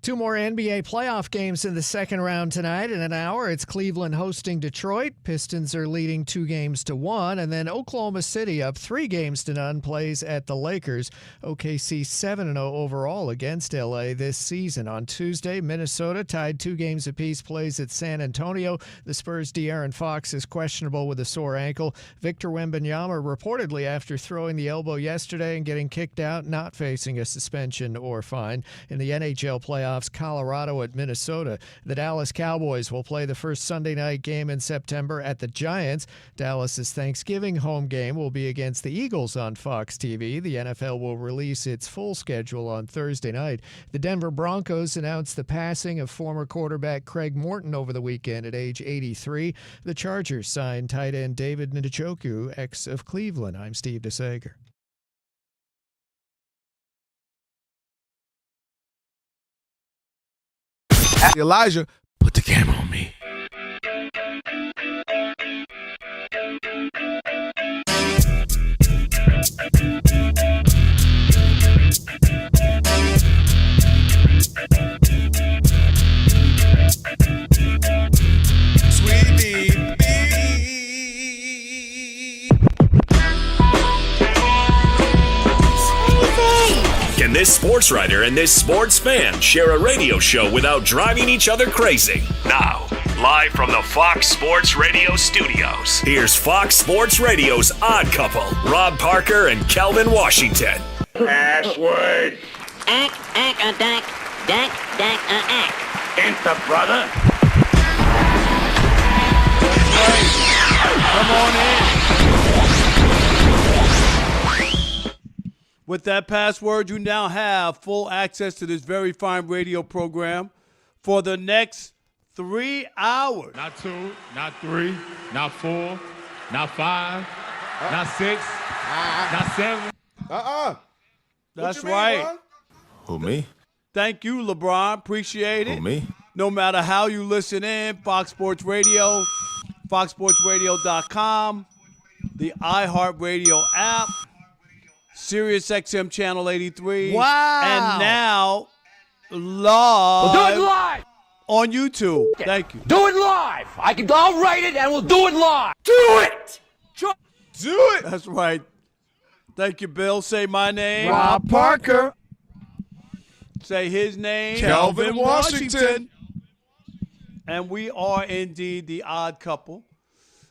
Two more NBA playoff games in the second round tonight. In an hour, it's Cleveland hosting Detroit. Pistons are leading 2-1, and then Oklahoma City up 3-0 plays at the Lakers. OKC 7-0 overall against LA this season. On Tuesday, Minnesota tied 2 games apiece, plays at San Antonio. The Spurs' De'Aaron Fox is questionable with a sore ankle. Victor Wembanyama reportedly after throwing the elbow yesterday and getting kicked out, not facing a suspension or fine. In the NHL playoffs, Colorado at Minnesota. The Dallas Cowboys will play the first Sunday night game in September at the Giants. Dallas's Thanksgiving home game will be against the Eagles on Fox TV. The NFL will release its full schedule on Thursday night. The Denver Broncos announced the passing of former quarterback Craig Morton over the weekend at age 83. The Chargers signed tight end David Njoku, ex of Cleveland. I'm Steve DeSager. Elijah, put the camera on me. Sweetie. Can this sports writer and this sports fan share a radio show without driving each other crazy? Now, live from the Fox Sports Radio studios, here's Fox Sports Radio's Odd Couple, Rob Parker and Kelvin Washington. Password. Dank, Enter, brother. Come on in. With that password, you now have full access to this very fine radio program for the next 3 hours. Not 2, not 3, not 4, not 5, not 6, not 7. That's right. Mean, who, me? Thank you, LeBron. Appreciate it. Who, me? No matter how you listen in, Fox Sports Radio, foxsportsradio.com, the iHeartRadio app, Sirius XM Channel 83. Wow. And now, live. We'll do it live. On YouTube. Thank you. Do it live. I'll write it and we'll do it live. Do it. Do it. That's right. Thank you, Bill. Say my name. Rob Parker. Say his name. Kelvin Washington. And we are indeed the Odd Couple.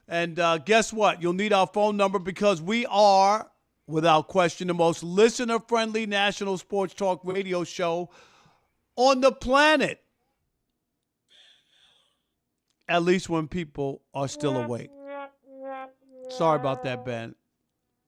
And guess what? You'll need our phone number because we are, without question, the most listener-friendly national sports talk radio show on the planet. At least when people are still awake. Sorry about that, Ben.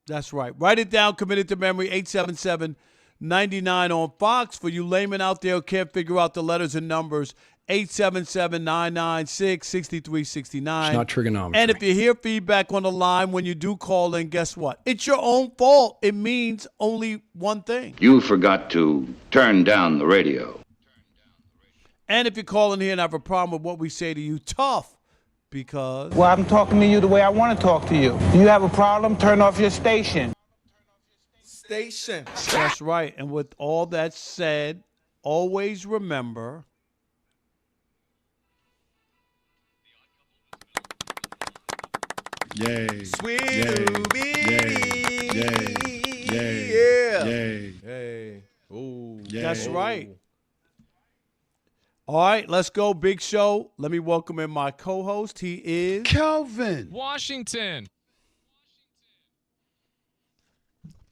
That's right. Write it down, commit it to memory, 877-99 on Fox. For you laymen out there who can't figure out the letters and numbers, 877-996-6369. It's not trigonometry. And if you hear feedback on the line when you do call in, guess what? It's your own fault. It means only one thing. You forgot to turn down the radio. And if you call in here and have a problem with what we say to you, tough, because... Well, I'm talking to you the way I want to talk to you. Do you have a problem? Turn off your station. Station. That's right. And with all that said, always remember... Yay. Sweet Yay. Yay. Yay. Yay. Yeah. Yay. Hey. Ooh. Yay. That's right. All right, let's go. Big show. Let me welcome in my co-host. He is Kelvin Washington.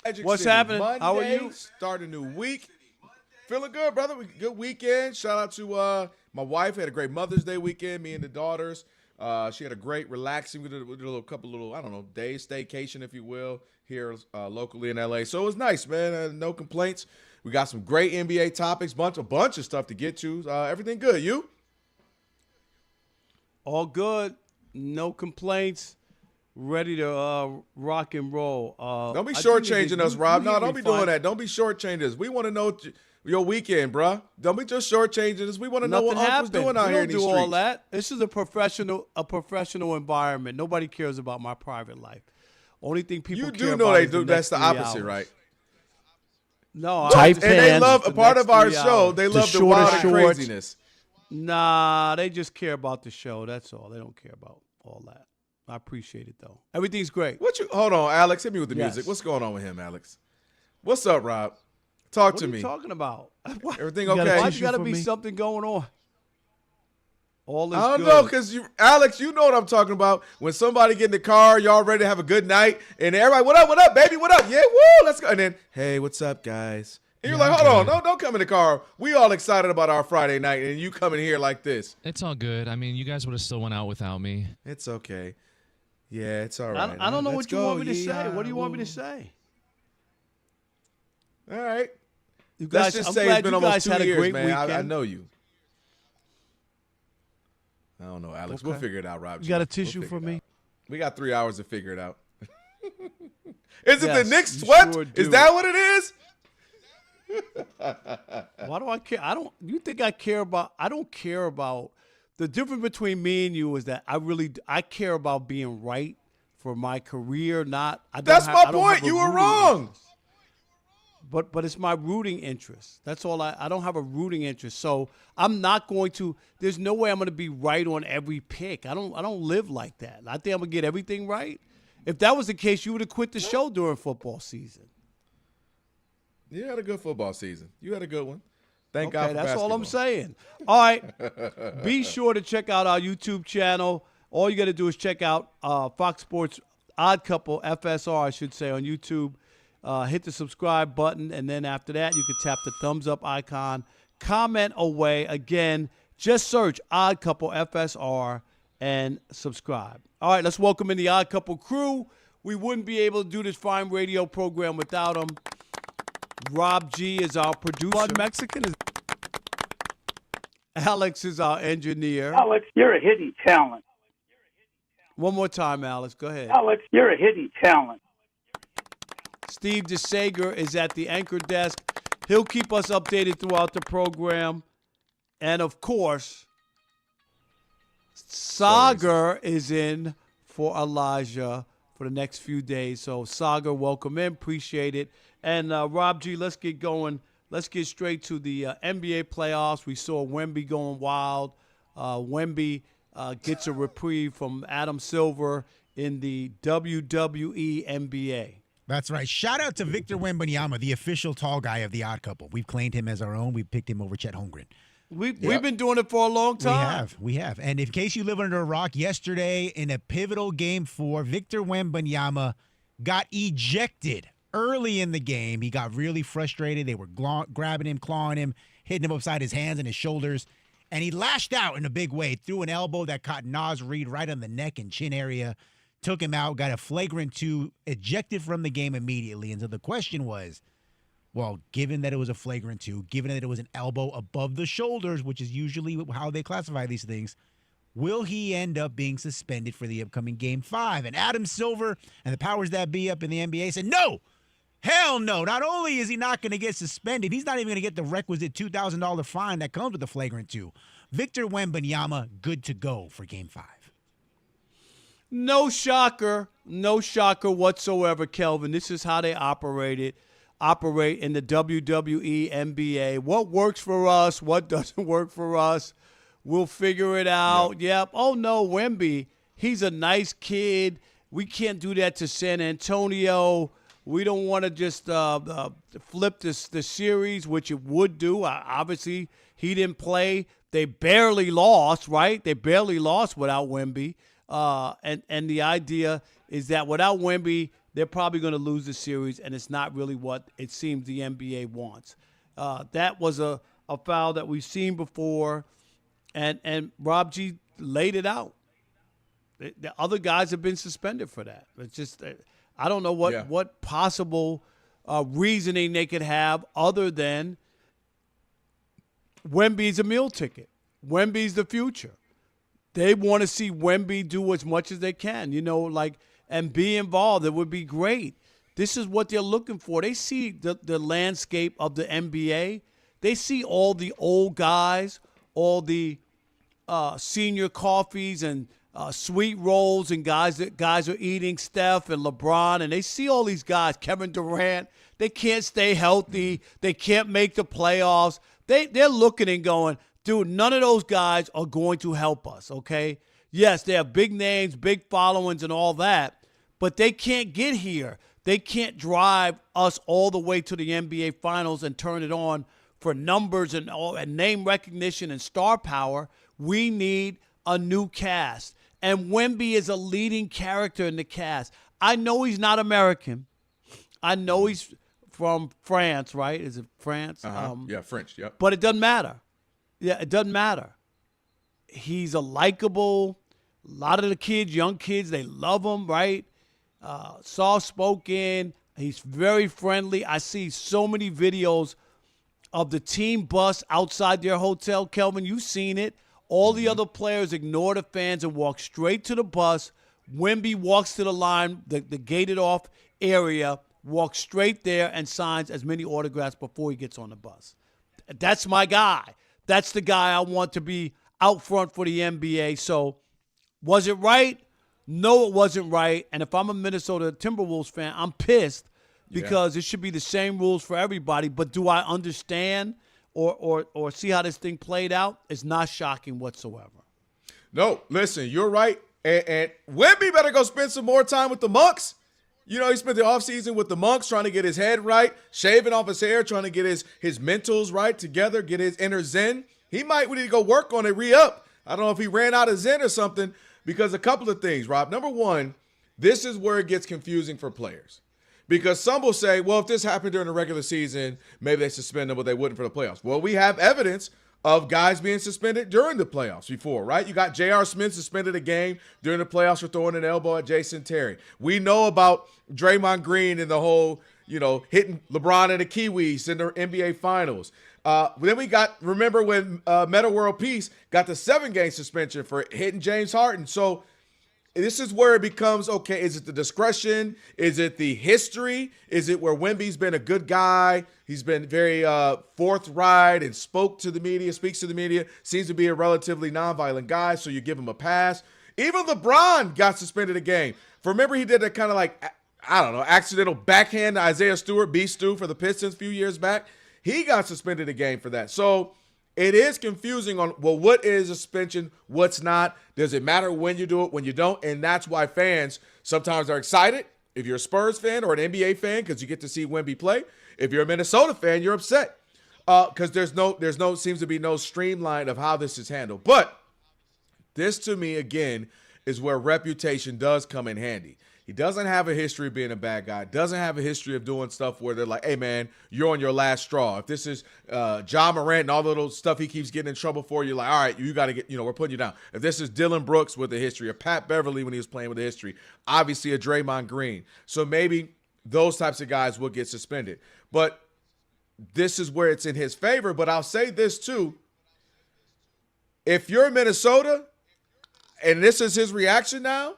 Magic What's City. happening? Monday, How are you? Start a new week. Feeling good, brother. Good weekend. Shout out to my wife. Had a great Mother's Day weekend. Me and the daughters. She had a great relaxing. We did a couple days staycation, if you will, here locally in LA. So it was nice, man. No complaints. We got some great NBA topics, a bunch of stuff to get to. Everything good. You? all good. No complaints. Ready to rock and roll. Don't be shortchanging us, Rob. No, don't be doing that. Don't be shortchanging us. We want to know your weekend, bruh. Don't be just shortchanging us. We want to know what Uncle's doing out here in these streets. We don't do all that. This is a professional environment. Nobody cares about my private life. Only thing people care about is the next 3 hours. That's the opposite, right? No, and they understand love the a part next of our 3 show. hours. They The love the shorter wild and shorts. craziness. Nah, they just care about the show. That's all. They don't care about all that. I appreciate it though. Everything's great. Hold on, Alex. Hit me with the Yes. music. What's going on with him, Alex? What's up, Rob? Talk What to are me. you talking about? Everything You got a okay? Why tissue you got to for be me? something going on? All is I don't good. know, because Alex, you know what I'm talking about. When somebody get in the car, y'all ready to have a good night, and everybody, what up, baby, what up? Yeah, woo, let's go. And then, hey, what's up, guys? And you're Yeah, like, I'm hold good. on, don't come in the car. We all excited about our Friday night, and you come in here like this. It's all good. I mean, you guys would have still went out without me. It's okay. Yeah, it's all right. I don't know Let's what you go. want me to say. Yeah, What do you want me woo. to say? All right. You Let's guys, just I'm say glad it's been you almost guys 2 had a years, great man. weekend. I know you. I don't know, Alex. We'll Okay. figure it out, Rob. You got a We'll tissue figure for it me? out. We got 3 hours to figure it out. Is it Yes, the Knicks you swept? sure Is do. that what it is? Why do I care? You think I care about? I don't care about. The difference between me and you is that I care about being right for my career. That's my point. You were wrong. But it's my rooting interest. That's all. I don't have a rooting interest. So I'm not going to. There's no way I'm going to be right on every pick. I don't live like that. I think I'm gonna get everything right. If that was the case, you would have quit the show during football season. You had a good football season. You had a good one. Thank God for that's all I'm basketball. saying. All right. Be sure to check out our YouTube channel. All you got to do is check out Fox Sports Odd Couple, FSR, I should say, on YouTube. Hit the subscribe button, and then after that, you can tap the thumbs up icon. Comment away. Again, just search Odd Couple, FSR, and subscribe. All right, let's welcome in the Odd Couple crew. We wouldn't be able to do this fine radio program without them. Rob G is our producer. Blood Mexican is Alex is our engineer. Alex, you're a hidden talent. One more time, Alex. Go ahead. Alex, you're a hidden talent. Steve DeSager is at the anchor desk. He'll keep us updated throughout the program. And, of course, Sagar is in for Elijah for the next few days. So, Sagar, welcome in. Appreciate it. And, Rob G., let's get going. Let's get straight to the NBA playoffs. We saw Wemby going wild. Wemby gets a reprieve from Adam Silver in the WWE NBA. That's right. Shout out to Victor Wembanyama, the official tall guy of the Odd Couple. We've claimed him as our own. We've picked him over Chet Holmgren. We've been doing it for a long time. We have. And in case you live under a rock, yesterday in a pivotal Game 4, Victor Wembanyama got ejected early in the game. He got really frustrated. They were grabbing him, clawing him, hitting him upside his hands and his shoulders. And he lashed out in a big way, threw an elbow that caught Naz Reid right on the neck and chin area, took him out, got a flagrant 2, ejected from the game immediately. And so the question was, well, given that it was a flagrant 2, given that it was an elbow above the shoulders, which is usually how they classify these things, will he end up being suspended for the upcoming Game 5? And Adam Silver and the powers that be up in the NBA said, no, hell no. Not only is he not going to get suspended, he's not even going to get the requisite $2,000 fine that comes with the flagrant 2. Victor Wembanyama, good to go for Game 5. No shocker whatsoever, Kelvin. This is how they operate in the WWE NBA. What works for us, what doesn't work for us, we'll figure it out. Yep. Oh, no, Wemby, he's a nice kid. We can't do that to San Antonio. We don't want to just flip the series, which it would do. Obviously, he didn't play. They barely lost, right? They barely lost without Wemby. And the idea is that without Wemby, they're probably going to lose the series, and it's not really what it seems the NBA wants. That was a foul that we've seen before, and Rob G laid it out. The other guys have been suspended for that. It's just I don't know what possible reasoning they could have other than Wemby's a meal ticket. Wemby's the future. They want to see Wemby do as much as they can, and be involved. It would be great. This is what they're looking for. They see the landscape of the NBA. They see all the old guys, all the senior coffees and sweet rolls and guys are eating, Steph and LeBron, and they see all these guys, Kevin Durant, They can't stay healthy. They can't make the playoffs. They're looking and going, dude, none of those guys are going to help us, okay? Yes, they have big names, big followings, and all that, but they can't get here. They can't drive us all the way to the NBA Finals and turn it on for numbers and name recognition and star power. We need a new cast. And Wemby is a leading character in the cast. I know he's not American. I know he's from France, right? Is it France? Yeah, French, yep. But it doesn't matter. Yeah, it doesn't matter. He's a likable, a lot of the kids, young kids, they love him, right? Soft-spoken. He's very friendly. I see so many videos of the team bus outside their hotel. Kelvin, you've seen it. All the other players ignore the fans and walk straight to the bus. Wemby walks to the line, the gated-off area, walks straight there and signs as many autographs before he gets on the bus. That's my guy. That's the guy I want to be out front for the NBA. So was it right? No, it wasn't right. And if I'm a Minnesota Timberwolves fan, I'm pissed because it should be the same rules for everybody. But do I understand or see how this thing played out? It's not shocking whatsoever. No, listen, you're right. And Wemby better go spend some more time with the monks. You know, he spent the offseason with the monks trying to get his head right, shaving off his hair, trying to get his mentals right together, get his inner zen. He might need to go work on it, re-up. I don't know if he ran out of zen or something, because a couple of things, Rob. Number one, this is where it gets confusing for players. Because some will say, well, if this happened during the regular season, maybe they suspend them, but they wouldn't for the playoffs. Well, we have evidence of guys being suspended during the playoffs before, right? You got J.R. Smith suspended a game during the playoffs for throwing an elbow at Jason Terry. We know about Draymond Green and the whole, hitting LeBron and the Kiwis in the NBA Finals. Then we got, remember when Metta World Peace got the 7-game suspension for hitting James Harden. So this is where it becomes, okay, is it the discretion? Is it the history? Is it where Wemby's been a good guy? He's been very forthright and speaks to the media, seems to be a relatively nonviolent guy, so you give him a pass. Even LeBron got suspended a game. Remember, he did a kind of accidental backhand to Isaiah Stewart, B-Stew, for the Pistons a few years back. He got suspended a game for that. So it is confusing on, well, what is a suspension, what's not? Does it matter when you do it, when you don't? And that's why fans sometimes are excited. If you're a Spurs fan or an NBA fan, because you get to see Wemby play. If you're a Minnesota fan, you're upset because seems to be no streamline of how this is handled. But this, to me, again, is where reputation does come in handy. He doesn't have a history of being a bad guy. Doesn't have a history of doing stuff where they're like, hey, man, you're on your last straw. If this is Ja Morant and all the little stuff he keeps getting in trouble for, you're like, all right, you got to get, we're putting you down. If this is Dylan Brooks with a history, or Pat Beverly when he was playing with a history, obviously a Draymond Green. So maybe those types of guys will get suspended. But this is where it's in his favor. But I'll say this, too. If you're Minnesota, and this is his reaction now,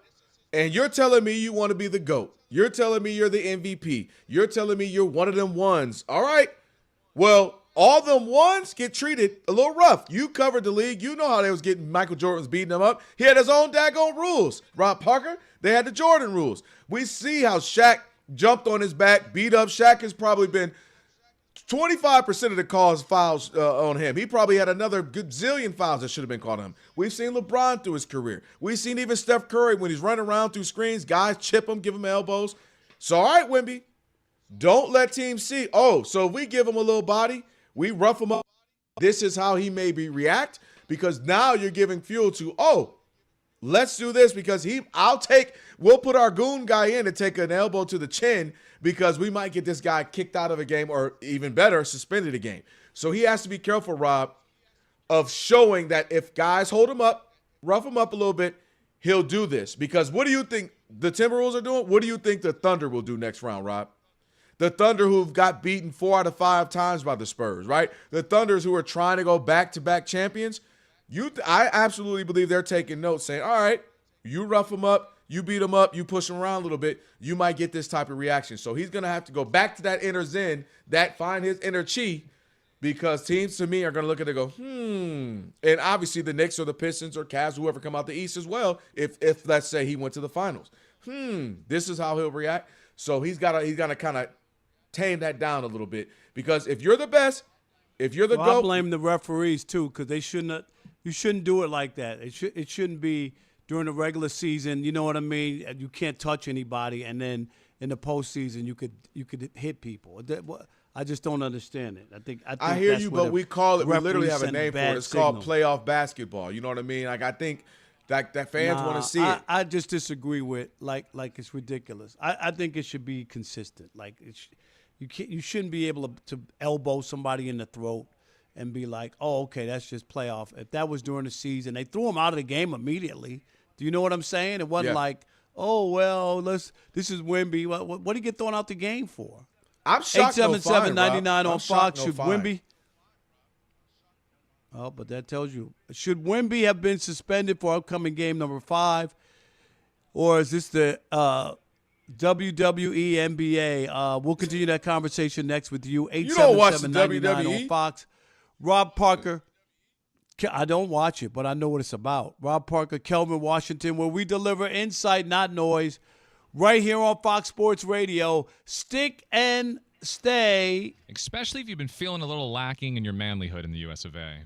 and you're telling me you want to be the GOAT. You're telling me you're the MVP. You're telling me you're one of them ones. All right. Well, all them ones get treated a little rough. You covered the league. You know how they was getting Michael Jordan was beating them up. He had his own daggone rules. Rob Parker, they had the Jordan rules. We see how Shaq jumped on his back, beat up. Shaq has probably been 25% of the calls fouls on him. He probably had another good zillion fouls that should have been called on him. We've seen LeBron through his career. We've seen even Steph Curry when he's running around through screens, guys chip him, give him elbows. So, all right, Wemby, don't let teams see, so if we give him a little body, we rough him up, this is how he maybe react, because now you're giving fuel to, let's do this because we'll put our goon guy in and take an elbow to the chin because we might get this guy kicked out of a game or even better, suspended a game. So he has to be careful, Rob, of showing that if guys hold him up, rough him up a little bit, he'll do this. Because what do you think the Timberwolves are doing? What do you think the Thunder will do next round, Rob? The Thunder who've got beaten 4 out of 5 times by the Spurs, right? The Thunders who are trying to go back-to-back champions. I absolutely believe they're taking notes saying, all right, you rough him up, you beat him up, you push him around a little bit, you might get this type of reaction. So he's going to have to go back to that inner zen, find his inner chi, because teams to me are going to look at it and go, And obviously the Knicks or the Pistons or Cavs, whoever come out the East as well, if let's say he went to the finals. This is how he'll react. So he's got to kind of tame that down a little bit. Because if you're the best, if you're the GOAT. I blame the referees, too, because they shouldn't. You shouldn't do it like that. It shouldn't be during the regular season. You know what I mean? You can't touch anybody, and then in the postseason you could hit people. I just don't understand it. I think I hear that's you, where but we call it. We literally have a send name for it. bad It's signal. called playoff basketball. You know what I mean? Like I think that fans want to see it. I just disagree with like it's ridiculous. I think it should be consistent. Like you shouldn't be able to elbow somebody in the throat and be like, oh, okay, that's just playoff. If that was during the season, they threw him out of the game immediately. Do you know what I'm saying? It wasn't like, oh, well, this is Wemby. What did he get thrown out the game for? I'm shocked. 877-99 on Fox. Should fine. Wemby? Oh, but that tells you. Should Wemby have been suspended for upcoming game number 5? Or is this the WWE NBA? We'll continue that conversation next with you. 877-99 on Fox. Rob Parker. I don't watch it, but I know what it's about. Rob Parker, Kelvin, Washington, where we deliver insight, not noise, right here on Fox Sports Radio. Stick and stay. Especially if you've been feeling a little lacking in your manlyhood in the US of A.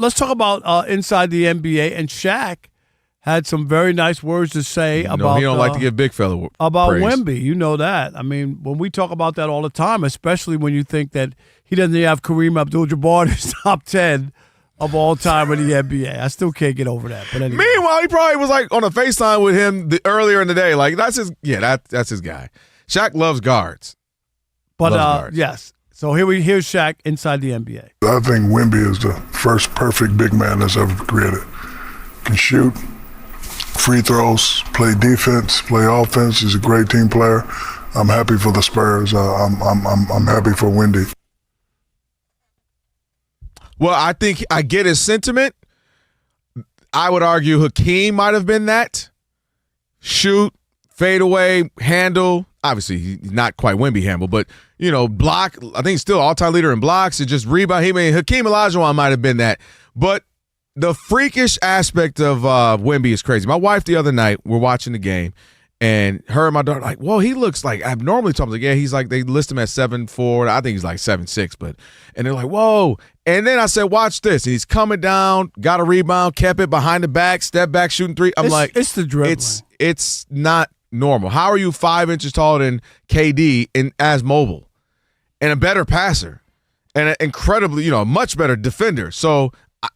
Let's talk about inside the NBA. And Shaq had some very nice words to say about. He don't like to give big fella about praise. Wemby. You know that. I mean, when we talk about that all the time, especially when you think that he doesn't have Kareem Abdul-Jabbar in his top 10 of all time in the NBA. I still can't get over that. But anyway. Meanwhile, he probably was like on a FaceTime with him earlier in the day. Like that's his guy. Shaq loves guards. But guards. yes. So here's Shaq inside the NBA. I think Wemby is the first perfect big man that's ever created. Can shoot, free throws, play defense, play offense. He's a great team player. I'm happy for the Spurs. I'm happy for Wemby. Well, I think I get his sentiment. I would argue Hakeem might have been that. Shoot, fade away, handle. Obviously, he's not quite Wemby handle, but, block. I think he's still all-time leader in blocks. It just rebound. Hakeem Olajuwon might have been that. But the freakish aspect of Wemby is crazy. My wife the other night, we're watching the game, and her and my daughter like, whoa, he looks like abnormally tall. I was like, yeah, he's like, they list him at 7'4". I think he's like 7'6", and they're like, whoa. And then I said, watch this. And he's coming down, got a rebound, kept it behind the back, step back, shooting three. It's the dribbling. It's not normal. How are you 5 inches taller than KD and as mobile and a better passer and an incredibly, much better defender? So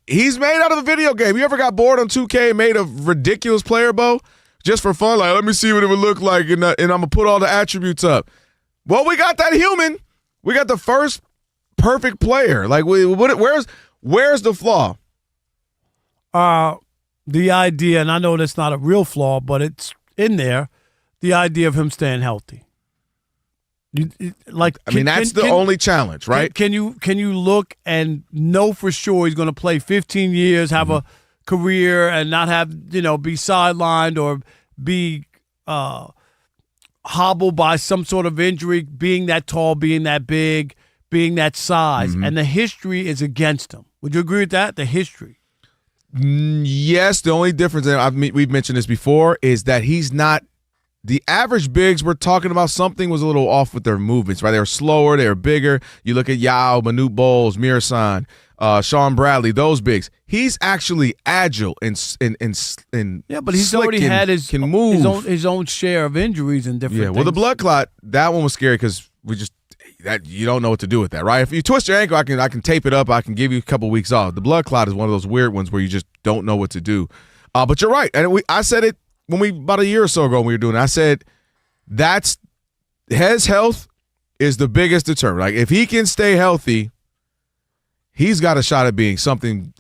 he's made out of a video game. You ever got bored on 2K and made a ridiculous player, Bo? Just for fun, like, let me see what it would look like, and I'm going to put all the attributes up. Well, we got that human. We got the first perfect player. Like, where's the flaw? The idea, and I know that's not a real flaw, but it's in there, the idea of him staying healthy. That's the only challenge, right? Can you look and know for sure he's going to play 15 years, have a career, and not have, be sidelined or be hobbled by some sort of injury, being that tall, being that big, being that size. And the history is against him. Would you agree with that? The history. Yes. The only difference, and we've mentioned this before, is that he's not the average bigs. We're talking about something was a little off with their movements, right? They were slower, they were bigger. You look at Yao, Manute Bowles, Mirasan, Sean Bradley, those bigs. He's actually agile and but he's already had his own share of injuries and different things. Well, the blood clot, that one was scary because you don't know what to do with that, right? If you twist your ankle, I can tape it up. I can give you a couple weeks off. The blood clot is one of those weird ones where you just don't know what to do. But you're right, and I said it about a year or so ago when we were doing it. I said his health is the biggest deterrent. Like if he can stay healthy, he's got a shot at being something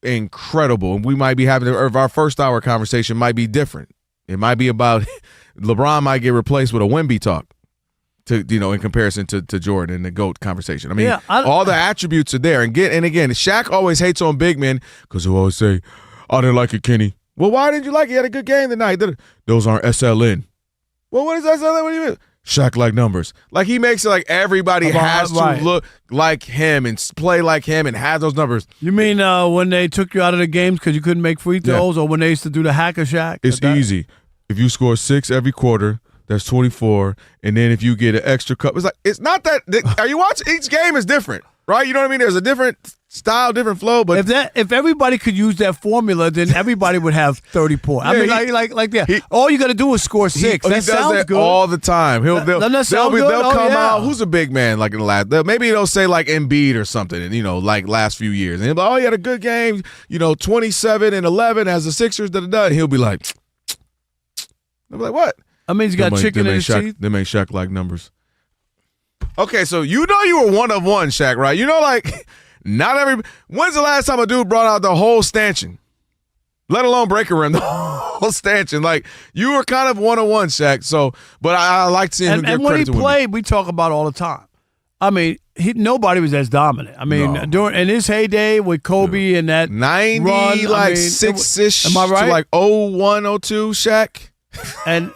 incredible. And we might be having our first hour conversation might be different. It might be about LeBron might get replaced with a Wemby talk. In comparison to Jordan and the GOAT conversation. I mean, all the attributes are there. And again, Shaq always hates on big men because he'll always say, I didn't like it, Kenny. Well, why didn't you like it? He had a good game tonight. Those aren't SLN. Well, what is SLN? What do you mean? Shaq like numbers. Like, he makes it like everybody has to look like him and play like him and have those numbers. You mean when they took you out of the games because you couldn't make free throws, or when they used to do the hack of Shaq? It's easy. If you score 6 every quarter, that's 24, and then if you get an extra cup, it's not that. Are you watching? Each game is different, right? You know what I mean? There's a different style, different flow. But if everybody could use that formula, then everybody would have 30 points. All you got to do is score 6. That sounds good all the time. They'll come out. Who's a big man like in the last? Maybe they'll say like Embiid or something, and like last few years, and he'll be like, he had a good game. 27 and 11 as the Sixers. And he'll be like, they'll be like, what? I mean, he's got chicken in his teeth. They make Shaq like numbers. Okay, so you were one of one, Shaq, right? Not every. When's the last time a dude brought out the whole stanchion? Let alone break a rim, the whole stanchion. Like, you were kind of one of one, Shaq. So, but I like seeing him give credit to him. And when he played, we talk about all the time. I mean, nobody was as dominant. I mean, in his heyday with Kobe and that 90, run, six-ish. Am I right? To like 01, 02, Shaq. And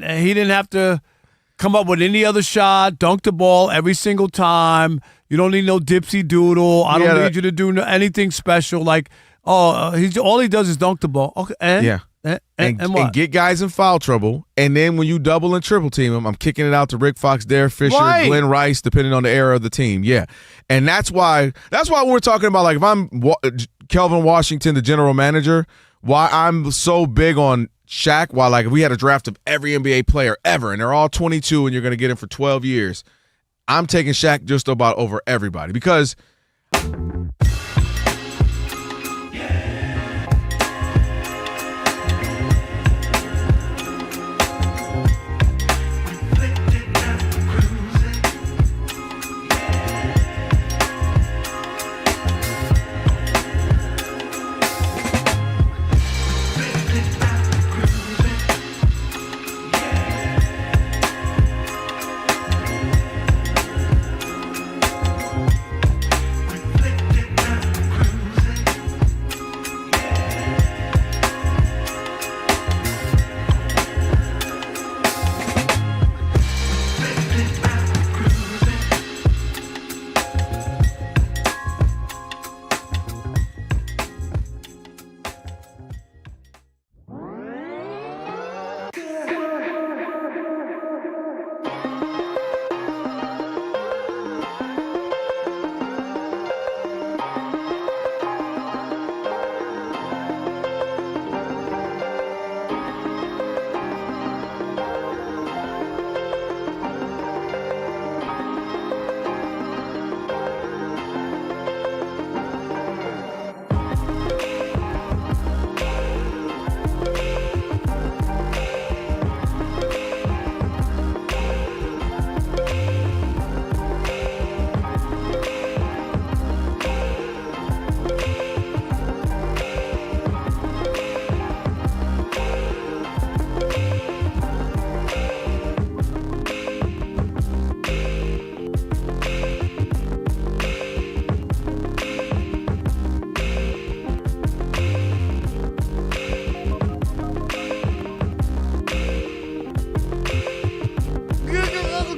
he didn't have to come up with any other shot, dunk the ball every single time. You don't need no dipsy doodle. I don't need you to do anything special. Like, all he does is dunk the ball. Okay, and get guys in foul trouble. And then when you double and triple team them, I'm kicking it out to Rick Fox, Derek Fisher, Glenn Rice, depending on the era of the team. Yeah, and that's why we're talking about, like, if I'm Kelvin Washington, the general manager, why I'm so big on Shaq. Why, like, if we had a draft of every NBA player ever, and they're all 22, and you're going to get him for 12 years, I'm taking Shaq just about over everybody because.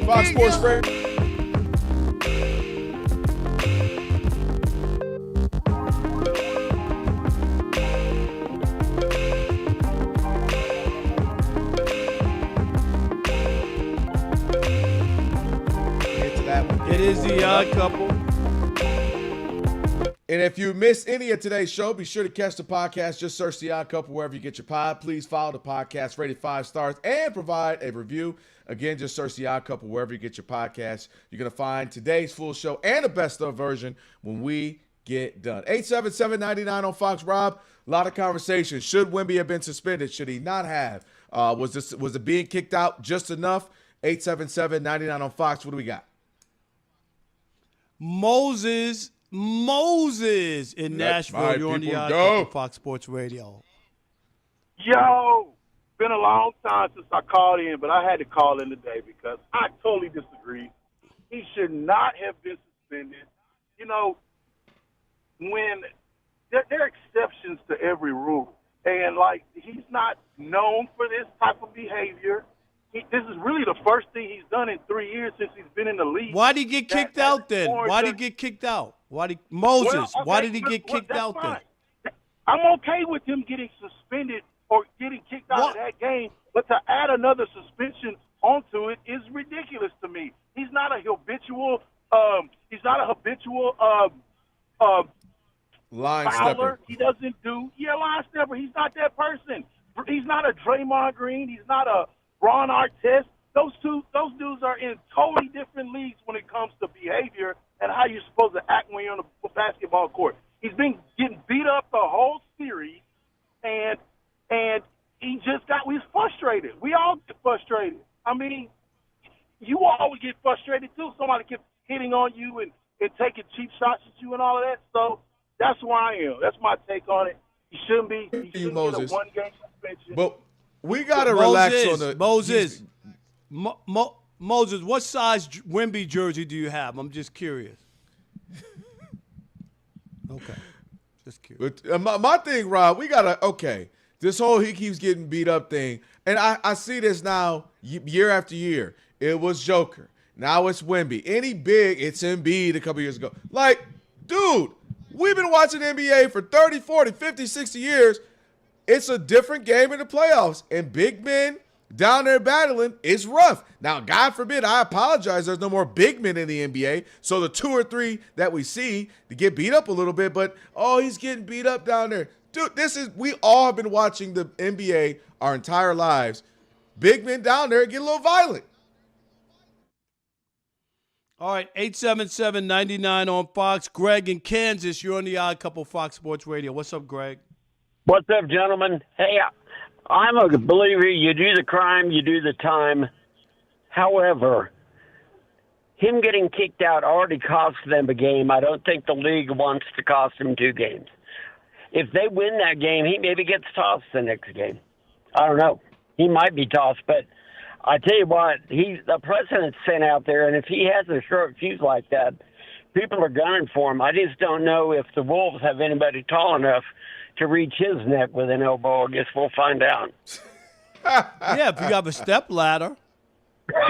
Fox Sports Radio. It is the Odd Couple. And if you miss any of today's show, be sure to catch the podcast. Just search The Odd Couple wherever you get your pod. Please follow the podcast, rate it 5 stars, and provide a review. Again, just search The Odd Couple wherever you get your podcast. You're going to find today's full show and a best-of version when we get done. 877-99 on Fox. Rob, a lot of conversation. Should Wemby have been suspended? Should he not have? Was it being kicked out just enough? 877-99 on Fox. What do we got? Moses in Nashville. You're on The Odd Couple, Fox Sports Radio. Yo, been a long time since I called in, but I had to call in today because I totally disagree. He should not have been suspended. You know, when there are exceptions to every rule. And, like, he's not known for this type of behavior. This is really the first thing he's done in 3 years since he's been in the league. Why did he get kicked out then? Why did he get kicked out? Why did he get kicked out then? I'm okay with him getting suspended or getting kicked out of that game, but to add another suspension onto it is ridiculous to me. He's not a habitual line fouler. stepper. He doesn't do line stepper. He's not that person. He's not a Draymond Green. He's not a Ron Artest. Those dudes are in totally different leagues when it comes to behavior and how you're supposed to act when you're on a basketball court. He's been getting beat up the whole series, and he was frustrated. We all get frustrated. I mean, you all would get frustrated too. Somebody kept hitting on you and taking cheap shots at you and all of that. So that's where I am. That's my take on it. He shouldn't be. He shouldn't get a one-game suspension. But we got to relax on the Moses, what size Wemby jersey do you have? I'm just curious. Okay. Just curious. But my thing, Rob, we got to, this whole he keeps getting beat up thing, and I see this now year after year. It was Joker. Now it's Wemby. Any big, it's Embiid a couple years ago. Like, dude, we've been watching NBA for 30, 40, 50, 60 years. It's a different game in the playoffs, and big men down there battling, it's rough. Now, God forbid, I apologize, there's no more big men in the NBA, so the 2 or 3 that we see to get beat up a little bit, but, he's getting beat up down there. Dude, we all have been watching the NBA our entire lives. Big men down there get a little violent. All right, 877-99 on Fox. Greg in Kansas, you're on the Odd Couple Fox Sports Radio. What's up, Greg? What's up, gentlemen? Hey, I'm a believer you do the crime, you do the time. However, him getting kicked out already cost them a game. I don't think the league wants to cost him 2 games. If they win that game, he maybe gets tossed the next game. I don't know. He might be tossed, but I tell you what, the president's sent out there, and if he has a short fuse like that, people are gunning for him. I just don't know if the Wolves have anybody tall enough to reach his neck with an elbow. I guess we'll find out. Yeah, if you have a step ladder,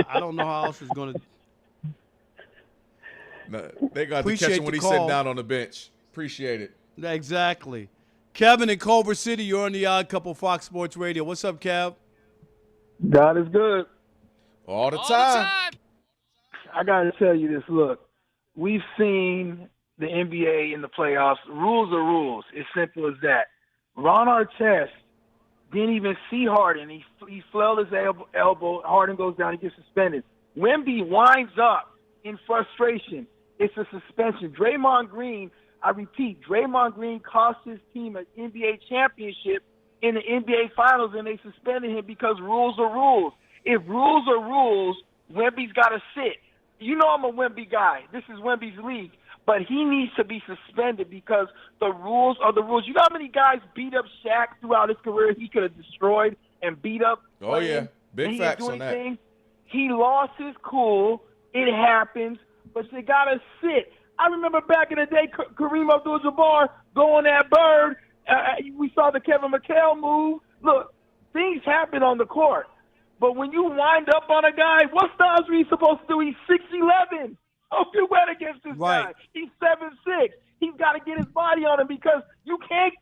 I don't know how else it's going to. No, they got to catch him when he's sitting down on the bench. Appreciate it. Exactly. Kevin in Culver City, you're on the Odd Couple Fox Sports Radio. What's up, Kev? God is good. All the time. I got to tell you this. Look, we've seen the NBA in the playoffs. Rules are rules. It's simple as that. Ron Artest didn't even see Harden. He flailed his elbow. Harden goes down. He gets suspended. Wemby winds up in frustration. It's a suspension. Draymond Green, I repeat, Draymond Green cost his team an NBA championship in the NBA Finals, and they suspended him because rules are rules. If rules are rules, Wemby's got to sit. You know I'm a Wemby guy. This is Wemby's league. But he needs to be suspended because the rules are the rules. You know how many guys beat up Shaq throughout his career he could have destroyed and beat up? Oh, yeah. Big facts on that. He lost his cool. It happens. But you got to sit. I remember back in the day, Kareem Abdul-Jabbar going at Bird. We saw the Kevin McHale move. Look, things happen on the court. But when you wind up on a guy, what styles are you supposed to do? He's 6'11". How can you win against this guy? He's 7'6". He's got to get his body on him because you can't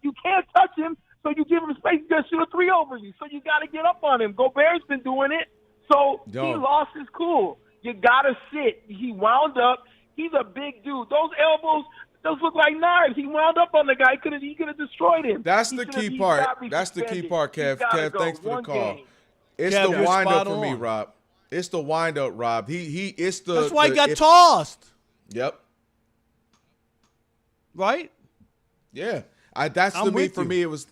touch him, so you give him space. He's going to shoot a 3 over you. So you got to get up on him. Gobert's been doing it. So he lost his cool. You got to sit. He wound up. He's a big dude. Those elbows, those look like knives. He wound up on the guy. He could have destroyed him. That's the key part. That's the key part, Kev. Kev, thanks for the call. It's the wind up for me, Rob. It's the wind up, Rob. It's the. That's why he got tossed. Yep. Right? Yeah. That's the me for me. It was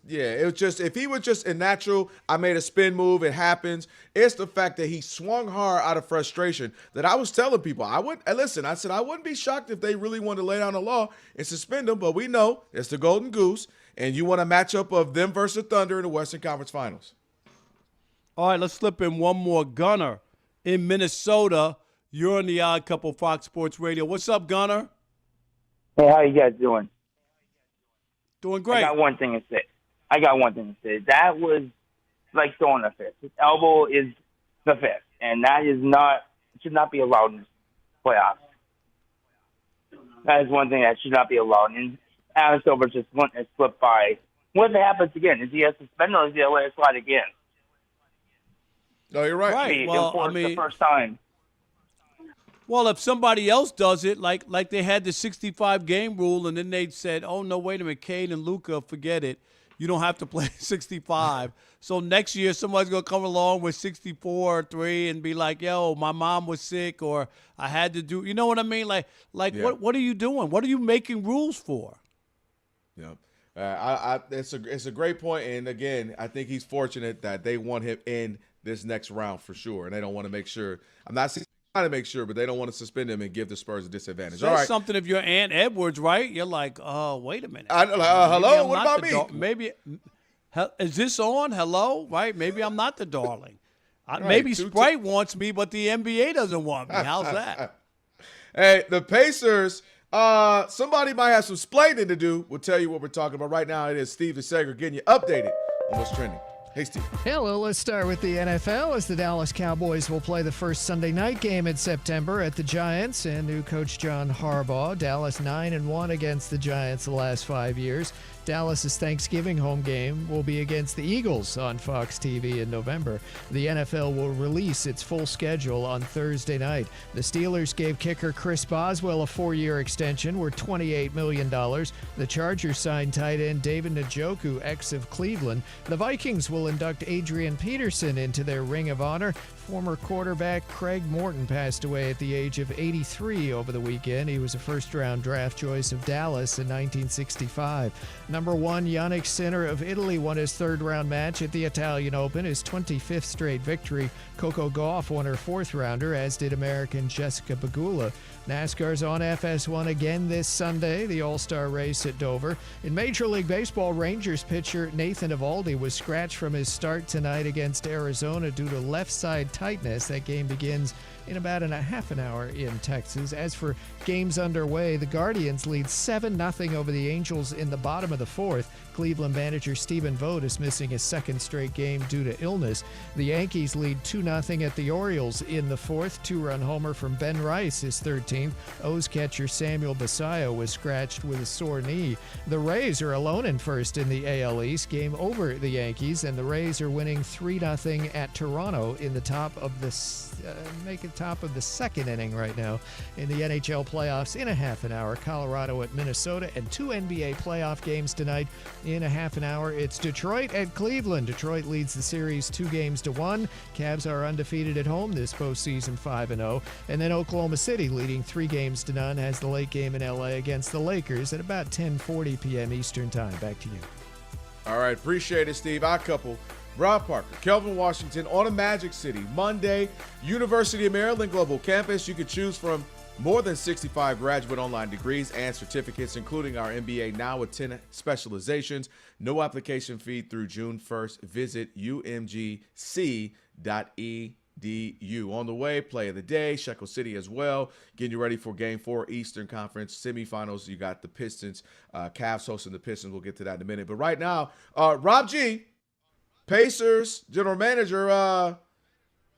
just if he was just a natural, I made a spin move, it happens. It's the fact that he swung hard out of frustration that I was telling people I said I wouldn't be shocked if they really wanted to lay down the law and suspend him, but we know it's the Golden Goose, and you want a matchup of them versus Thunder in the Western Conference Finals. All right, let's slip in one more. Gunner in Minnesota. You're on the Odd Couple Fox Sports Radio. What's up, Gunner? Hey, how you guys doing? Doing great. I got one thing to say. That was like throwing a fist. His elbow is the fist, and that should not be allowed in this playoffs. That is one thing that should not be allowed. And Adam Silver just went and slipped by. What if it happens again? Is he a suspended or is he a let it slide again? No, you're right. Right. Well, I mean, the first time. Well, if somebody else does it, like they had the 65-game rule, and then they said, oh, no, wait a minute, Cade and Luka, forget it. You don't have to play 65. So next year, somebody's going to come along with 64 or 3 and be like, yo, my mom was sick or I had to do – you know what I mean? Like yeah. What are you doing? What are you making rules for? Yeah. It's a great point. And, again, I think he's fortunate that they want him in this next round for sure. And they don't want to make sure – I'm not trying to make sure, but they don't want to suspend him and give the Spurs a disadvantage. That's something if you're Ant Edwards, right? You're like, wait a minute. Hello? What about me? Maybe is this on? Hello? Right? Maybe I'm not the darling. Right. Maybe Sprite wants me, but the NBA doesn't want me. How's that? Hey, the Pacers, somebody might have some splaining to do. We'll tell you what we're talking about. Right now, it is Steve the Sager getting you updated on what's trending. Hey, Steve. Hello, let's start with the NFL as the Dallas Cowboys will play the first Sunday night game in September at the Giants and new coach John Harbaugh. Dallas 9-1 against the Giants the last 5 years. Dallas's Thanksgiving home game will be against the Eagles on Fox TV in November. The NFL will release its full schedule on Thursday night. The Steelers gave kicker Chris Boswell a 4-year extension worth $28 million. The Chargers signed tight end David Njoku, ex of Cleveland. The Vikings will induct Adrian Peterson into their Ring of Honor. Former quarterback Craig Morton passed away at the age of 83 over the weekend. He was a first-round draft choice of Dallas in 1965. Number 1, Yannick Sinner of Italy won his third-round match at the Italian Open, his 25th straight victory. Coco Gauff won her fourth-rounder, as did American Jessica Pegula. NASCAR's on FS1 again this Sunday, the All-Star race at Dover. In Major League Baseball, Rangers pitcher Nathan Eovaldi was scratched from his start tonight against Arizona due to left side tightness. That game begins in about a half an hour in Texas. As for games underway, the Guardians lead 7-0 over the Angels in the bottom of the fourth. Cleveland manager Stephen Vogt is missing his second straight game due to illness. The Yankees lead 2-0 at the Orioles in the fourth. Two-run homer from Ben Rice, his 13th. O's catcher Samuel Basallo was scratched with a sore knee. The Rays are alone in first in the AL East. Game over the Yankees, and the Rays are winning 3-0 at Toronto in the top of the second inning right now in the NHL playoffs in a half an hour. Colorado at Minnesota, and 2 NBA playoff games tonight in a half an hour. It's Detroit at Cleveland. Detroit leads the series 2-1. Cavs are undefeated at home this postseason, 5-0. And then Oklahoma City leading 3-0 has the late game in LA against the Lakers at about 10:40 p.m. Eastern time. Back to you. All right, appreciate it, Steve. Our couple. Rob Parker, Kelvin Washington on a Magic City. Monday, University of Maryland Global Campus. You can choose from more than 65 graduate online degrees and certificates, including our MBA now with 10 specializations. No application fee through June 1st. Visit umgc.edu. On the way, play of the day, Shekel City as well. Getting you ready for Game 4 Eastern Conference semifinals. You got the Pistons, Cavs hosting the Pistons. We'll get to that in a minute. But right now, Rob G., Pacers general manager,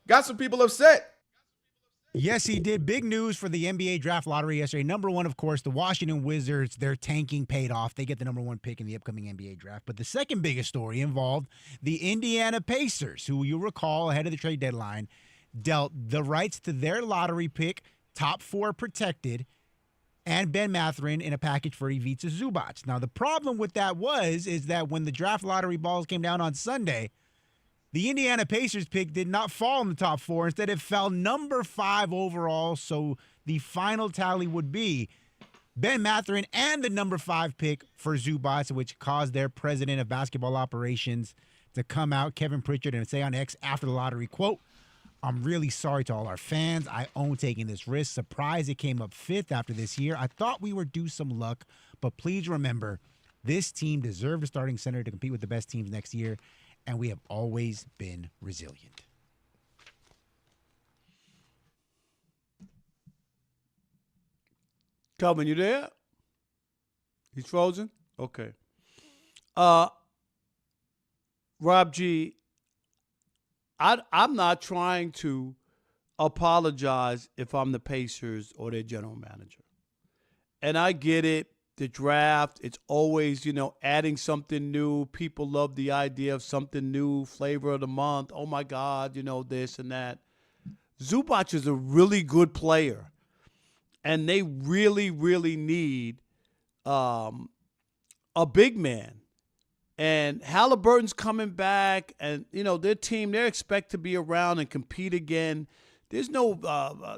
got some people upset. Yes, he did. Big news for the NBA draft lottery yesterday. Number 1, of course, the Washington Wizards. Their tanking paid off. They get the number 1 pick in the upcoming NBA draft. But the second biggest story involved the Indiana Pacers, who you'll recall ahead of the trade deadline dealt the rights to their lottery pick, top 4 protected, and Ben Mathurin in a package for Ivica Zubac. Now, the problem with that is that when the draft lottery balls came down on Sunday, the Indiana Pacers pick did not fall in the top 4. Instead, it fell number 5 overall. So the final tally would be Ben Mathurin and the number 5 pick for Zubac, which caused their president of basketball operations to come out, Kevin Pritchard, and say on X after the lottery, quote, "I'm really sorry to all our fans. I own taking this risk. Surprised it came up 5th after this year. I thought we were due some luck, but please remember, this team deserved a starting center to compete with the best teams next year, and we have always been resilient. Kelvin, you there? He's frozen? Okay. Rob G, I'm not trying to apologize if I'm the Pacers or their general manager. And I get it. The draft, it's always, adding something new. People love the idea of something new, flavor of the month. Oh, my God, this and that. Zubac is a really good player. And they really, really need a big man. And Halliburton's coming back. And, their team, they expect to be around and compete again. There's no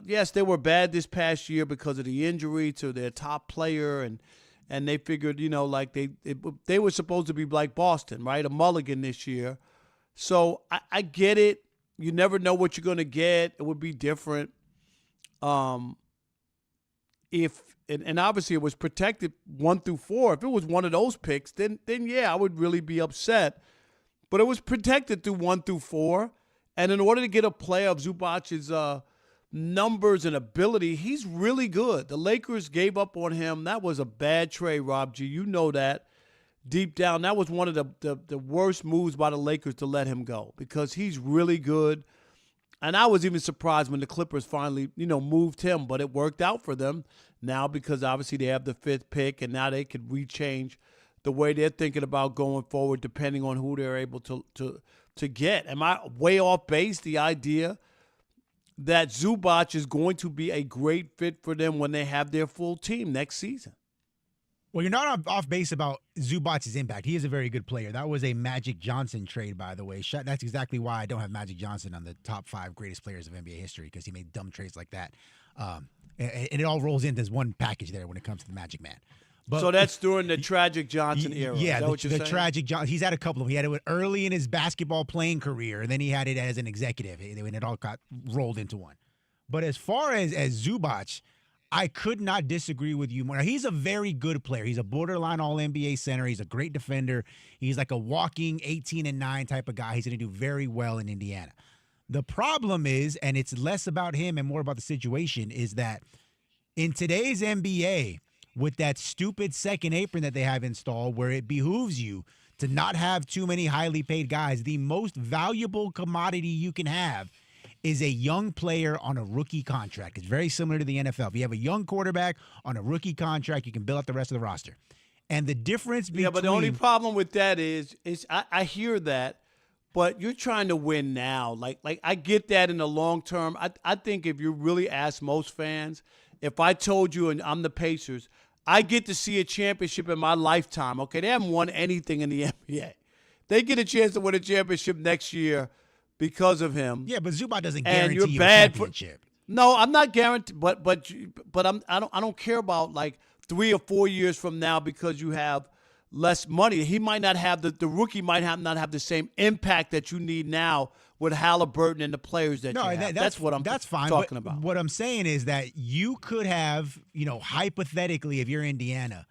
yes, they were bad this past year because of the injury to their top player. And they figured, like they were supposed to be like Boston, right? A mulligan this year. So I get it. You never know what you're going to get. It would be different. And obviously it was protected 1 through 4. If it was one of those picks, then yeah, I would really be upset. But it was protected through 1 through 4. And in order to get a player of Zubac's numbers and ability, he's really good. The Lakers gave up on him. That was a bad trade, Rob G. You know that deep down. That was one of the worst moves by the Lakers to let him go because he's really good. And I was even surprised when the Clippers finally, moved him, but it worked out for them now because obviously they have the 5th pick and now they could rechange the way they're thinking about going forward depending on who they're able to get. Am I way off base, the idea that Zubac is going to be a great fit for them when they have their full team next season? Well, you're not off base about Zubac's impact. He is a very good player. That was a Magic Johnson trade, by the way. That's exactly why I don't have Magic Johnson on the top 5 greatest players of NBA history, because he made dumb trades like that. And it all rolls into this one package there when it comes to the Magic Man. But so that's during the tragic Johnson era. Yeah, is that what you're saying? tragic Johnson. He's had a couple of them. He had it early in his basketball playing career, and then he had it as an executive, and it all got rolled into one. But as far as Zubac, I could not disagree with you more. He's a very good player. He's a borderline All-NBA center. He's a great defender. He's like a walking 18-9 type of guy. He's going to do very well in Indiana. The problem is, and it's less about him and more about the situation, is that in today's NBA, with that stupid second apron that they have installed where it behooves you to not have too many highly paid guys, the most valuable commodity you can have is a young player on a rookie contract. It's very similar to the NFL. If you have a young quarterback on a rookie contract, you can build out the rest of the roster. And the difference between... Yeah, but the only problem with that is I hear that, but you're trying to win now. Like I get that in the long term. I think if you really ask most fans, if I told you and I'm the Pacers, I get to see a championship in my lifetime. Okay, they haven't won anything in the NBA. They get a chance to win a championship next year because of him. Yeah, but Zubac doesn't guarantee you a championship. No, I'm not guaranteed. But I don't care about like 3 or 4 years from now because you have less money. He might not have the rookie might not have the same impact that you need now with Halliburton and the players that you have. That's what I'm talking about. What I'm saying is that you could have, hypothetically, if you're Indiana,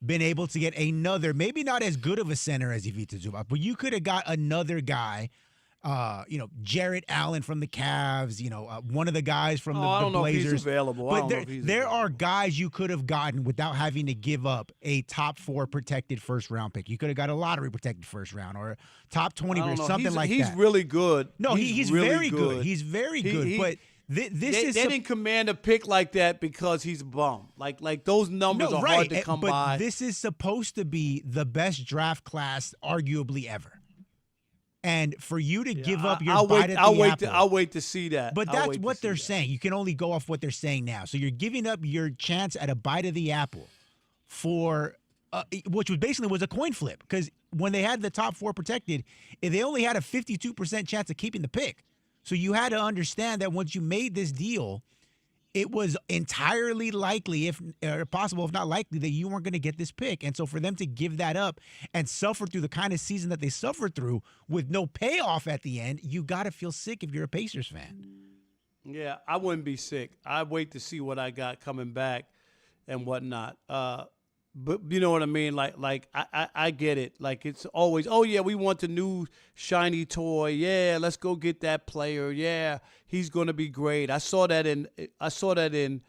been able to get another, maybe not as good of a center as Ivica Zubac, but you could have got another guy, Jarrett Allen from the Cavs, one of the guys from the Blazers. I don't know if he's available. But there are guys you could have gotten without having to give up a top 4 protected first-round pick. You could have got a lottery protected first round or a top 20 or something like that. He's really good. No, he's really very good. He's very good. But they didn't command a pick like that because he's a bum. Like those numbers are hard to come by. But this is supposed to be the best draft class arguably ever. And for you to give up your bite at the apple. I'll wait to see that. But that's what they're saying. You can only go off what they're saying now. So you're giving up your chance at a bite of the apple for which was a coin flip. Because when they had the top 4 protected, they only had a 52% chance of keeping the pick. So you had to understand that once you made this deal, it was entirely likely, or possible, if not likely, that you weren't going to get this pick. And so for them to give that up and suffer through the kind of season that they suffered through with no payoff at the end, you got to feel sick if you're a Pacers fan. Yeah, I wouldn't be sick. I'd wait to see what I got coming back and whatnot. But you know what I mean? Like I get it. Like it's always, oh yeah, we want the new shiny toy. Yeah, let's go get that player. Yeah, he's gonna be great. I saw that in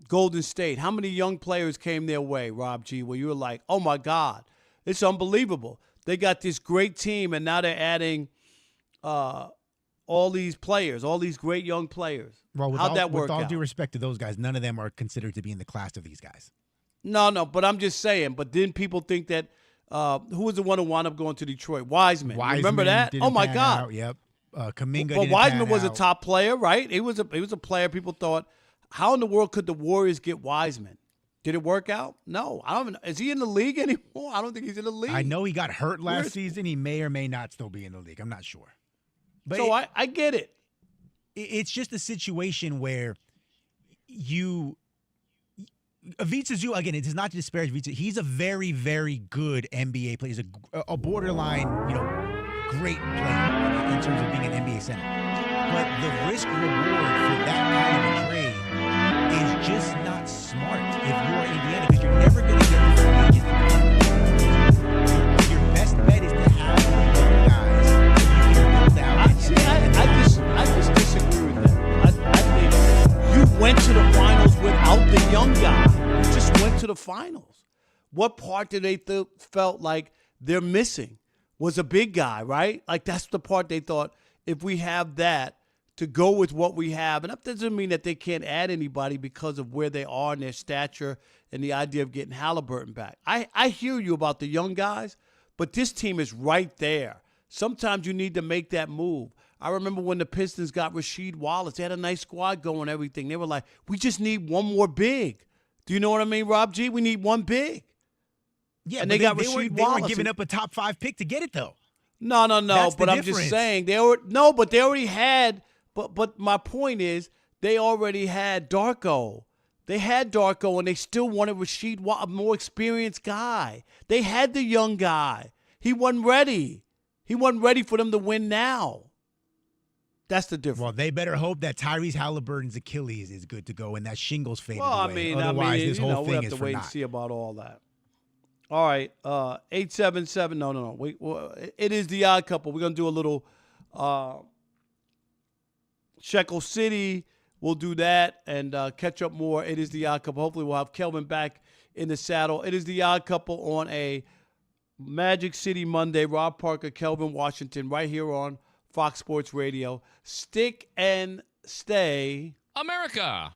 Golden State. How many young players came their way, Rob G, where you were like, oh my God, it's unbelievable. They got this great team, and now they're adding all these players, all these great young players. Well, how'd that work out? With all due respect to those guys, none of them are considered to be in the class of these guys. No, but I'm just saying. But then people think that who was the one who wound up going to Detroit? Wiseman. Remember that? Oh my God. Out, yep. Kuminga. But Wiseman was a top player, right? He was a player. People thought, how in the world could the Warriors get Wiseman? Did it work out? No, I don't even. Is he in the league anymore? I don't think he's in the league. I know he got hurt last season. He may or may not still be in the league. I'm not sure. But so I get it. It's just a situation where Ivica Zu, again, it is not to disparage Ivica. He's a very, very good NBA player. He's a borderline, great player in terms of being an NBA center. But the risk reward for that kind of a trade is just not smart if you are Indiana, because you're never going to get the free agent. Your best bet is to have the young guys you can build out. I just disagree with that. I think you went to the finals without the young guy. You just went to the finals. What part did they felt like they're missing was a big guy, right? Like that's the part they thought, if we have that, to go with what we have. And that doesn't mean that they can't add anybody because of where they are in their stature and the idea of getting Halliburton back. I hear you about the young guys, but this team is right there. Sometimes you need to make that move. I remember when the Pistons got Rasheed Wallace. They had a nice squad going and everything. They were like, we just need one more big. Do you know what I mean, Rob G? We need one big. Yeah, and they got Rasheed Wallace. They were giving up a top 5 pick to get it, though. No. But I'm just saying they already had. But my point is, they already had Darko. They had Darko, and they still wanted Rasheed Wallace, a more experienced guy. They had the young guy. He wasn't ready. He wasn't ready for them to win now. That's the difference. Well, they better hope that Tyrese Halliburton's Achilles is good to go and that shingles faded away. I mean, this whole thing we have is to for wait naught. and see about all that. All right, 877. No. Wait, it is the Odd Couple. We're gonna do a little Shekel City. We'll do that and catch up more. It is the Odd Couple. Hopefully, we'll have Kelvin back in the saddle. It is the Odd Couple on a Magic City Monday. Rob Parker, Kelvin Washington, right here on Fox Sports Radio. Stick and stay, America.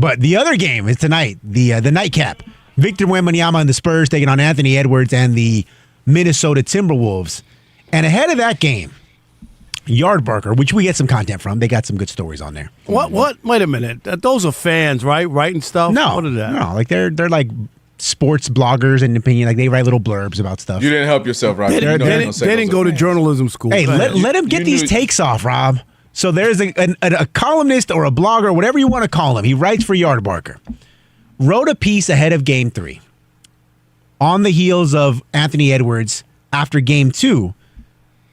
But the other game is tonight, the nightcap. Victor Wembanyama and the Spurs taking on Anthony Edwards and the Minnesota Timberwolves. And ahead of that game, Yardbarker, which we get some content from. They got some good stories on there. What? Wait a minute. Those are fans, right? Writing stuff? No. What is that? No, like they're like sports bloggers and opinion. Like they write little blurbs about stuff. You didn't help yourself, Rob. They didn't go to journalism school. Hey, let him get these takes off, Rob. So there's a columnist or a blogger, whatever you want to call him. He writes for Yardbarker. Wrote a piece ahead of Game 3 on the heels of Anthony Edwards after Game 2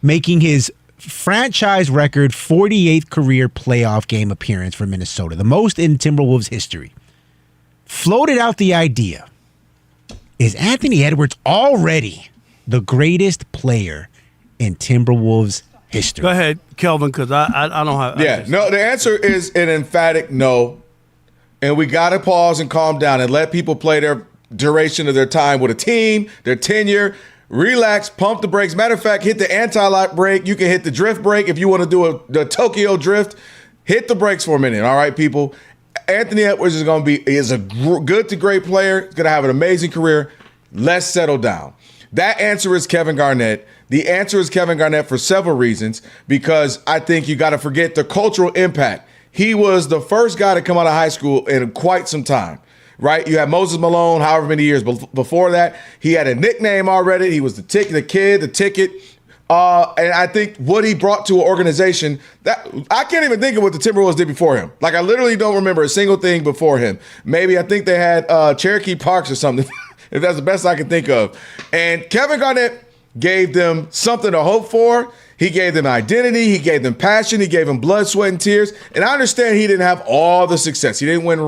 making his franchise record 48th career playoff game appearance for Minnesota, the most in Timberwolves history. Floated out the idea, is Anthony Edwards already the greatest player in Timberwolves history? Go ahead, Kelvin, because I don't have... No, the answer is an emphatic no. And we got to pause and calm down and let people play their duration of their time with a team, their tenure. Relax, pump the brakes. Matter of fact, hit the anti-lock brake. You can hit the drift brake if you want to do the Tokyo drift. Hit the brakes for a minute, all right, people? Anthony Edwards is a good to great player. He's going to have an amazing career. Let's settle down. That answer is Kevin Garnett. The answer is Kevin Garnett for several reasons, because I think you got to forget the cultural impact. He was the first guy to come out of high school in quite some time, right? You had Moses Malone, however many years before that. He had a nickname already. He was the ticket. And I think what he brought to an organization that I can't even think of what the Timberwolves did before him. Like, I literally don't remember a single thing before him. Maybe I think they had Cherokee Parks or something, if that's the best I can think of. And Kevin Garnett gave them something to hope for. He gave them identity. He gave them passion. He gave them blood, sweat, and tears. And I understand he didn't have all the success. He didn't win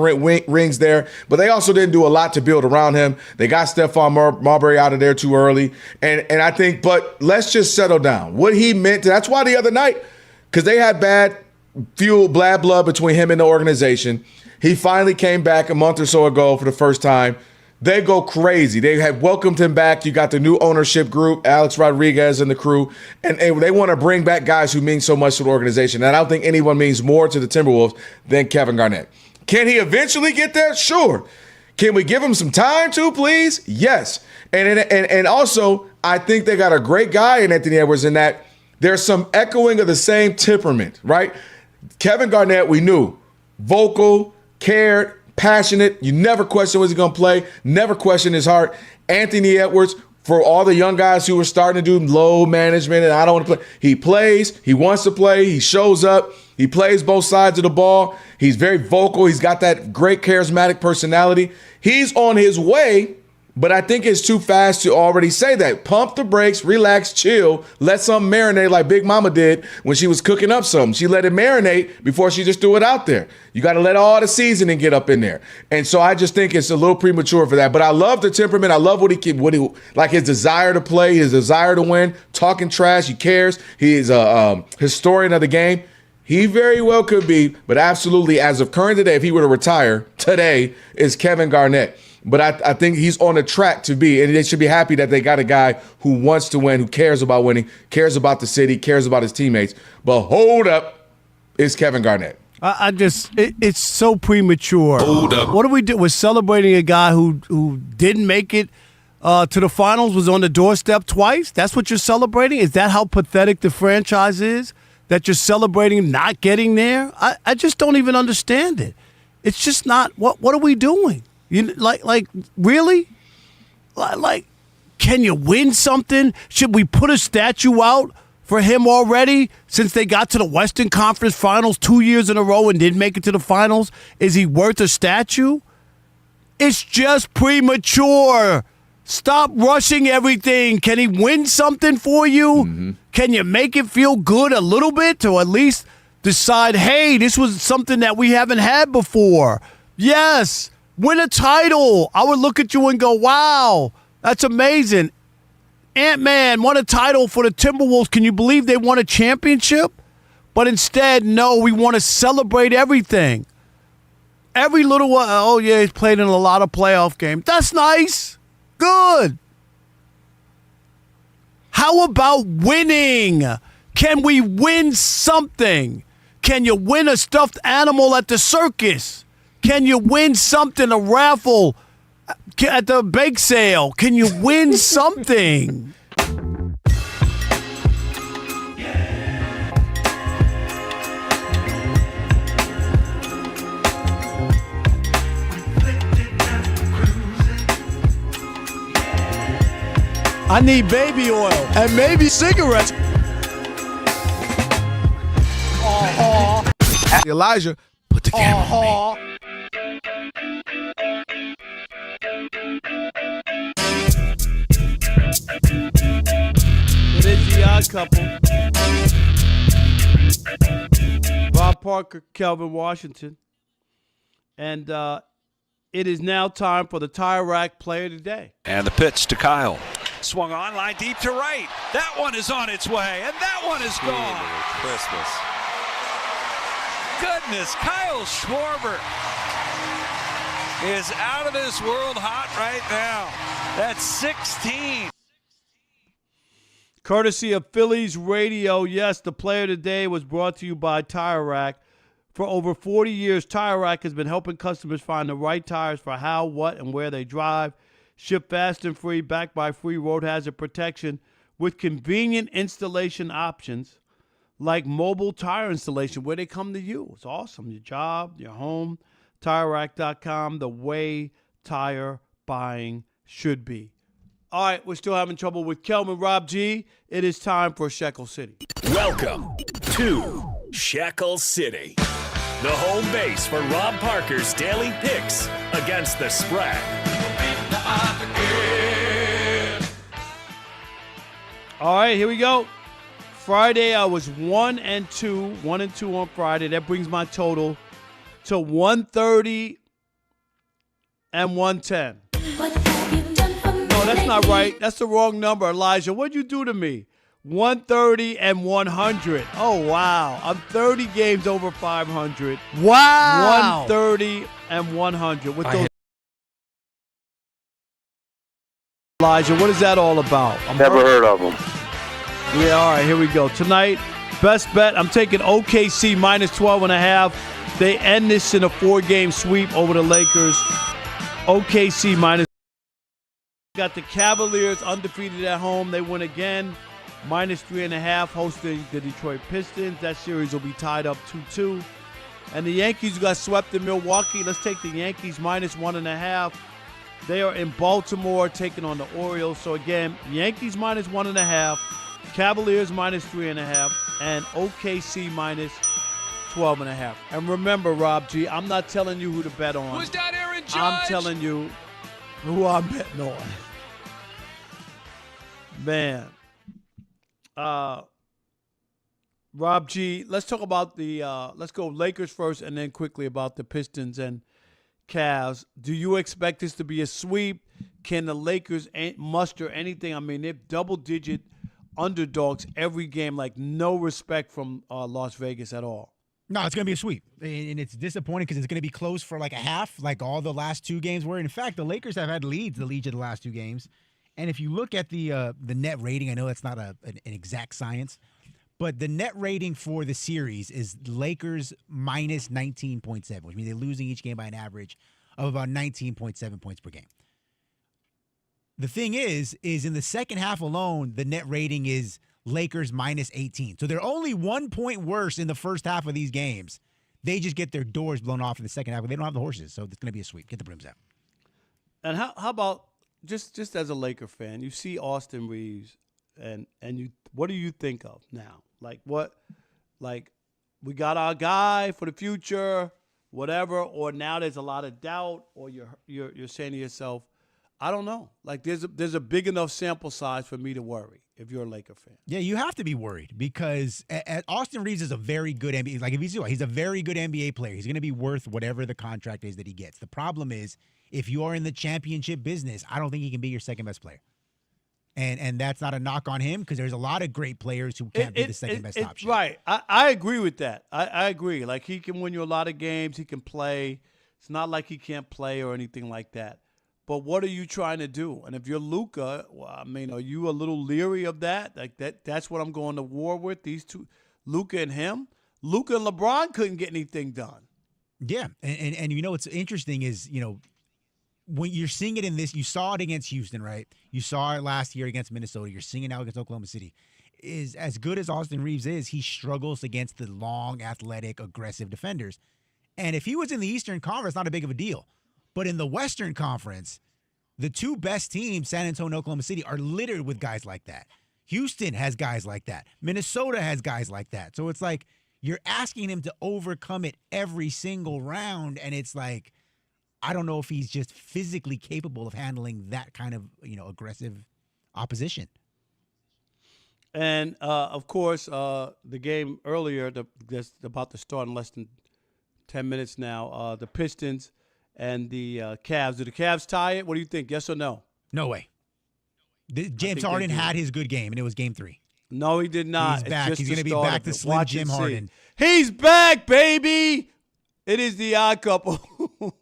rings there, but they also didn't do a lot to build around him. They got Stephon Marbury out of there too early. And I think, but let's just settle down. What he meant to, that's why the other night, because they had bad blood between him and the organization. He finally came back a month or so ago for the first time. They go crazy. They had welcomed him back. You got the new ownership group, Alex Rodriguez and the crew, and they want to bring back guys who mean so much to the organization. And I don't think anyone means more to the Timberwolves than Kevin Garnett. Can he eventually get there? Sure. Can we give him some time too, please? Yes. And also, I think they got a great guy in Anthony Edwards in that there's some echoing of the same temperament, right? Kevin Garnett, we knew, vocal, cared, passionate. You never question was he going to play. Never question his heart. Anthony Edwards, for all the young guys who were starting to do load management and I don't want to play, he plays. He wants to play. He shows up. He plays both sides of the ball. He's very vocal. He's got that great charismatic personality. He's on his way, but I think it's too fast to already say that. Pump the brakes, relax, chill, let something marinate like Big Mama did when she was cooking up something. She let it marinate before she just threw it out there. You got to let all the seasoning get up in there. And so I just think it's a little premature for that. But I love the temperament. I love what he like his desire to play, his desire to win, talking trash. He cares. He is a historian of the game. He very well could be, but absolutely, as of current today, if he were to retire today, is Kevin Garnett. But I think he's on a track to be, and they should be happy that they got a guy who wants to win, who cares about winning, cares about the city, cares about his teammates. But hold up, it's Kevin Garnett. It's so premature. Hold up. What do we do? We're celebrating a guy who didn't make it to the finals, was on the doorstep twice? That's what you're celebrating? Is that how pathetic the franchise is? That you're celebrating not getting there? I just don't even understand it. It's just not, what are we doing? You like really? Like, can you win something? Should we put a statue out for him already since they got to the Western Conference Finals 2 years in a row and didn't make it to the finals? Is he worth a statue? It's just premature. Stop rushing everything. Can he win something for you? Mm-hmm. Can you make it feel good a little bit to at least decide, hey, this was something that we haven't had before? Yes. Win a title. I would look at you and go, wow, that's amazing. Ant-Man won a title for the Timberwolves. Can you believe they won a championship? But instead, no, we want to celebrate everything. Every little while, oh, yeah, he's played in a lot of playoff games. That's nice. Good. How about winning? Can we win something? Can you win a stuffed animal at the circus? Can you win something, a raffle at the bake sale? Can you win something? I need baby oil and maybe cigarettes. Elijah, put the camera on me. It is the Odd Couple. Bob Parker, Kelvin Washington. And it is now time for the Tire Rack Player of the Day. And the pitch to Kyle. Swung on, line deep to right. That one is on its way, and that one is gone. Christmas. Goodness, Kyle Schwarber is out of this world hot right now. That's 16. Courtesy of Phillies Radio, yes, the Player of the Day was brought to you by Tire Rack. For over 40 years, Tire Rack has been helping customers find the right tires for how, what, and where they drive. Ship fast and free, backed by free road hazard protection with convenient installation options like mobile tire installation where they come to you. It's awesome. Your job, your home, TireRack.com, the way tire buying should be. All right, we're still having trouble with Kelvin, Rob G. It is time for Shekel City. Welcome to Shekel City, the home base for Rob Parker's daily picks against the spread. All right, here we go. Friday, I was 1-2 on Friday. That brings my total to 130 and 110. No, that's not right. That's the wrong number, Elijah. What'd you do to me? 130 and 100. Oh, wow. I'm 30 games over 500. Wow. 130 and 100. With those. Elijah, what is that all about? Never heard of them. Yeah, all right, here we go. Tonight, best bet, I'm taking OKC minus 12.5. They end this in a 4-game sweep over the Lakers. OKC minus. Got the Cavaliers undefeated at home. They win again. Minus 3.5 hosting the Detroit Pistons. That series will be tied up 2-2. And the Yankees got swept in Milwaukee. Let's take the Yankees minus 1.5. They are in Baltimore taking on the Orioles. So again, Yankees minus 1.5. Cavaliers minus 3.5, and OKC minus 12.5. And remember, Rob G, I'm not telling you who to bet on. Was that Aaron Judge? I'm telling you who I'm betting on. Man. Rob G, let's talk about let's go Lakers first and then quickly about the Pistons and Cavs. Do you expect this to be a sweep? Can the Lakers muster anything? I mean, they're double-digit underdogs every game, like no respect from Las Vegas at all. No, it's going to be a sweep. And it's disappointing because it's going to be close for like a half, like all the last 2 games were. In fact, the Lakers have had leads of the last 2 games. And if you look at the net rating, I know that's not an exact science, but the net rating for the series is Lakers minus 19.7, which means they're losing each game by an average of about 19.7 points per game. The thing is in the second half alone, the net rating is Lakers minus 18. So they're only 1 point worse in the first half of these games. They just get their doors blown off in the second half. They don't have the horses, so it's going to be a sweep. Get the brooms out. And how about just as a Laker fan, you see Austin Reeves, and you, what do you think of now? Like we got our guy for the future, whatever, or now there's a lot of doubt, or you're saying to yourself, I don't know. Like there's a big enough sample size for me to worry if you're a Laker fan. Yeah, you have to be worried because Austin Reeves is a very good NBA. Like he's a very good NBA player. He's going to be worth whatever the contract is that he gets. The problem is if you are in the championship business, I don't think he can be your second best player. And that's not a knock on him because there's a lot of great players who can't be the second best option. Right. I agree with that. I agree. Like he can win you a lot of games. He can play. It's not like he can't play or anything like that. But what are you trying to do? And if you're Luka, well, I mean, are you a little leery of that? Like that's what I'm going to war with, these two, Luka and him. Luka and LeBron couldn't get anything done. Yeah. And you know what's interesting is, you know, when you're seeing it in this, you saw it against Houston, right? You saw it last year against Minnesota. You're seeing it now against Oklahoma City. Is as good as Austin Reeves is, he struggles against the long, athletic, aggressive defenders. And if he was in the Eastern Conference, not a big of a deal. But in the Western Conference, the 2 best teams, San Antonio and Oklahoma City, are littered with guys like that. Houston has guys like that. Minnesota has guys like that. So it's like you're asking him to overcome it every single round, and it's like, I don't know if he's just physically capable of handling that kind of, aggressive opposition. And, of course, the game earlier that's about to start in less than 10 minutes now, the Pistons and the Cavs. Do the Cavs tie it? What do you think, yes or no? No way. James Harden had his good game, and it was game 3. No, he did not. He's back. He's going to be back to Slim Jim Harden. He's back, baby. It is the odd couple.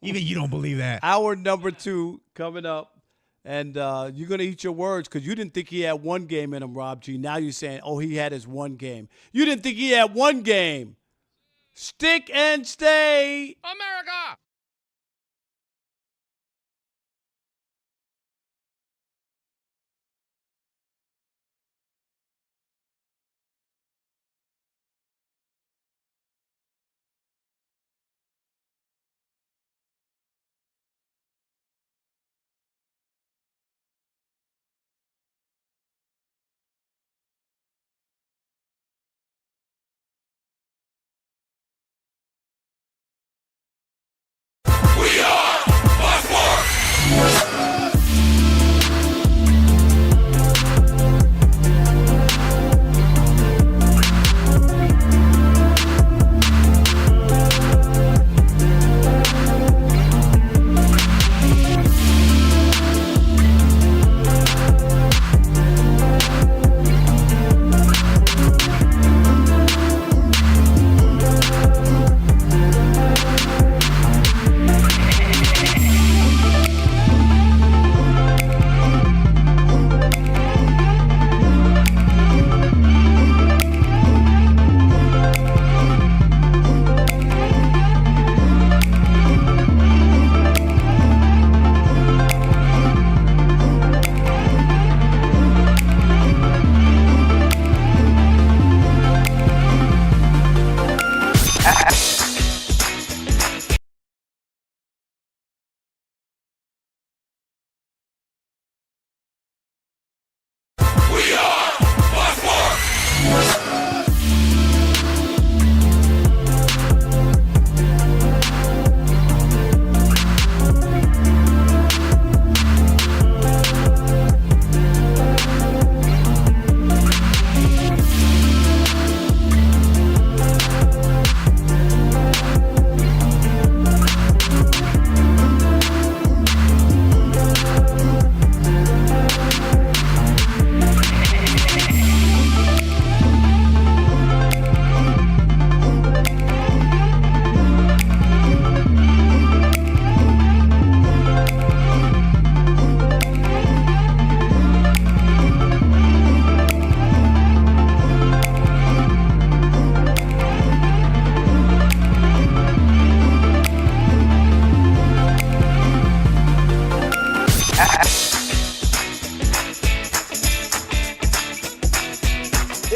Even you don't believe that. Hour number 2 coming up. And you're going to eat your words because you didn't think he had 1 game in him, Rob G. Now you're saying, oh, he had his 1 game. You didn't think he had 1 game. Stick and stay. America!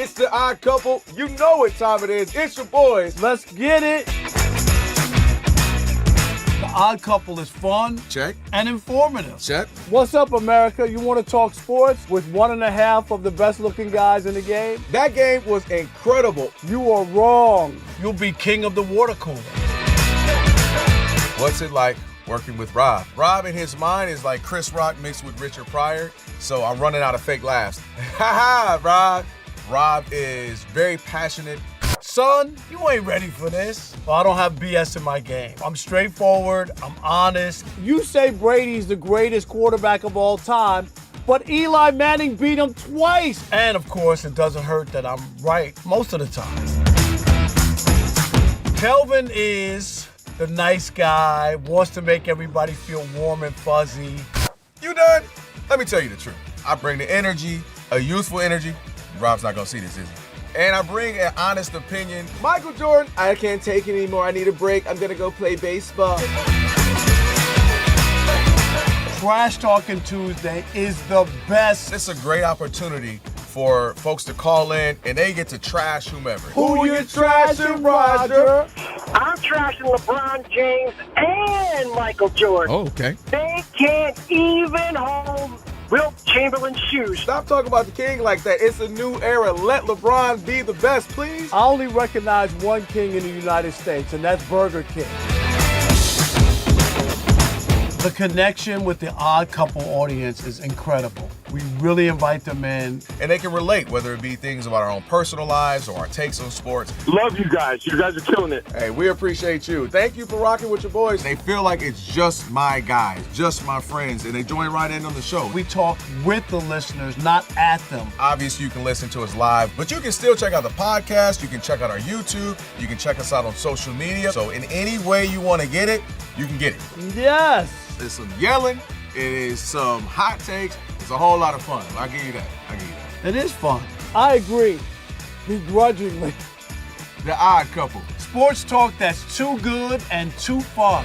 It's the Odd Couple. You know what time it is. It's your boys. Let's get it. The Odd Couple is fun. Check. And informative. Check. What's up, America? You want to talk sports with one and a half of the best-looking guys in the game? That game was incredible. You are wrong. You'll be king of the water cooler. What's it like working with Rob? Rob in his mind is like Chris Rock mixed with Richard Pryor, so I'm running out of fake laughs. Ha ha, Rob. Rob is very passionate. Son, you ain't ready for this. Well, I don't have BS in my game. I'm straightforward. I'm honest. You say Brady's the greatest quarterback of all time, but Eli Manning beat him twice. And, of course, it doesn't hurt that I'm right most of the time. Kelvin is the nice guy, wants to make everybody feel warm and fuzzy. You done? Let me tell you the truth. I bring the energy, a youthful energy. Rob's not gonna see this, is he? And I bring an honest opinion. Michael Jordan, I can't take it anymore. I need a break. I'm gonna go play baseball. Trash Talking Tuesday is the best. It's a great opportunity for folks to call in and they get to trash whomever. Who you trashing, Roger? I'm trashing LeBron James and Michael Jordan. Oh, okay. They can't even hold Wilt Chamberlain's shoes. Stop talking about the king like that. It's a new era. Let LeBron be the best, please. I only recognize one king in the United States, and that's Burger King. The connection with the Odd Couple audience is incredible. We really invite them in. And they can relate, whether it be things about our own personal lives or our takes on sports. Love you guys. You guys are killing it. Hey, we appreciate you. Thank you for rocking with your boys. They feel like it's just my guys, just my friends, and they join right in on the show. We talk with the listeners, not at them. Obviously, you can listen to us live, but you can still check out the podcast. You can check out our YouTube. You can check us out on social media. So in any way you want to get it, you can get it. Yes. There's some yelling. It is some hot takes. It's a whole lot of fun. I'll give you that. It is fun. I agree. Begrudgingly. The Odd Couple. sports talk that's too good and too fun.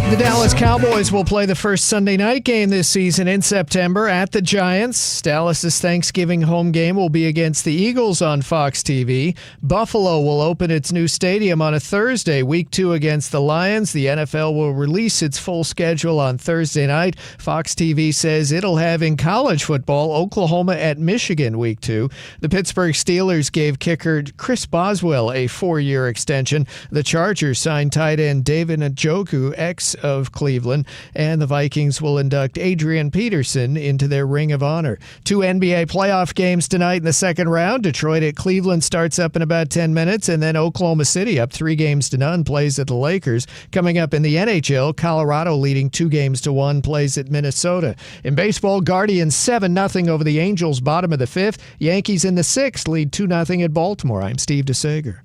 The Dallas Cowboys will play the first Sunday night game this season in September at the Giants. Dallas's Thanksgiving home game will be against the Eagles on Fox TV. Buffalo will open its new stadium on a Thursday, week 2 against the Lions. The NFL will release its full schedule on Thursday night. Fox TV says it'll have in college football Oklahoma at Michigan week 2. The Pittsburgh Steelers gave kicker Chris Boswell a 4-year extension. The Chargers signed tight end David Njoku, ex of Cleveland, and the Vikings will induct Adrian Peterson into their Ring of Honor. 2 NBA playoff games tonight in the second round. Detroit at Cleveland starts up in about 10 minutes, and then Oklahoma City, up 3-0 plays at the Lakers. Coming up in the NHL, Colorado leading 2-1 plays at Minnesota. In baseball, Guardians 7-0 over the Angels, bottom of the 5th. Yankees in the 6th lead 2-0 at Baltimore. I'm Steve DeSager.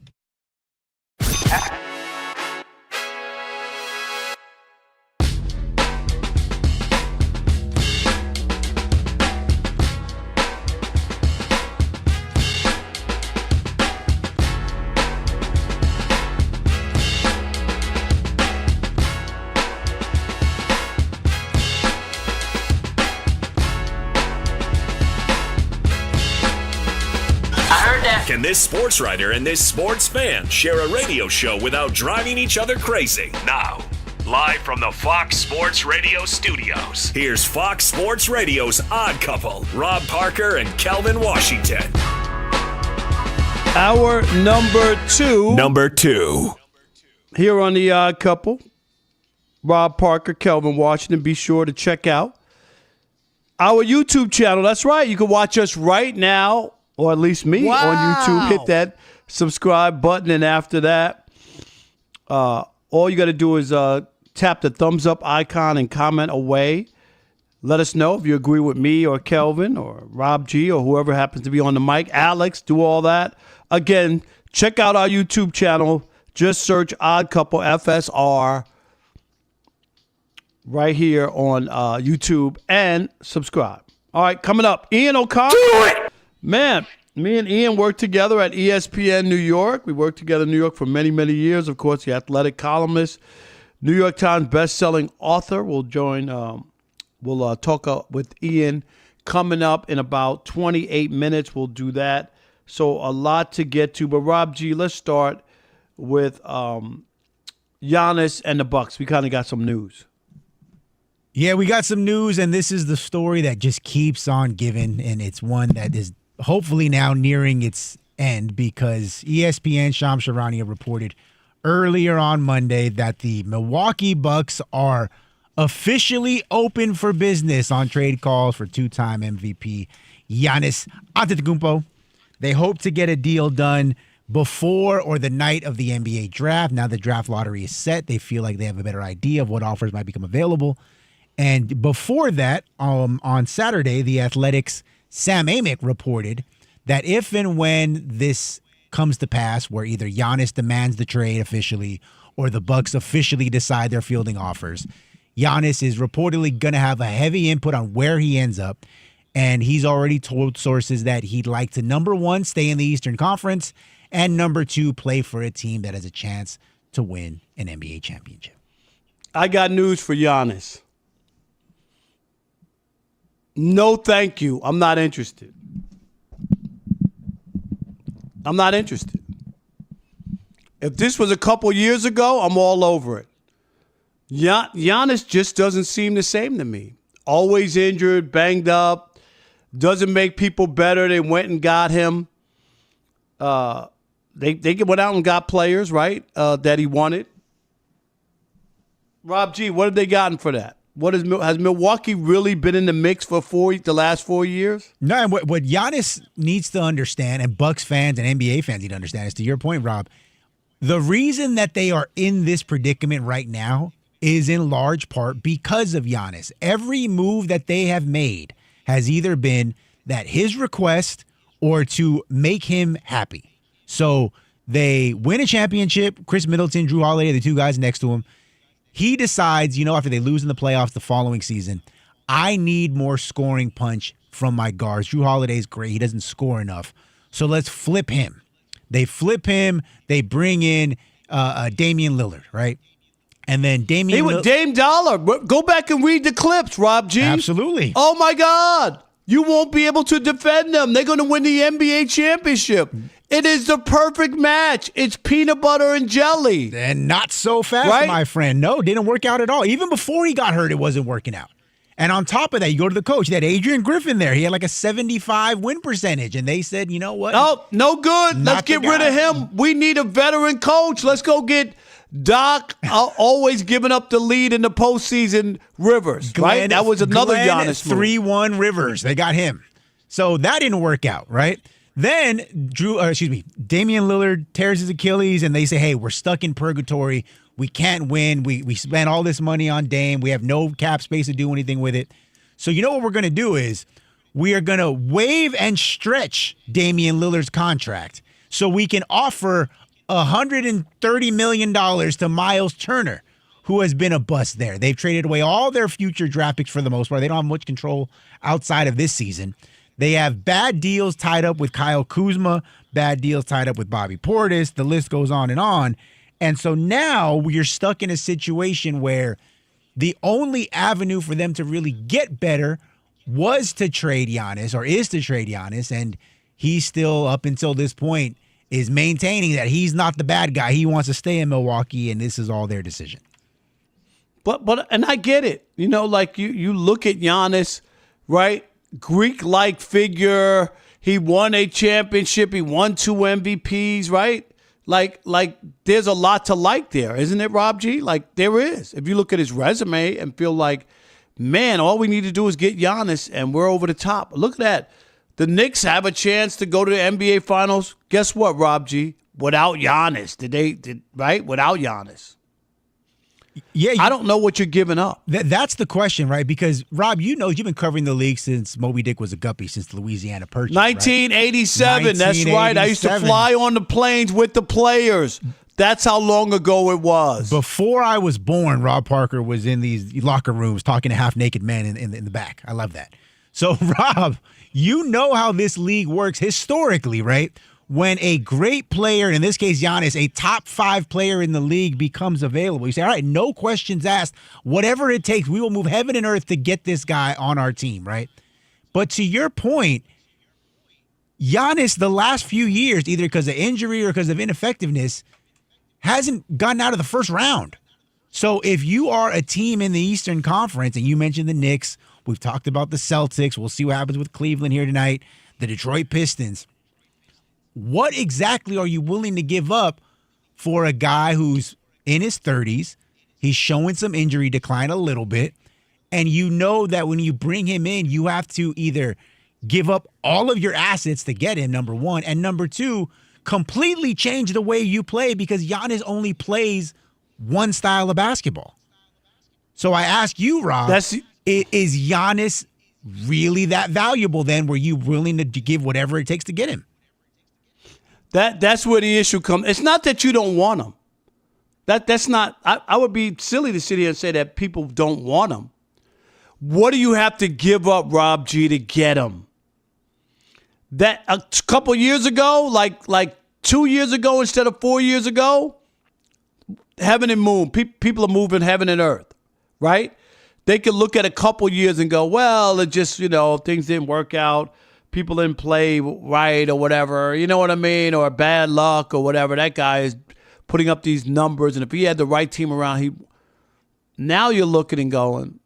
Can this sports writer and this sports fan share a radio show without driving each other crazy? Now, live from the Fox Sports Radio studios, here's Fox Sports Radio's Odd Couple, Rob Parker and Kelvin Washington. Our number two. Here on the Odd Couple, Rob Parker, Kelvin Washington. Be sure to check out our YouTube channel. That's right. You can watch us right now, or at least me on YouTube. Hit that subscribe button, and after that, all you got to do is tap the thumbs up icon and comment away. Let us know if you agree with me or Kelvin or Rob G or whoever happens to be on the mic. Alex, do all that. Again, check out our YouTube channel. Just search Odd Couple FSR right here on YouTube and subscribe. All right, coming up, Ian O'Connor. Do it! Man, me and Ian worked together at ESPN New York. We worked together in New York for many, many years. Of course, the athletic columnist, New York Times best-selling author will join. We'll talk with Ian coming up in about 28 minutes. We'll do that. So a lot to get to. But, Rob G., let's start with Giannis and the Bucks. We kind of got some news. Yeah, we got some news, and this is the story that just keeps on giving, and it's one that is hopefully now nearing its end because ESPN Shams Charania reported earlier on Monday that the Milwaukee Bucks are officially open for business on trade calls for two-time MVP Giannis Antetokounmpo. They hope to get a deal done before or the night of the NBA draft. Now the draft lottery is set. They feel like they have a better idea of what offers might become available. And before that, on Saturday, the Athletic's Sam Amick reported that if and when this comes to pass, where either Giannis demands the trade officially or the Bucks officially decide they're fielding offers, Giannis is reportedly going to have a heavy input on where he ends up. And he's already told sources that he'd like to, number one, stay in the Eastern Conference, and number two, play for a team that has a chance to win an NBA championship. I got news for Giannis. No, thank you. I'm not interested. I'm not interested. If this was a couple years ago, I'm all over it. Giannis just doesn't seem the same to me. Always injured, banged up, doesn't make people better. They went and got him. They went out and got players, right, that he wanted. Rob G., what have they gotten for that? Has Milwaukee really been in the mix for the last 4 years? No, and what Giannis needs to understand, and Bucks fans and NBA fans need to understand, is to your point, Rob, the reason that they are in this predicament right now is in large part because of Giannis. Every move that they have made has either been that his request or to make him happy. So They win a championship. Chris Middleton, Drew Holiday, the two guys next to him. He decides, after they lose in the playoffs the following season, I need more scoring punch from my guards. Drew Holiday's great. He doesn't score enough. So let's flip him. They flip him. They bring in Damian Lillard, right? And then Dame Dollar. Go back and read the clips, Rob G. Absolutely. Oh, my God. You won't be able to defend them. They're going to win the NBA championship. It is the perfect match. It's peanut butter and jelly. And not so fast, right? My friend. No, didn't work out at all. Even before he got hurt, it wasn't working out. And on top of that, you go to the coach. You had Adrian Griffin there. He had like a 75 win percentage. And they said, you know what? Oh, no good. Let's get rid of him. We need a veteran coach. Let's go get Doc, always giving up the lead in the postseason, Rivers, right? That was another Giannis move. 3-1 Rivers. They got him. So that didn't work out, right? Then Damian Lillard tears his Achilles, and they say, hey, we're stuck in purgatory. We can't win. We spent all this money on Dame. We have no cap space to do anything with it. So you know what we're going to do is we are going to waive and stretch Damian Lillard's contract so we can offer $130 million to Miles Turner, who has been a bust there. They've traded away all their future draft picks for the most part. They don't have much control outside of this season. They have bad deals tied up with Kyle Kuzma, bad deals tied up with Bobby Portis. The list goes on and on. And so now we are stuck in a situation where the only avenue for them to really get better was to trade Giannis, or is to trade Giannis. And he's still, up until this point, is maintaining that he's not the bad guy. He wants to stay in Milwaukee, and this is all their decision. But I get it. Like you look at Giannis, right? Greek-like figure. He won a championship. He won 2 MVPs, right? Like there's a lot to like there, isn't it, Rob G? Like there is. If you look at his resume and feel like, man, all we need to do is get Giannis and we're over the top. Look at that. The Knicks have a chance to go to the NBA Finals. Guess what, Rob G? Without Giannis. Right? Without Giannis. Yeah, I don't know what you're giving up. That's the question, right? Because, Rob, you've been covering the league since Moby Dick was a guppy, since the Louisiana Purchase. 1987. Right? That's right. I used to fly on the planes with the players. That's how long ago it was. Before I was born, Rob Parker was in these locker rooms talking to half-naked men in the back. I love that. So, Rob, you know how this league works historically, right? When a great player, in this case Giannis, a top 5 player in the league becomes available, you say, all right, no questions asked. Whatever it takes, we will move heaven and earth to get this guy on our team, right? But to your point, Giannis, the last few years, either because of injury or because of ineffectiveness, hasn't gotten out of the first round. So if you are a team in the Eastern Conference, and you mentioned the Knicks, we've talked about the Celtics, we'll see what happens with Cleveland here tonight, the Detroit Pistons, what exactly are you willing to give up for a guy who's in his 30s? He's showing some injury decline a little bit. And you know that when you bring him in, you have to either give up all of your assets to get him, number one. And number two, completely change the way you play, because Giannis only plays one style of basketball. So I ask you, Rob, is Giannis really that valuable then? Were you willing to give whatever it takes to get him? That's where the issue comes. It's not that you don't want him. That's not. I would be silly to sit here and say that people don't want him. What do you have to give up, Rob G, to get him? That a couple years ago, like 2 years ago instead of 4 years ago, heaven and moon. People are moving heaven and earth, right? They could look at a couple years and go, well, it just, things didn't work out. People didn't play right or whatever, you know what I mean? Or bad luck or whatever. That guy is putting up these numbers. And if he had the right team around, now you're looking and going,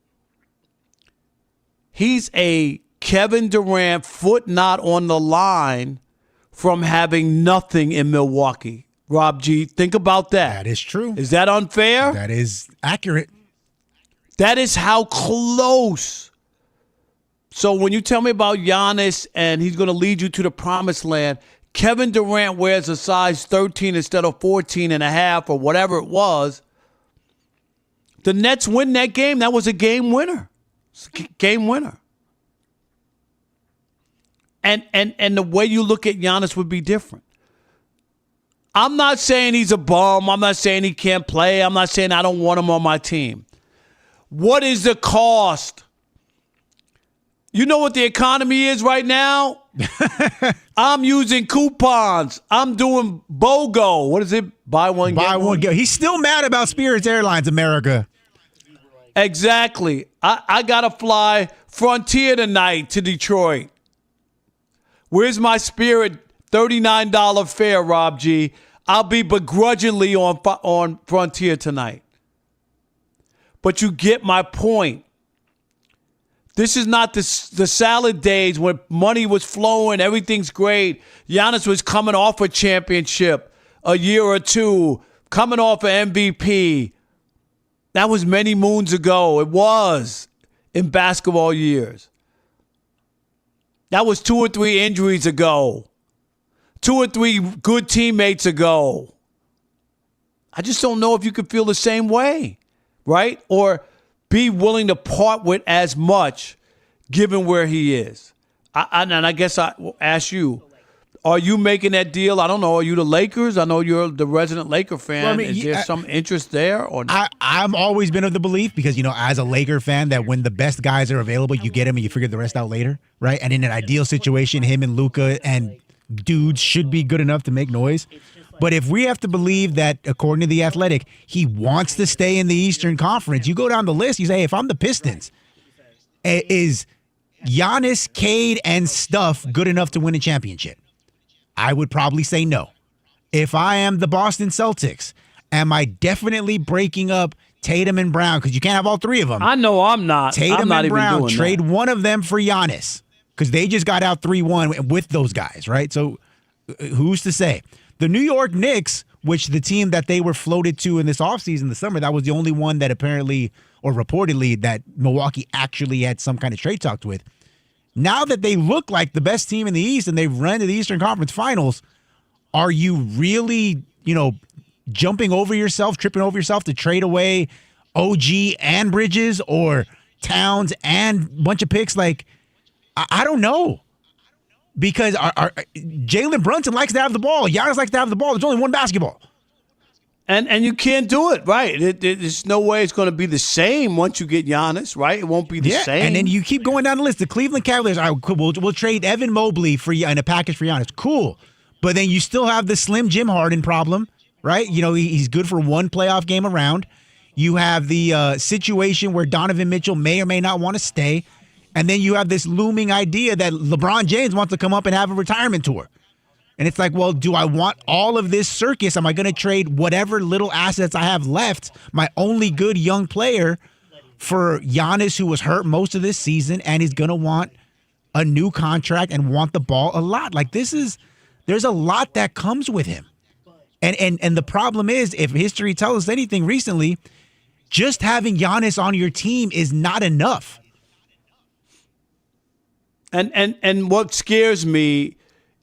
he's a Kevin Durant foot not on the line from having nothing in Milwaukee. Rob G, think about that. That is true. Is that unfair? That is accurate. That is how close. So when you tell me about Giannis and he's going to lead you to the promised land, Kevin Durant wears a size 13 instead of 14 and a half or whatever it was. The Nets win that game. That was a game winner. Game winner. And the way you look at Giannis would be different. I'm not saying he's a bum. I'm not saying he can't play. I'm not saying I don't want him on my team. What is the cost? You know what the economy is right now? I'm using coupons. I'm doing BOGO. What is it? Buy one, get one. He's still mad about Spirit Airlines America. Exactly. I got to fly Frontier tonight to Detroit. Where's my Spirit $39 fare, Rob G? I'll be begrudgingly on Frontier tonight. But you get my point. This is not the salad days when money was flowing, everything's great. Giannis was coming off a championship a year or two, coming off an MVP. That was many moons ago. It was in basketball years. That was 2 or 3 injuries ago. 2 or 3 good teammates ago. I just don't know if you could feel the same way, right? Or be willing to part with as much given where he is. And I guess I will ask you, are you making that deal? I don't know. Are you the Lakers? I know you're the resident Laker fan. Well, I mean, is there some interest there? Or I've always been of the belief because, as a Laker fan, that when the best guys are available, you get them and you figure the rest out later, right? And in an ideal situation, him and Luka and dudes should be good enough to make noise. But if we have to believe that, according to The Athletic, he wants to stay in the Eastern Conference, you go down the list, you say, if I'm the Pistons, is Giannis, Cade, and Steph good enough to win a championship? I would probably say no. If I am the Boston Celtics, am I definitely breaking up Tatum and Brown? Because you can't have all 3 of them. I know I'm not. Tatum I'm not and Brown, even doing trade that. one of them for Giannis because they just got out 3-1 with those guys, right? So who's to say? The New York Knicks, which the team that they were floated to in this offseason, the summer, that was the only one that apparently or reportedly that Milwaukee actually had some kind of trade talk with. Now that they look like the best team in the East and they've run to the Eastern Conference Finals, are you really, jumping over yourself, tripping over yourself to trade away OG and Bridges or Towns and a bunch of picks? Like, I don't know. Because Jalen Brunson likes to have the ball. Giannis likes to have the ball. There's only one basketball. And you can't do it, right? There's no way it's going to be the same once you get Giannis, right? It won't be the same. And then you keep going down the list. The Cleveland Cavaliers, we'll trade Evan Mobley in a package for Giannis. Cool. But then you still have the Slim Jim Harden problem, right? He's good for one playoff game around. You have the situation where Donovan Mitchell may or may not want to stay. And then you have this looming idea that LeBron James wants to come up and have a retirement tour. And it's like, well, do I want all of this circus? Am I going to trade whatever little assets I have left, my only good young player, for Giannis, who was hurt most of this season and is going to want a new contract and want the ball a lot? Like, there's a lot that comes with him. And the problem is, if history tells us anything recently, just having Giannis on your team is not enough. And what scares me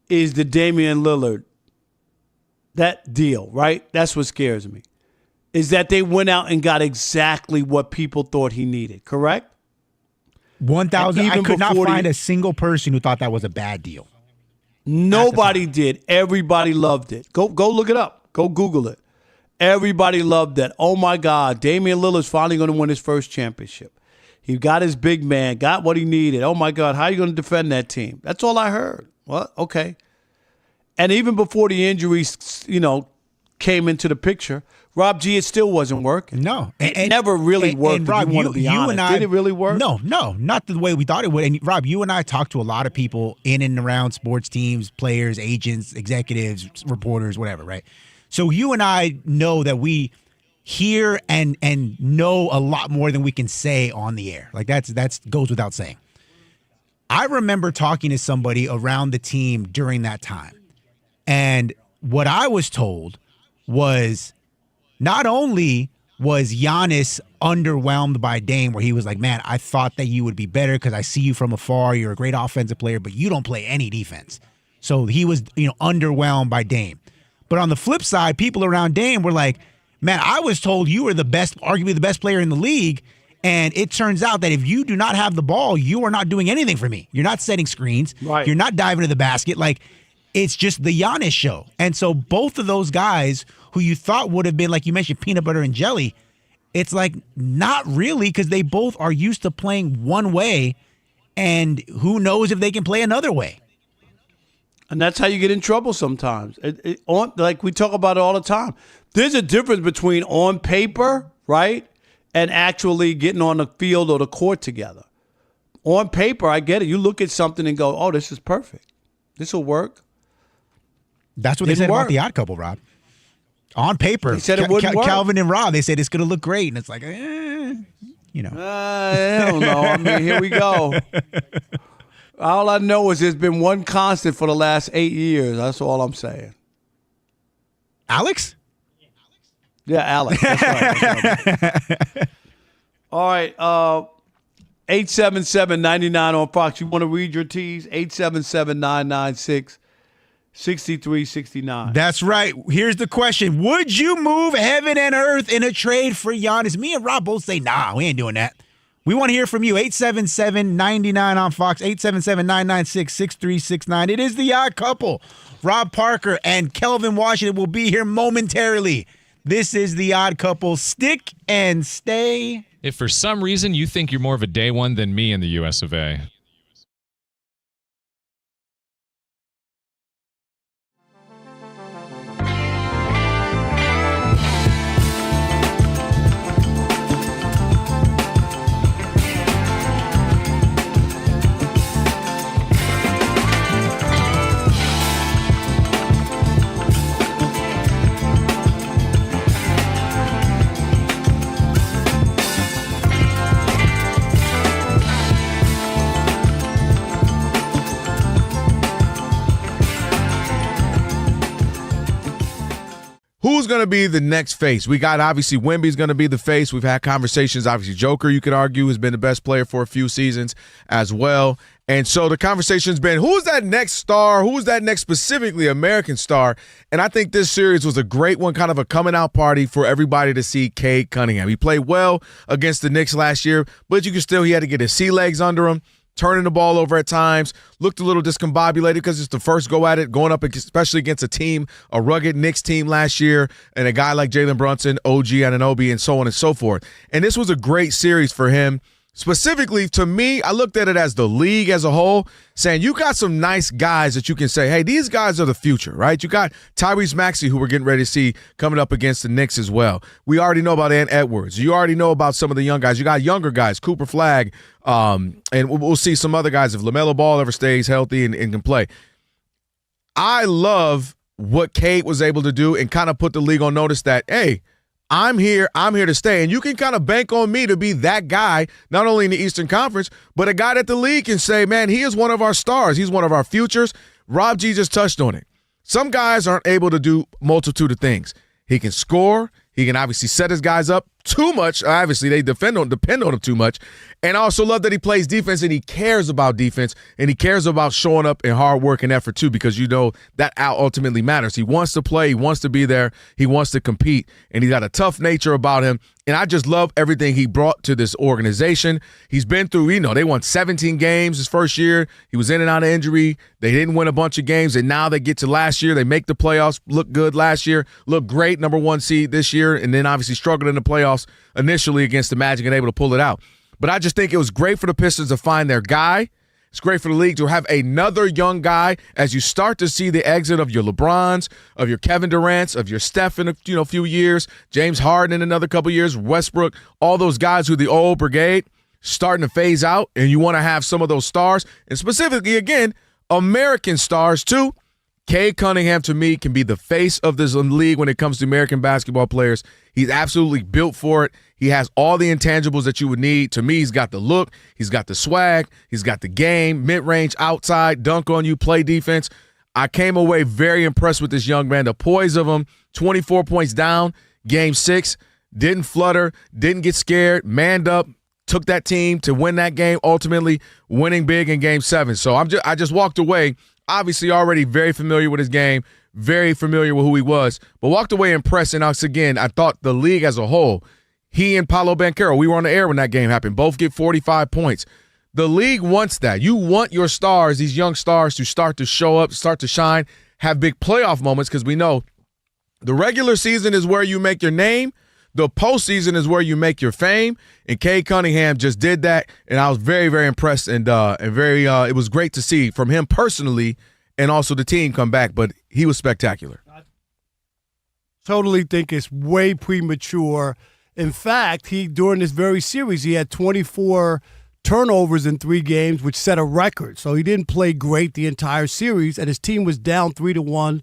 is the Damian Lillard, that deal, right? That's what scares me, is that they went out and got exactly what people thought he needed, correct? 1,000. I could not find a single person who thought that was a bad deal. Nobody did. Everybody loved it. Go look it up. Go Google it. Everybody loved that. Oh, my God, Damian Lillard's finally going to win his first championship. He got his big man, got what he needed. Oh, my God, how are you going to defend that team? That's all I heard. Well, okay. And even before the injuries, came into the picture, Rob G, it still wasn't working. No. It never really worked. And Rob, you and I, did it really work? No, not the way we thought it would. And Rob, you and I talked to a lot of people in and around sports teams, players, agents, executives, reporters, whatever, right? So you and I know that we hear and know a lot more than we can say on the air. Like that's goes without saying. I remember talking to somebody around the team during that time. And what I was told was not only was Giannis underwhelmed by Dame, where he was like, man, I thought that you would be better because I see you from afar. You're a great offensive player, but you don't play any defense. So he was, underwhelmed by Dame. But on the flip side, people around Dame were like, man, I was told you were the best, arguably the best player in the league. And it turns out that if you do not have the ball, you are not doing anything for me. You're not setting screens. Right. You're not diving to the basket. Like, It's just the Giannis show. And so both of those guys who you thought would have been, like you mentioned, peanut butter and jelly, it's like not really, because they both are used to playing one way, and who knows if they can play another way. And that's how you get in trouble sometimes. Like we talk about it all the time. There's a difference between on paper, right, and actually getting on the field or the court together. On paper, I get it. You look at something and go, oh, this is perfect. This will work. That's what they said about the Odd Couple, Rob. On paper, they said it wouldn't work. Kelvin and Rob, they said it's going to look great. And it's like, I don't know. I mean, here we go. All I know is there's been one constant for the last 8 years. That's all I'm saying. Alex? Yeah, Alex. That's right. All right. 877-99 on Fox. You want to read your teas? 877-996-6369. That's right. Here's the question. Would you move heaven and earth in a trade for Giannis? Me and Rob both say, nah, we ain't doing that. We want to hear from you. 877-99 on Fox. 877-996-6369. It is the Odd Couple. Rob Parker and Kelvin Washington will be here momentarily. This is the Odd Couple. Stick and stay. If for some reason you think you're more of a day one than me in the US of A. Who's going to be the next face? We got, obviously, Wemby's going to be the face. We've had conversations. Obviously, Joker, you could argue, has been the best player for a few seasons as well. And so the conversation's been, who's that next star? Who's that next specifically American star? And I think this series was a great one, kind of a coming out party for everybody to see Cade Cunningham. He played well against the Knicks last year, but he had to get his sea legs under him, turning the ball over at times, looked a little discombobulated because it's the first go at it, going up especially against a rugged Knicks team last year, and a guy like Jalen Brunson, OG Anunoby, and so on and so forth. And this was a great series for him. Specifically, to me, I looked at it as the league as a whole, saying you got some nice guys that you can say, hey, these guys are the future, right? You got Tyrese Maxey, who we're getting ready to see coming up against the Knicks as well. We already know about Ant Edwards. You already know about some of the young guys. You got younger guys, Cooper Flagg, and we'll see some other guys if LaMelo Ball ever stays healthy and can play. I love what Cade was able to do and kind of put the league on notice that, hey, I'm here to stay. And you can kind of bank on me to be that guy, not only in the Eastern Conference, but a guy that the league can say, man, he is one of our stars. He's one of our futures. Rob G just touched on it. Some guys aren't able to do multitude of things. He can score. He can obviously set his guys up too much. Obviously, they depend on him too much. And I also love that he plays defense and he cares about defense and he cares about showing up in hard work and effort too, because you know that ultimately matters. He wants to play. He wants to be there. He wants to compete. And he's got a tough nature about him. And I just love everything he brought to this organization. He's been through, they won 17 games his first year. He was in and out of injury. They didn't win a bunch of games. And now they get to last year. They make the playoffs, look good last year, look great, number one seed this year. And then obviously struggled in the playoffs initially against the Magic and able to pull it out. But I just think it was great for the Pistons to find their guy. It's great for the league to have another young guy as you start to see the exit of your LeBrons, of your Kevin Durant's, of your Steph in a few years, James Harden in another couple years, Westbrook, all those guys who the old brigade starting to phase out, and you want to have some of those stars, and specifically, again, American stars too. Cade Cunningham, to me, can be the face of this league when it comes to American basketball players. He's absolutely built for it. He has all the intangibles that you would need. To me, he's got the look. He's got the swag. He's got the game, mid-range, outside, dunk on you, play defense. I came away very impressed with this young man. The poise of him, 24 points down, game 6, didn't flutter, didn't get scared, manned up, took that team to win that game, ultimately winning big in game 7. So I just walked away, obviously already very familiar with his game, very familiar with who he was, but walked away impressed. And again, I thought the league as a whole, he and Paolo Banchero, we were on the air when that game happened, both get 45 points. The league wants that. You want your stars, these young stars, to start to show up, start to shine, have big playoff moments, because we know the regular season is where you make your name. The postseason is where you make your fame, and Cade Cunningham just did that, and I was very, very impressed, and it was great to see from him personally, and also the team come back. But he was spectacular. I totally think it's way premature. In fact, during this very series, he had 24 turnovers in 3 games, which set a record. So he didn't play great the entire series, and his team was down 3-1.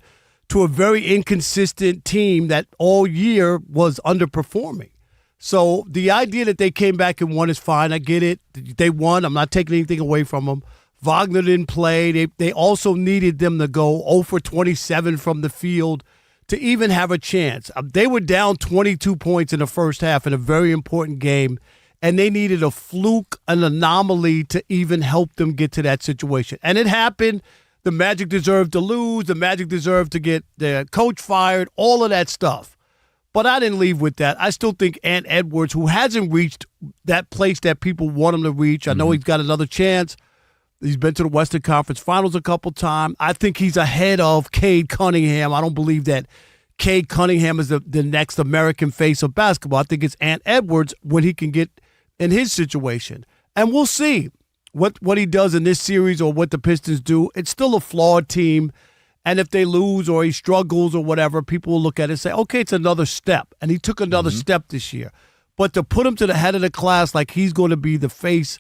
To a very inconsistent team that all year was underperforming. So the idea that they came back and won is fine. I get it. They won. I'm not taking anything away from them. Wagner didn't play. They also needed them to go 0 for 27 from the field to even have a chance. They were down 22 points in the first half in a very important game, and they needed a fluke, an anomaly to even help them get to that situation. And it happened. The Magic deserved to lose. The Magic deserved to get their coach fired, all of that stuff. But I didn't leave with that. I still think Ant Edwards, who hasn't reached that place that people want him to reach, I know he's got another chance. He's been to the Western Conference Finals a couple times. I think he's ahead of Cade Cunningham. I don't believe that Cade Cunningham is the next American face of basketball. I think it's Ant Edwards when he can get in his situation. And we'll see what he does in this series or what the Pistons do. It's still a flawed team, and if they lose or he struggles or whatever, people will look at it and say, okay, it's another step, and he took another step this year. But to put him to the head of the class like he's going to be the face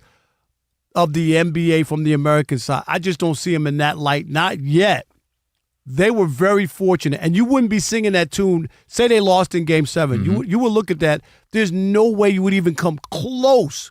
of the NBA from the American side, I just don't see him in that light, not yet. They were very fortunate, and you wouldn't be singing that tune, say they lost in Game 7. You would look at that. There's no way you would even come close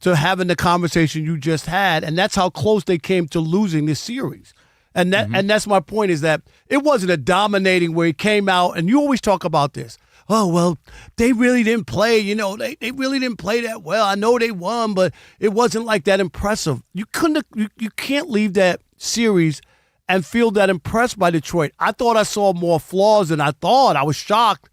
to having the conversation you just had, and that's how close they came to losing this series. And that's my point, is that it wasn't a dominating where he came out, and you always talk about this. Oh, well, they really didn't play, they really didn't play that well. I know they won, but it wasn't like that impressive. You can't leave that series and feel that impressed by Detroit. I thought I saw more flaws than I thought. I was shocked.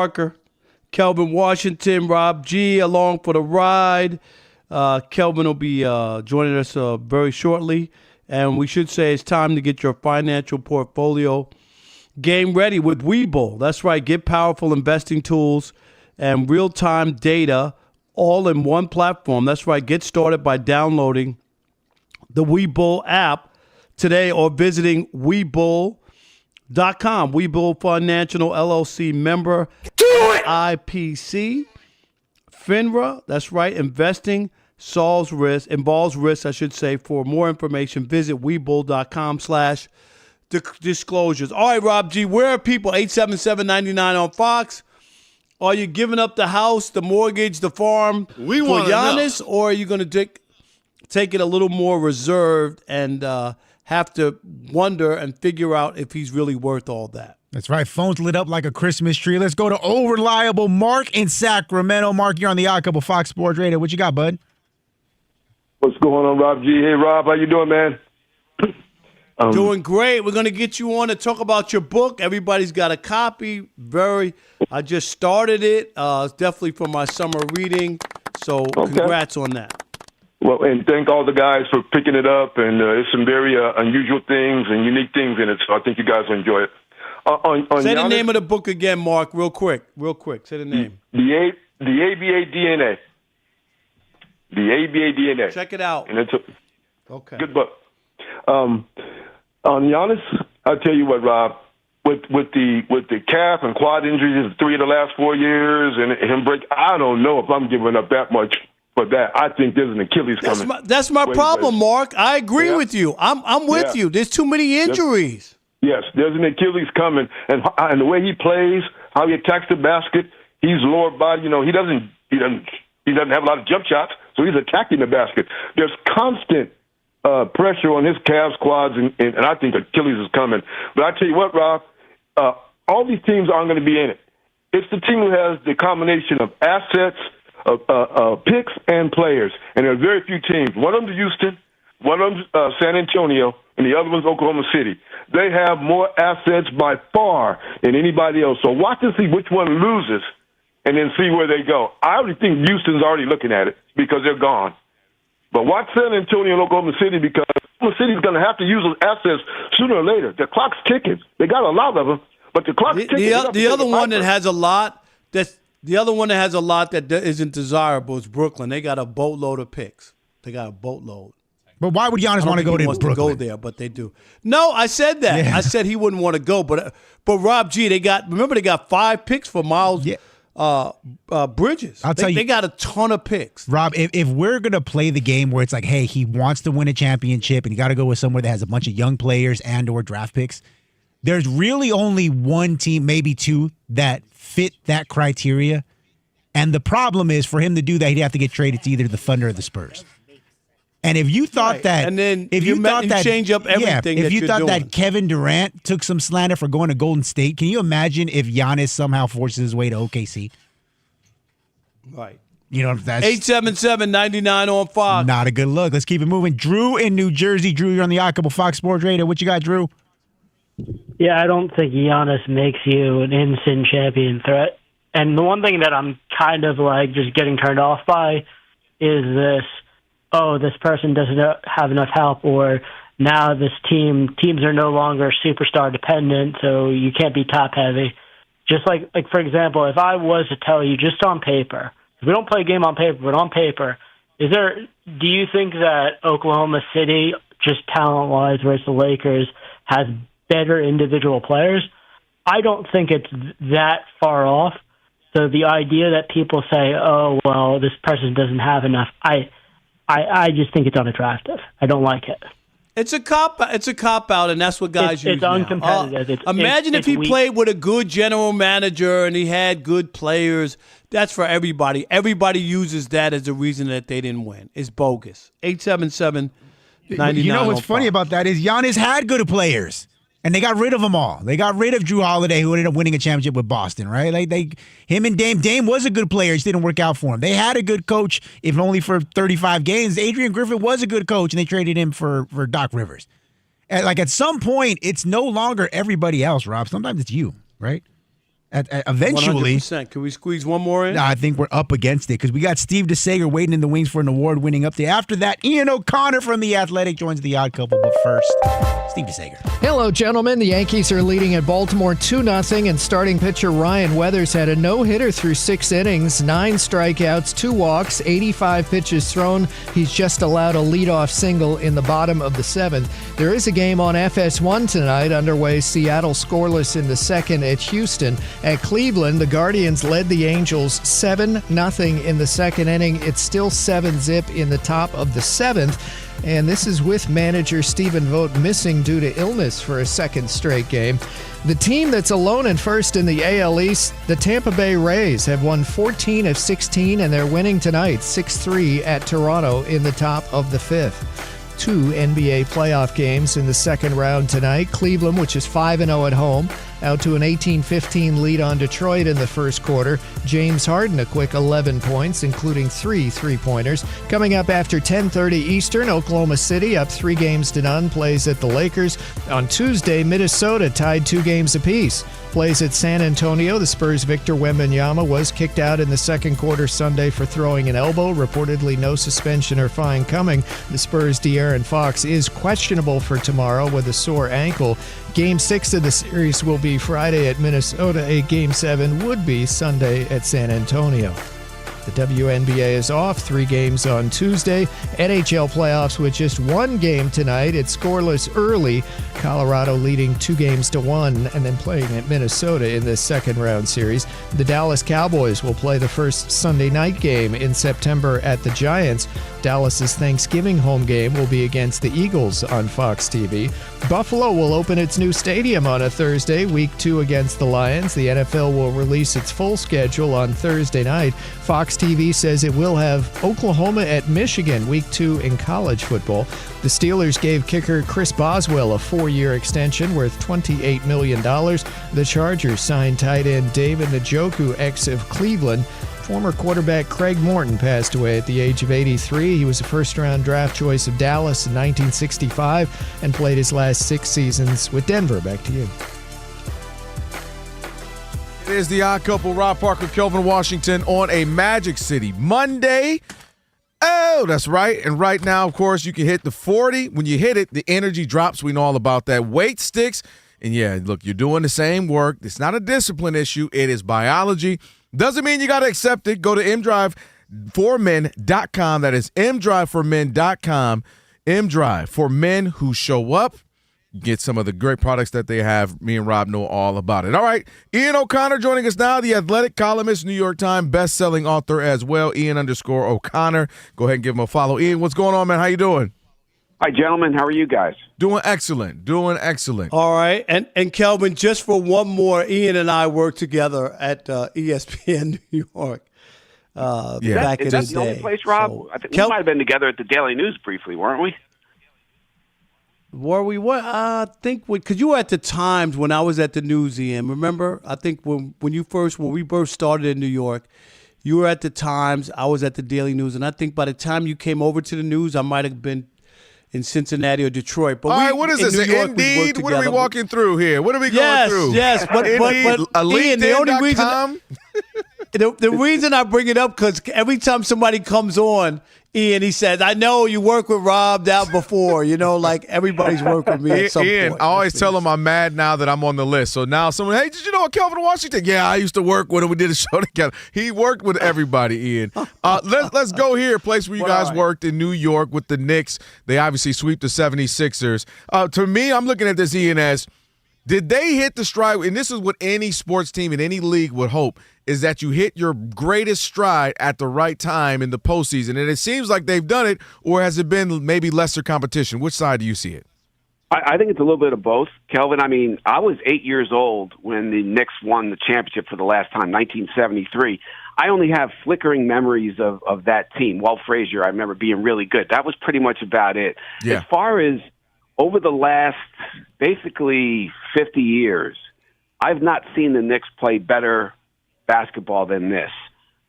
Parker, Kelvin Washington, Rob G along for the ride. Kelvin will be joining us very shortly. And we should say it's time to get your financial portfolio game ready with Webull. That's right. Get powerful investing tools and real-time data all in one platform. That's right. Get started by downloading the Webull app today or visiting Webull.com. Webull Financial LLC member. Do it! IPC. FINRA. That's right. Investing involves risk, I should say. For more information, visit Webull.com/disclosures. All right, Rob G, where are people? 877-99 on Fox. Are you giving up the house, the mortgage, the farm for Giannis, or are you going to take it a little more reserved and have to wonder and figure out if he's really worth all that? That's right. Phones lit up like a Christmas tree. Let's go to old reliable Mark in Sacramento. Mark, you're on the Odd Couple Fox Sports Radio. What you got, bud? What's going on, Rob G? Hey, Rob, how you doing, man? Doing great. We're going to get you on to talk about your book. Everybody's got a copy. I just started it. It's definitely for my summer reading. So congrats on that. Well, and thank all the guys for picking it up. And there's some very unusual things and unique things in it. So I think you guys will enjoy it. Say the name of the book again, Mark, real quick. Say the name. The ABA DNA. The ABA DNA. Check it out. And it's a good book. On Giannis, I'll tell you what, Rob. With the calf and quad injuries, 3 of the last 4 years, and him break, I don't know if I'm giving up that much for that. I think there's an Achilles coming. That's my problem, Mark. I agree with you. I'm with you. There's too many injuries. Yes, there's an Achilles coming, and the way he plays, how he attacks the basket, he's lower body. You know, he doesn't have a lot of jump shots, so he's attacking the basket. There's constant pressure on his calves, quads, and I think Achilles is coming. But I tell you what, Rob, all these teams aren't going to be in it. It's the team who has the combination of assets, picks, and players. And there are very few teams. One of them's Houston, one of them's San Antonio, and the other one's Oklahoma City. They have more assets by far than anybody else. So watch and see which one loses and then see where they go. I already think Houston's already looking at it because they're gone. But watch San Antonio and Oklahoma City because Oklahoma City's going to have to use those assets sooner or later. The clock's ticking. They got a lot of them, but the clock's ticking. The other one that has a lot that isn't desirable is Brooklyn. They got a boatload of picks. They got a boatload. But why would Giannis want to go to Brooklyn? To go there, but they do. No, I said that. Yeah. I said he wouldn't want to go, but Rob G, they got 5 picks for Miles. Yeah. Bridges. They got a ton of picks. Rob, if we're going to play the game where it's like, hey, he wants to win a championship and you got to go with somewhere that has a bunch of young players and or draft picks, there's really only one team, maybe two, that fit that criteria. And the problem is for him to do that, he'd have to get traded to either the Thunder or the Spurs. And if you thought that, and then if you change up everything, if you thought doing. that Kevin Durant took some slander for going to Golden State, can you imagine if Giannis somehow forces his way to OKC? Right. You know, that's 877-99 on Fox. Not a good look. Let's keep it moving. Drew in New Jersey. Drew, you're on the Odd Couple Fox Sports Radio. What you got, Drew? Yeah, I don't think Giannis makes you an instant champion threat. And the one thing that I'm kind of like just getting turned off by is this. Oh, this person doesn't have enough help, or now this teams are no longer superstar dependent, so you can't be top heavy. Just like for example, if I was to tell you just on paper, we don't play a game on paper, but on paper, do you think that Oklahoma City, just talent-wise versus the Lakers, has better individual players? I don't think it's that far off. So the idea that people say, oh, well, this person doesn't have enough, I just think it's unattractive. I don't like it. It's a cop out, and that's what guys use. It's uncompetitive. Imagine if he played with a good general manager and he had good players. That's for everybody. Everybody uses that as a reason that they didn't win. It's bogus. 877-99. You know what's funny about that is Giannis had good players. And they got rid of them all. They got rid of Drew Holiday, who ended up winning a championship with Boston, right? Him and Dame. Dame was a good player. It just didn't work out for him. They had a good coach, if only for 35 games. Adrian Griffin was a good coach, and they traded him for Doc Rivers. And at some point, it's no longer everybody else, Rob. Sometimes it's you, right? Eventually. 100%. Can we squeeze one more in? No, I think we're up against it because we got Steve DeSager waiting in the wings for an award-winning update. After that, Ian O'Connor from The Athletic joins the Odd Couple. But first, Steve DeSager. Hello, gentlemen. The Yankees are leading at Baltimore 2-0, and starting pitcher Ryan Weathers had a no-hitter through 6 innings, 9 strikeouts, 2 walks, 85 pitches thrown. He's just allowed a leadoff single in the bottom of the 7th. There is a game on FS1 tonight underway. Seattle scoreless in the 2nd at Houston. At Cleveland, the Guardians led the Angels 7-0 in the 2nd inning. It's still 7-zip in the top of the 7th. And this is with manager Stephen Vogt missing due to illness for a 2nd straight game. The team that's alone in first in the AL East, the Tampa Bay Rays, have won 14 of 16, and they're winning tonight 6-3 at Toronto in the top of the 5th. 2 NBA playoff games in the 2nd round tonight. Cleveland, which is 5-0 at home, out to an 18-15 lead on Detroit in the first quarter. James Harden a quick 11 points, including 3 three-pointers. Coming up after 10:30 Eastern, Oklahoma City up 3-0 plays at the Lakers. On Tuesday, Minnesota tied 2 games apiece. Plays at San Antonio. The Spurs' Victor Wembanyama was kicked out in the 2nd quarter Sunday for throwing an elbow. Reportedly no suspension or fine coming. The Spurs' De'Aaron Fox is questionable for tomorrow with a sore ankle. Game 6 of the series will be Friday at Minnesota. Game 7 would be Sunday at San Antonio. The WNBA is off, 3 games on Tuesday. NHL playoffs with just 1 game tonight. It's scoreless early. Colorado leading 2-1 and then playing at Minnesota in this 2nd round series. The Dallas Cowboys will play the first Sunday night game in September at the Giants. Dallas's Thanksgiving home game will be against the Eagles on Fox TV. Buffalo will open its new stadium on a Thursday, week 2 against the Lions. The NFL will release its full schedule on Thursday night. Fox TV says it will have Oklahoma at Michigan, week 2 in college football. The Steelers gave kicker Chris Boswell a 4-year extension worth $28 million. The Chargers signed tight end David Njoku, ex of Cleveland. Former quarterback Craig Morton passed away at the age of 83. He was a first-round draft choice of Dallas in 1965 and played his last 6 seasons with Denver. Back to you. It is the Odd Couple, Rob Parker, Kelvin Washington on a Magic City Monday. Oh, that's right. And right now, of course, you can hit the 40. When you hit it, the energy drops. We know all about that. Weight sticks. And yeah, look, you're doing the same work. It's not a discipline issue. It is biology. Doesn't mean you got to accept it. Go to mdriveformen.com. That is mdriveformen.com. mDrive for men who show up. Get some of the great products that they have. Me and Rob know all about it. All right, Ian O'Connor joining us now, the Athletic columnist, New York Times best-selling author as well, Ian_O'Connor. Go ahead and give him a follow. Ian, what's going on, man? How you doing? Hi, gentlemen. How are you guys? Doing excellent. Doing excellent. All right. And Kelvin, just for one more, Ian and I worked together at ESPN New York back in the day. Is that the only place, Rob? So, I think we might have been together at the Daily News briefly, weren't we? Were we? What? I think because you were at the Times when I was at the News, Ian. Remember? I think when we first started in New York, you were at the Times. I was at the Daily News, and I think by the time you came over to the News, I might have been in Cincinnati or Detroit. But all right, what is this? Indeed? What are we walking through here? What are we going through? Yes, but Ian, the only reason the reason I bring it up because every time somebody comes on, Ian, he says, I know you worked with Rob down before. You know, like everybody's worked with me at some Ian, point. I always tell him I'm mad now that I'm on the list. So now someone, hey, did you know Kelvin Washington? Yeah, I used to work with him. We did a show together. He worked with everybody, Ian. Let's go here, a place where you guys worked in New York with the Knicks. They obviously sweep the 76ers. To me, I'm looking at this, Ian, as did they hit the stride? And this is what any sports team in any league would hope, is that you hit your greatest stride at the right time in the postseason. And it seems like they've done it, or has it been maybe lesser competition? Which side do you see it? I think it's a little bit of both, Kelvin. I mean, I was 8 years old when the Knicks won the championship for the last time, 1973. I only have flickering memories of that team. Walt Frazier, I remember being really good. That was pretty much about it. Yeah. As far as over the last basically 50 years, I've not seen the Knicks play better basketball than this.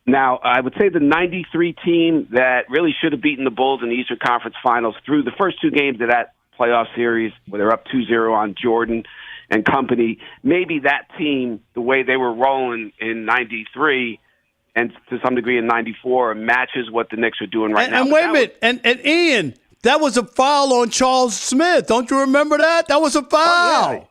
Now, I would say the 93 team that really should have beaten the Bulls in the Eastern Conference Finals through the first 2 games of that playoff series where they're up 2-0 on Jordan and company, maybe that team, the way they were rolling in 93 and to some degree in 94, matches what the Knicks are doing right now. And wait a minute, and Ian, that was a foul on Charles Smith. Don't you remember that? That was a foul. Oh,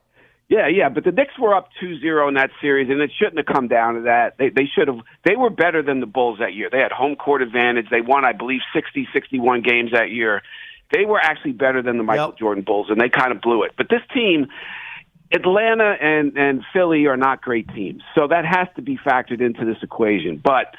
yeah, but the Knicks were up 2-0 in that series, and it shouldn't have come down to that. They should have. They were better than the Bulls that year. They had home court advantage. They won, I believe, 60, 61 games that year. They were actually better than the Michael Jordan Bulls, and they kind of blew it. But this team, Atlanta and Philly, are not great teams, so that has to be factored into this equation. But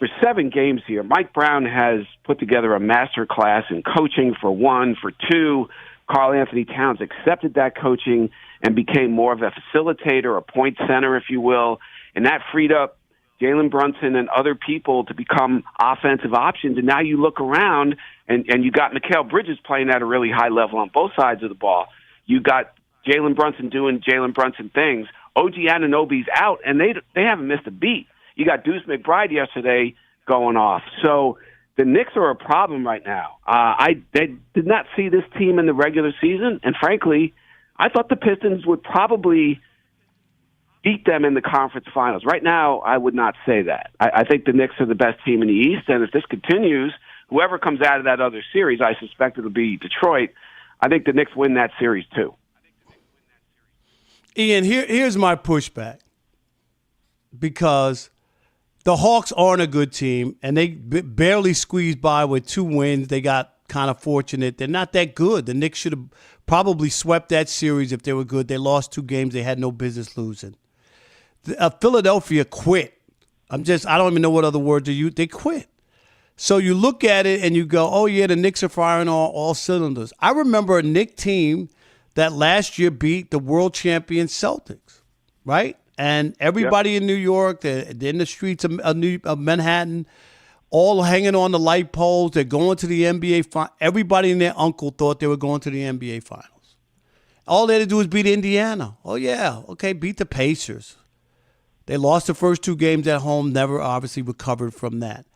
for 7 games here, Mike Brown has put together a master class in coaching, for one. For two, Karl Anthony Towns accepted that coaching and became more of a facilitator, a point center, if you will, and that freed up Jalen Brunson and other people to become offensive options. And now you look around, and you got Mikal Bridges playing at a really high level on both sides of the ball. You got Jalen Brunson doing Jalen Brunson things. OG Anunoby's out, and they haven't missed a beat. You got Deuce McBride yesterday going off. So the Knicks are a problem right now. They did not see this team in the regular season, and frankly, I thought the Pistons would probably beat them in the conference finals. Right now, I would not say that. I think the Knicks are the best team in the East, and if this continues, whoever comes out of that other series, I suspect it'll be Detroit. I think the Knicks win that series too. Ian, here's my pushback, because the Hawks aren't a good team, and they barely squeezed by with 2 wins. They got kind of fortunate. They're not that good. The Knicks should have probably swept that series if they were good. They lost 2 games they had no business losing. Philadelphia quit. I don't even know what other word to use. They quit. So you look at it and you go, oh, yeah, the Knicks are firing all cylinders. I remember a Knicks team that last year beat the world champion Celtics, right? And everybody in New York, they're in the streets of Manhattan, all hanging on the light poles. They're going to the NBA Finals. Everybody and their uncle thought they were going to the NBA Finals. All they had to do was beat Indiana. Oh, yeah, okay, beat the Pacers. They lost the first 2 games at home, never obviously recovered from that.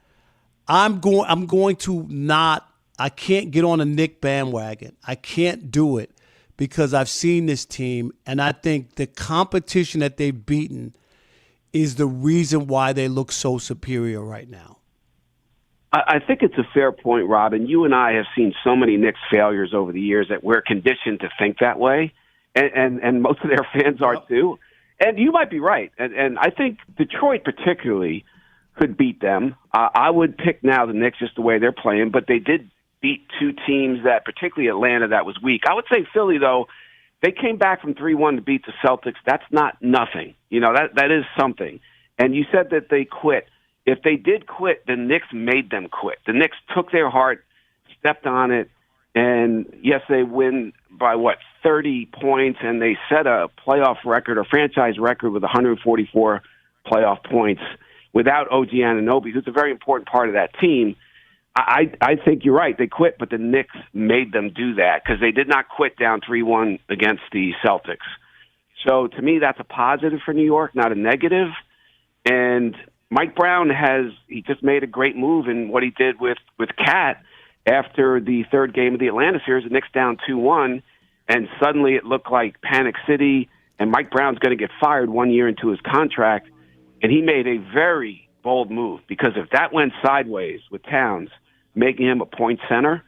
I'm going to not – I can't get on a Knick bandwagon. I can't do it because I've seen this team, and I think the competition that they've beaten is the reason why they look so superior right now. I think it's a fair point, Rob, and you and I have seen so many Knicks failures over the years that we're conditioned to think that way, and most of their fans are too. And you might be right, and I think Detroit particularly could beat them. I would pick now the Knicks just the way they're playing, but they did beat 2 teams that, particularly Atlanta, that was weak. I would say Philly, though, they came back from 3-1 to beat the Celtics. That's not nothing. You know, that is something. And you said that they quit. If they did quit, the Knicks made them quit. The Knicks took their heart, stepped on it, and yes, they win by, 30 points, and they set a playoff record or franchise record with 144 playoff points without OG Anunoby, who's a very important part of that team. I think you're right. They quit, but the Knicks made them do that because they did not quit down 3-1 against the Celtics. So to me, that's a positive for New York, not a negative. And Mike Brown he just made a great move in what he did with Cat after the 3rd game of the Atlanta series. The Knicks down 2-1, and suddenly it looked like Panic City, and Mike Brown's going to get fired 1 year into his contract. And he made a very bold move, because if that went sideways with Towns making him a point center,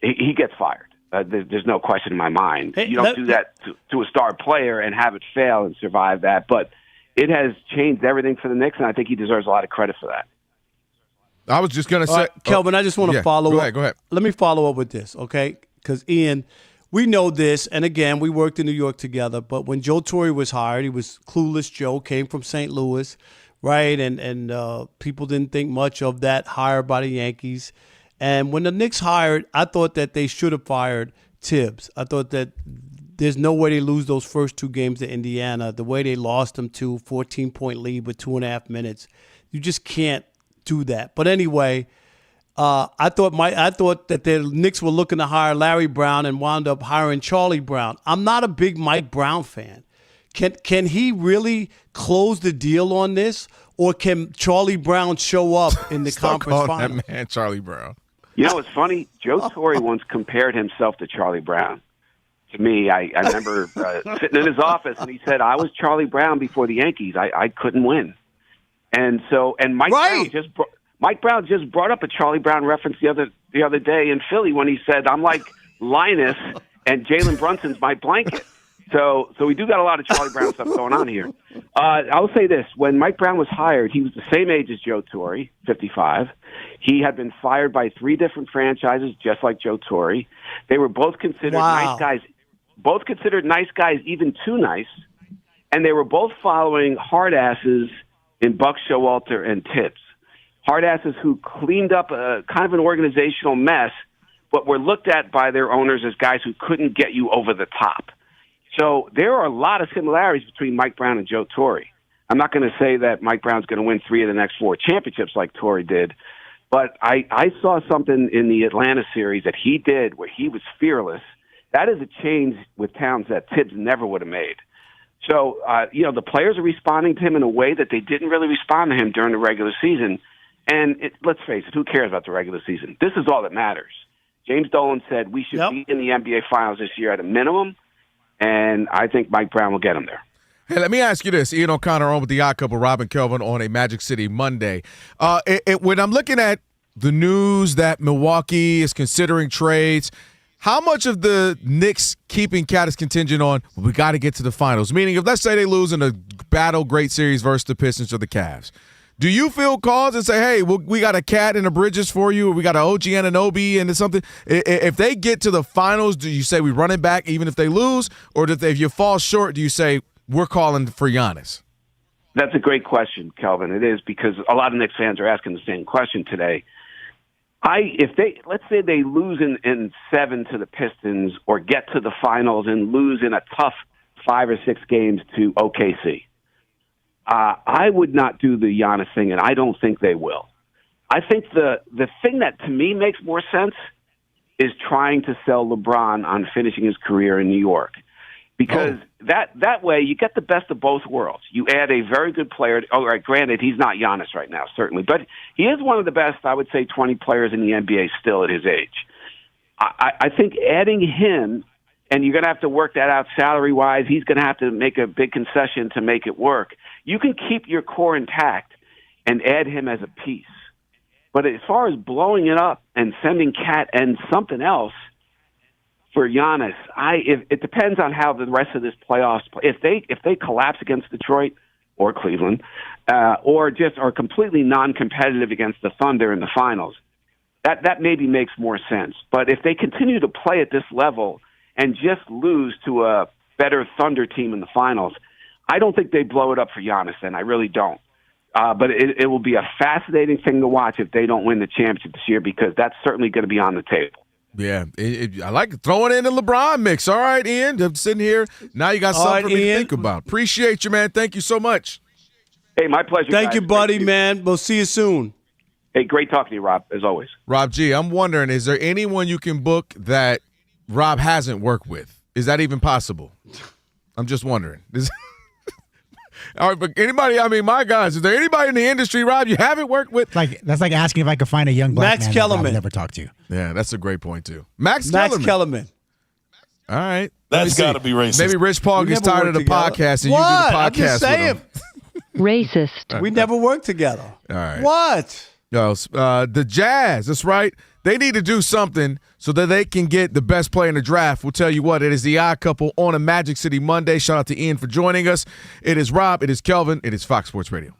he gets fired. There's no question in my mind. You don't do that to a star player and have it fail and survive that. But it has changed everything for the Knicks, and I think he deserves a lot of credit for that. I was just going to say, right, Kelvin, I just want to follow up. Go ahead. Let me follow up with this, okay? Because, Ian, we know this, and again, we worked in New York together, but when Joe Torre was hired, he was clueless Joe, came from St. Louis, right? And people didn't think much of that hire by the Yankees. And when the Knicks hired, I thought that they should have fired Tibbs. I thought that there's no way they lose those first 2 games to Indiana. The way they lost them to 14-point lead with 2.5 minutes, you just can't do that. But anyway, I thought that the Knicks were looking to hire Larry Brown and wound up hiring Charlie Brown. I'm not a big Mike Brown fan. Can he really close the deal on this, or can Charlie Brown show up in the conference final? That man, Charlie Brown. You know what's funny? Joe Torre once compared himself to Charlie Brown. to me. I remember sitting in his office, and he said, "I was Charlie Brown before the Yankees. I couldn't win." And Mike Brown just brought up a Charlie Brown reference the other day in Philly when he said, "I'm like Linus, and Jalen Brunson's my blanket." So we do got a lot of Charlie Brown stuff going on here. I'll say this. When Mike Brown was hired, he was the same age as Joe Torre, 55. He had been fired by 3 different franchises, just like Joe Torre. They were both considered nice guys. Both considered nice guys, even too nice. And they were both following hard asses in Buck Showalter and Tibbs. Hard asses who cleaned up a kind of an organizational mess, but were looked at by their owners as guys who couldn't get you over the top. So there are a lot of similarities between Mike Brown and Joe Torre. I'm not going to say that Mike Brown's going to win 3 of the next 4 championships like Torre did, but I saw something in the Atlanta series that he did where he was fearless. That is a change with Towns that Tibbs never would have made. So, the players are responding to him in a way that they didn't really respond to him during the regular season. And let's face it, who cares about the regular season? This is all that matters. James Dolan said we should be in the NBA Finals this year at a minimum. And I think Mike Brown will get him there. Hey, let me ask you this. Ian O'Connor on with the Odd Couple, Rob and Kelvin on a Magic City Monday. When I'm looking at the news that Milwaukee is considering trades, how much of the Knicks keeping Cat is contingent on, we got to get to the finals? Meaning, if let's say they lose in a battle great series versus the Pistons or the Cavs, do you feel cause and say, hey, we got a Cat in the Bridges for you, or we got an OG Anunoby and something? If they get to the finals, do you say we run it back even if they lose? Or if you fall short, do you say we're calling for Giannis? That's a great question, Kelvin. It is, because a lot of Knicks fans are asking the same question today. Let's say they lose in 7 to the Pistons, or get to the finals and lose in a tough 5 or 6 games to OKC. I would not do the Giannis thing, and I don't think they will. I think the thing that to me makes more sense is trying to sell LeBron on finishing his career in New York. Because that way you get the best of both worlds. You add a very good player. All right, granted, he's not Giannis right now, certainly. But he is one of the best, I would say, 20 players in the NBA still at his age. I think adding him, and you're going to have to work that out salary-wise. He's going to have to make a big concession to make it work. You can keep your core intact and add him as a piece. But as far as blowing it up and sending Cat and something else for Giannis, it depends on how the rest of this playoffs play. If they collapse against Detroit or Cleveland, or just are completely non-competitive against the Thunder in the finals, that maybe makes more sense. But if they continue to play at this level and just lose to a better Thunder team in the finals, I don't think they blow it up for Giannis, and I really don't. But it will be a fascinating thing to watch if they don't win the championship this year, because that's certainly going to be on the table. Yeah, I like throwing in the LeBron mix. All right, Ian, I'm sitting here. Now you got something for me to think about. Appreciate you, man. Thank you so much. Hey, my pleasure. Thank you, buddy, man. We'll see you soon. Hey, great talking to you, Rob, as always. Rob G., I'm wondering, is there anyone you can book that Rob hasn't worked with? Is that even possible? I'm just wondering. All right, but anybody, my guys, is there anybody in the industry, Rob, you haven't worked with? That's like asking if I could find a young black Max man Kellerman. that I've never talked to. Yeah, that's a great point, too. Max Kellerman. All right. That's got to be racist. Maybe Rich Paul gets tired of the podcast and what? you do the podcast I'm just saying. with him. Racist. We never worked together. All right. What? No, the Jazz, that's right. They need to do something so that they can get the best player in the draft. We'll tell you what, it is the Odd Couple on a Magic City Monday. Shout out to Ian for joining us. It is Rob, it is Kelvin, it is Fox Sports Radio.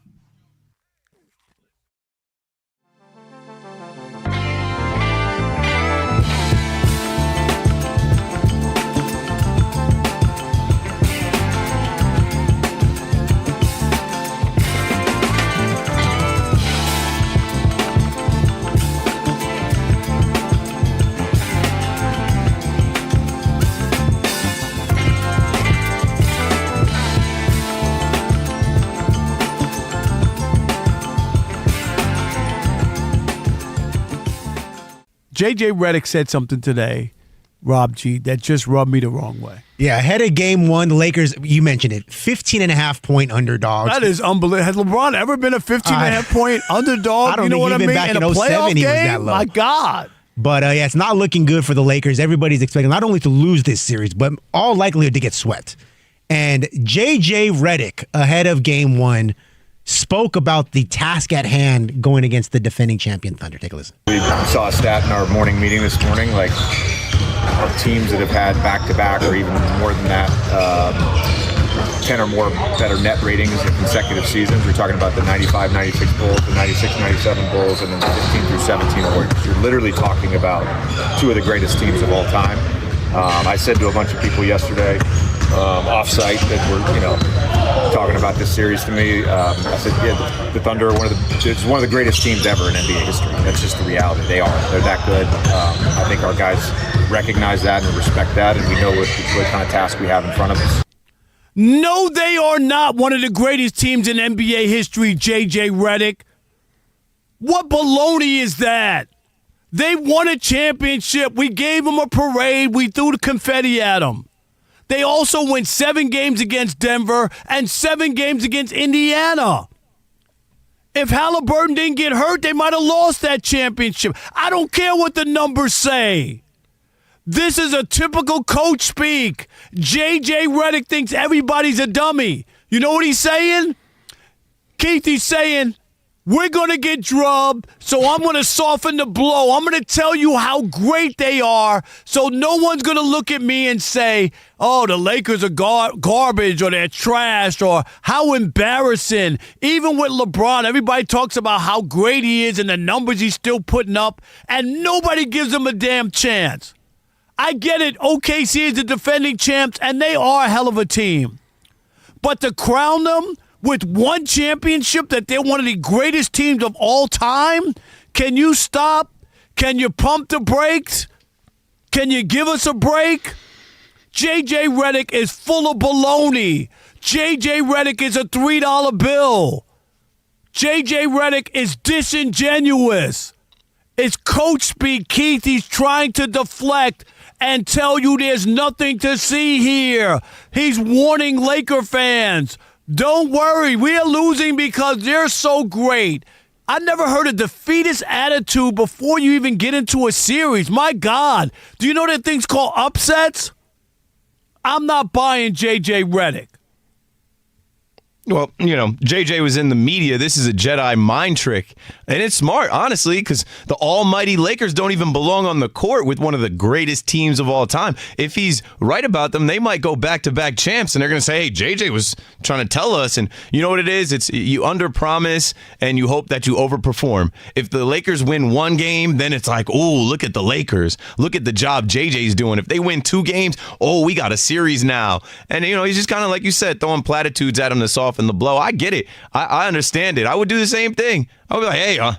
J.J. Redick said something today, Rob G., that just rubbed me the wrong way. Yeah, ahead of game 1, the Lakers, you mentioned it, 15.5-point underdogs. That is unbelievable. Has LeBron ever been a 15.5-point underdog? I don't you know think what I even mean? back in a in playoff 07 game? he was that low. My God. But, yeah, it's not looking good for the Lakers. Everybody's expecting not only to lose this series, but all likelihood to get swept. And J.J. Redick, ahead of Game 1, spoke about the task at hand going against the defending champion Thunder. Take a listen. We saw a stat in our morning meeting this morning, like teams that have had back-to-back or even more than that, 10 or more better net ratings in consecutive seasons. We're talking about the 95-96 Bulls, the 96-97 Bulls, and then the 15 through 17 Warriors. You're literally talking about two of the greatest teams of all time. I said to a bunch of people yesterday, off-site, that were, talking about this series to me. I said, yeah, the Thunder are it's one of the greatest teams ever in NBA history. That's just the reality. They're that good. I think our guys recognize that and respect that, and we know what kind of task we have in front of us. No, they are not one of the greatest teams in NBA history, J.J. Redick. What baloney is that? They won a championship. We gave them a parade. We threw the confetti at them. They also went 7 games against Denver and 7 games against Indiana. If Halliburton didn't get hurt, they might have lost that championship. I don't care what the numbers say. This is a typical coach speak. J.J. Redick thinks everybody's a dummy. You know what he's saying? Keith, he's saying, we're going to get drubbed, so I'm going to soften the blow. I'm going to tell you how great they are, so no one's going to look at me and say, oh, the Lakers are garbage or they're trash or how embarrassing. Even with LeBron, everybody talks about how great he is and the numbers he's still putting up, and nobody gives him a damn chance. I get it. OKC is the defending champs, and they are a hell of a team. But to crown them with one championship that they're one of the greatest teams of all time, can you stop? Can you pump the brakes? Can you give us a break? J.J. Redick is full of baloney. J.J. Redick is a $3 bill. J.J. Redick is disingenuous. It's coach speak, Keith. He's trying to deflect and tell you there's nothing to see here. He's warning Laker fans. Don't worry, we are losing because they're so great. I never heard a defeatist attitude before you even get into a series. My God, do you know that thing's called upsets? I'm not buying J.J. Redick. Well, JJ was in the media. This is a Jedi mind trick. And it's smart, honestly, because the almighty Lakers don't even belong on the court with one of the greatest teams of all time. If he's right about them, they might go back-to-back champs, and they're going to say, hey, JJ was trying to tell us. And you know what it is? It's you underpromise, and you hope that you overperform. If the Lakers win one game, then it's like, oh, look at the Lakers. Look at the job JJ's doing. If they win 2 games, oh, we got a series now. And, he's just kind of, like you said, throwing platitudes at him to soften the blow. I get it. I understand it. I would do the same thing. I would be like, hey,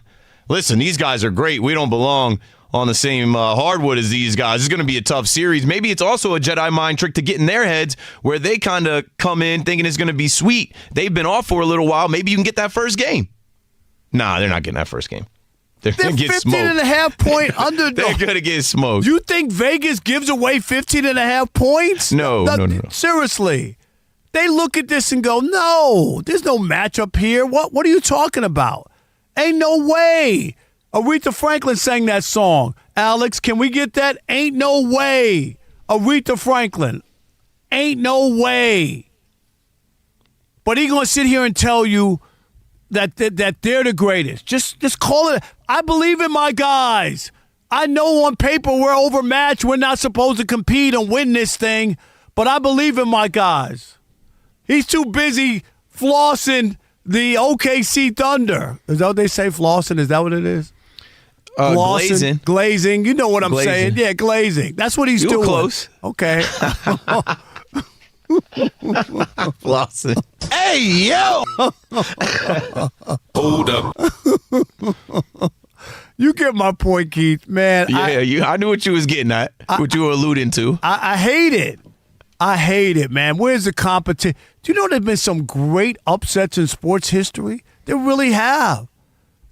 listen, these guys are great. We don't belong on the same hardwood as these guys. It's going to be a tough series. Maybe it's also a Jedi mind trick to get in their heads where they kind of come in thinking it's going to be sweet. They've been off for a little while. Maybe you can get that first game. Nah, they're not getting that first game. They're going to get smoked. 15.5 point underdog. They're going to get smoked. You think Vegas gives away 15.5 points? No. Seriously. They look at this and go, no, there's no matchup here. What are you talking about? Ain't no way. Aretha Franklin sang that song. Alex, can we get that? Ain't no way. Aretha Franklin. Ain't no way. But he going to sit here and tell you that they're the greatest. Just call it. I believe in my guys. I know on paper we're overmatched. We're not supposed to compete and win this thing. But I believe in my guys. He's too busy flossing the OKC Thunder. Is that what they say, flossing? Is that what it is? Glazing. Glazing. You know what I'm saying. Yeah, glazing. That's what he's doing. You close. Okay. Flossing. Hey, yo! Hold up. You get my point, Keith. Man, yeah, I knew what you was getting at, what you were alluding to. I hate it. I hate it, man. Where's the competition? Do you know there's been some great upsets in sports history? There really have.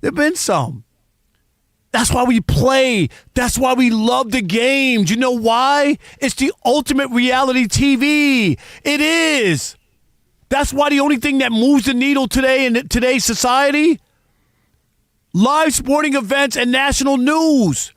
There have been some. That's why we play. That's why we love the game. Do you know why? It's the ultimate reality TV. It is. That's why the only thing that moves the needle today in today's society, live sporting events and national news.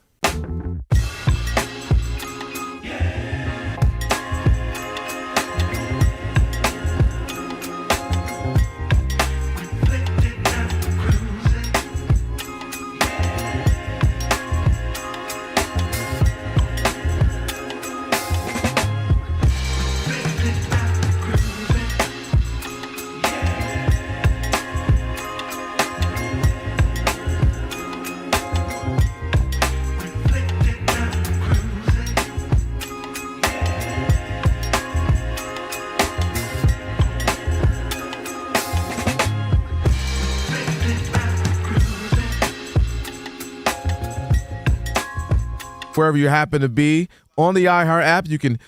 wherever you happen to be. On the iHeart app, you can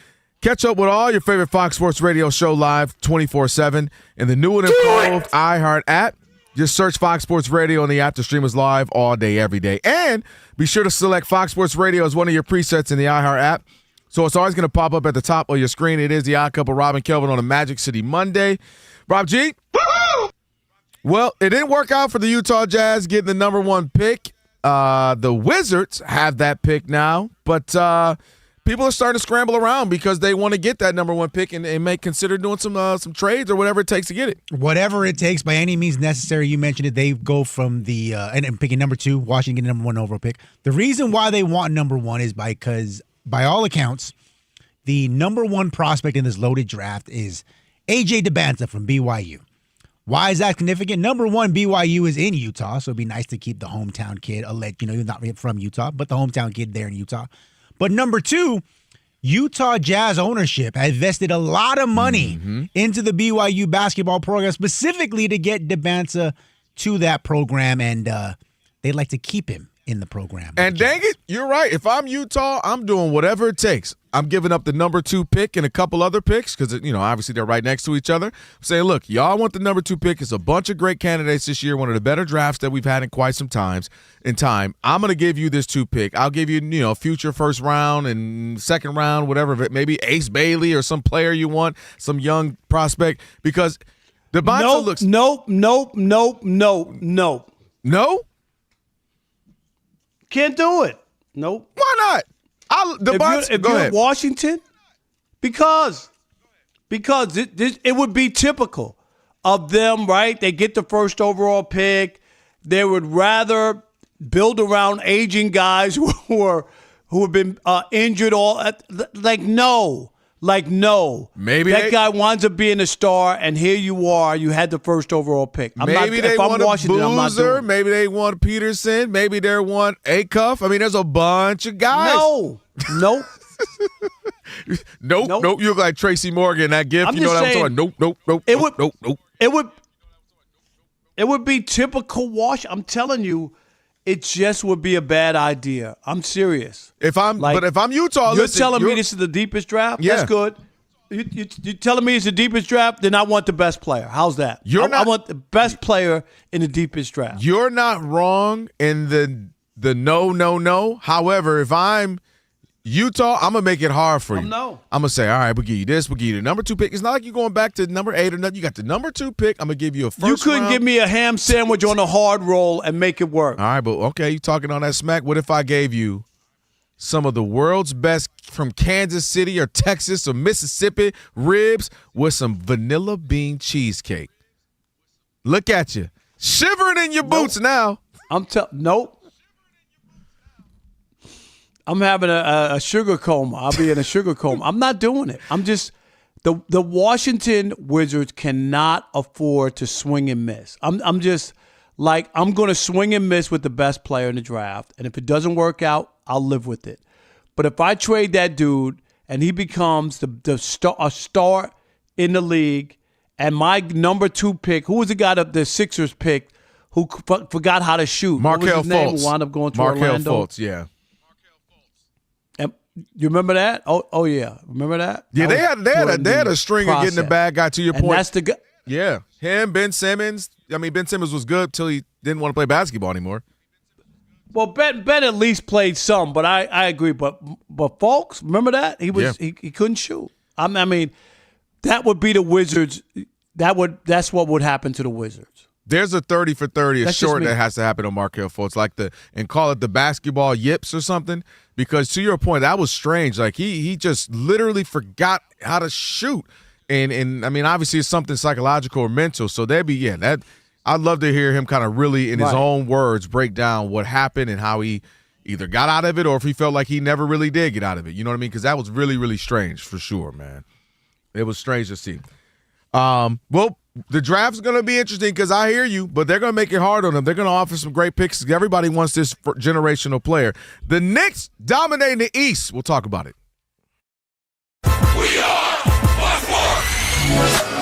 catch up with all your favorite Fox Sports Radio show live 24/7 in the new and improved iHeart app. Just search Fox Sports Radio on the app to stream us live all day, every day. And be sure to select Fox Sports Radio as one of your presets in the iHeart app. So it's always going to pop up at the top of your screen. It is the Odd Couple, Rob and Kelvin on a Magic City Monday. Rob G? Woo-hoo! Well, it didn't work out for the Utah Jazz getting the number 1 pick. The Wizards have that pick now, but people are starting to scramble around because they want to get that number 1 pick and may consider doing some trades or whatever it takes to get it. Whatever it takes, by any means necessary. You mentioned it. They go from the and picking number 2, Washington getting number 1 overall pick. The reason why they want number 1 is because, by all accounts, the number 1 prospect in this loaded draft is A.J. DeBanza from BYU. Why is that significant? Number 1, BYU is in Utah, so it'd be nice to keep the hometown kid. He's not from Utah, but the hometown kid there in Utah. But number 2, Utah Jazz ownership has invested a lot of money into the BYU basketball program, specifically to get DeBanza to that program, and they'd like to keep him in the program. And dang it, you're right. If I'm Utah, I'm doing whatever it takes. I'm giving up the number 2 pick and a couple other picks because, obviously they're right next to each other. I'm saying, look, y'all want the number 2 pick. It's a bunch of great candidates this year, one of the better drafts that we've had in quite some time. I'm going to give you this 2 pick. I'll give you, future first round and second round, whatever, maybe Ace Bailey or some player you want, some young prospect, because DeBanza looks. Nope. No? Can't do it. Nope. Why not? If you're in Washington, because it would be typical of them, right? They get the first overall pick. They would rather build around aging guys who have been injured no. Maybe that guy winds up being a star, and here you are. You had the first overall pick. Maybe they want a Boozer. Maybe they want Peterson. Maybe they want Acuff. I mean, there's a bunch of guys. Nope. Nope. You look like Tracy Morgan. That gift. I'm you know what saying, I'm talking about? Nope. It would be typical Washington. I'm telling you. It just would be a bad idea. I'm serious. But if I'm Utah, you're telling me this is the deepest draft? Yeah. That's good. You're telling me it's the deepest draft? Then I want the best player. How's that? I want the best player in the deepest draft. You're not wrong in the no. However, if I'm Utah, I'm going to make it hard for you. No. I'm going to say, all right, we'll give you this. We'll give you the number 2 pick. It's not like you're going back to number 8 or nothing. You got the number 2 pick. I'm going to give you a first round. You couldn't give me a ham sandwich on a hard roll and make it work. All right, but okay, you talking on that smack. What if I gave you some of the world's best from Kansas City or Texas or Mississippi ribs with some vanilla bean cheesecake? Look at you. Shivering in your boots now. Nope. I'm having a sugar coma. I'll be in a sugar coma. I'm not doing it. I'm just the Washington Wizards cannot afford to swing and miss. I'm just like I'm going to swing and miss with the best player in the draft, and if it doesn't work out, I'll live with it. But if I trade that dude and he becomes a star in the league, and my number 2 pick, who was the guy that the Sixers picked who forgot how to shoot? Markelle Fultz. Who wound up going to Markelle Orlando? Fultz, yeah. You remember that? Oh yeah, remember that? Yeah, they had a string of getting the bad guy. To your point, that's the guy. Yeah, him, Ben Simmons. I mean, Ben Simmons was good till he didn't want to play basketball anymore. Well, Ben at least played some, but I agree. But folks, remember that he couldn't shoot. I mean, that would be the Wizards. That's what would happen to the Wizards. There's a 30 for 30, That's short that has to happen on Markelle Fultz, and call it the basketball yips or something. Because to your point, that was strange. Like he just literally forgot how to shoot, and I mean obviously it's something psychological or mental. So that'd be that. I'd love to hear him kind of really in his own words break down what happened and how he either got out of it or if he felt like he never really did get out of it. You know what I mean? Because that was really, really strange for sure, man. It was strange to see. Well, the draft's going to be interesting because I hear you, but they're going to make it hard on them. They're going to offer some great picks. Everybody wants this generational player. The Knicks dominating the East. We'll talk about it. We are Fox Sports.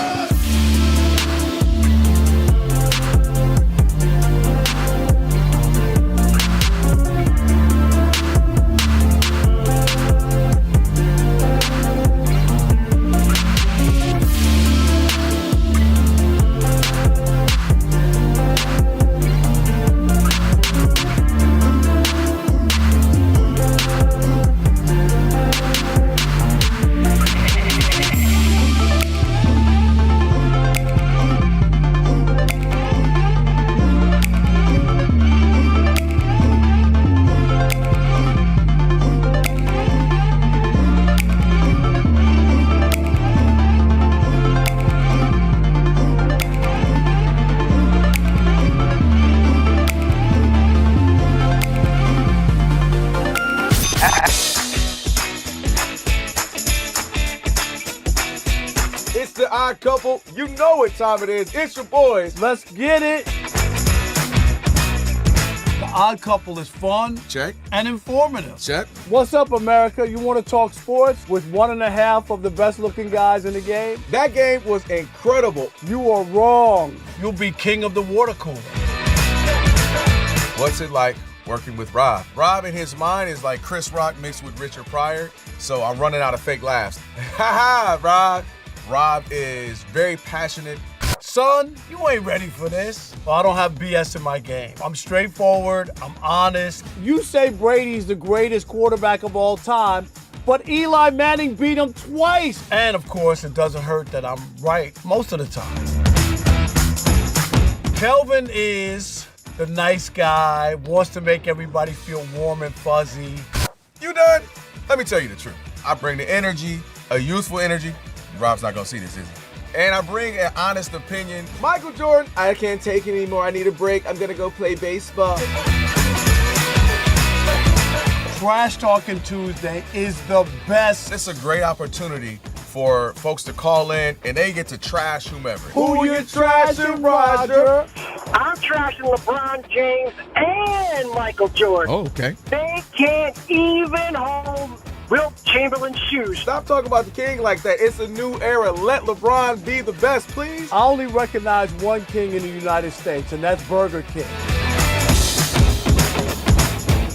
The Odd Couple. You know what time it is. It's your boys. Let's get it. The Odd Couple is fun. Check. And informative. Check. What's up, America? You want to talk sports with one and a half of the best-looking guys in the game? That game was incredible. You are wrong. You'll be king of the water cooler. What's it like working with Rob? Rob in his mind is like Chris Rock mixed with Richard Pryor, so I'm running out of fake laughs. Ha ha, Rob. Rob is very passionate. Son, you ain't ready for this. Well, I don't have BS in my game. I'm straightforward. I'm honest. You say Brady's the greatest quarterback of all time, but Eli Manning beat him twice. And, of course, it doesn't hurt that I'm right most of the time. Kelvin is the nice guy, wants to make everybody feel warm and fuzzy. You done? Let me tell you the truth. I bring the energy, a youthful energy. Rob's not gonna see this, is he? And I bring an honest opinion. Michael Jordan, I can't take it anymore. I need a break. I'm gonna go play baseball. Trash Talking Tuesday is the best. It's a great opportunity for folks to call in and they get to trash whomever. Who you trashing, Roger? I'm trashing LeBron James and Michael Jordan. Oh, okay. They can't even hold Wilt Chamberlain's shoes. Stop talking about the king like that. It's a new era. Let LeBron be the best, please. I only recognize one king in the United States, and that's Burger King.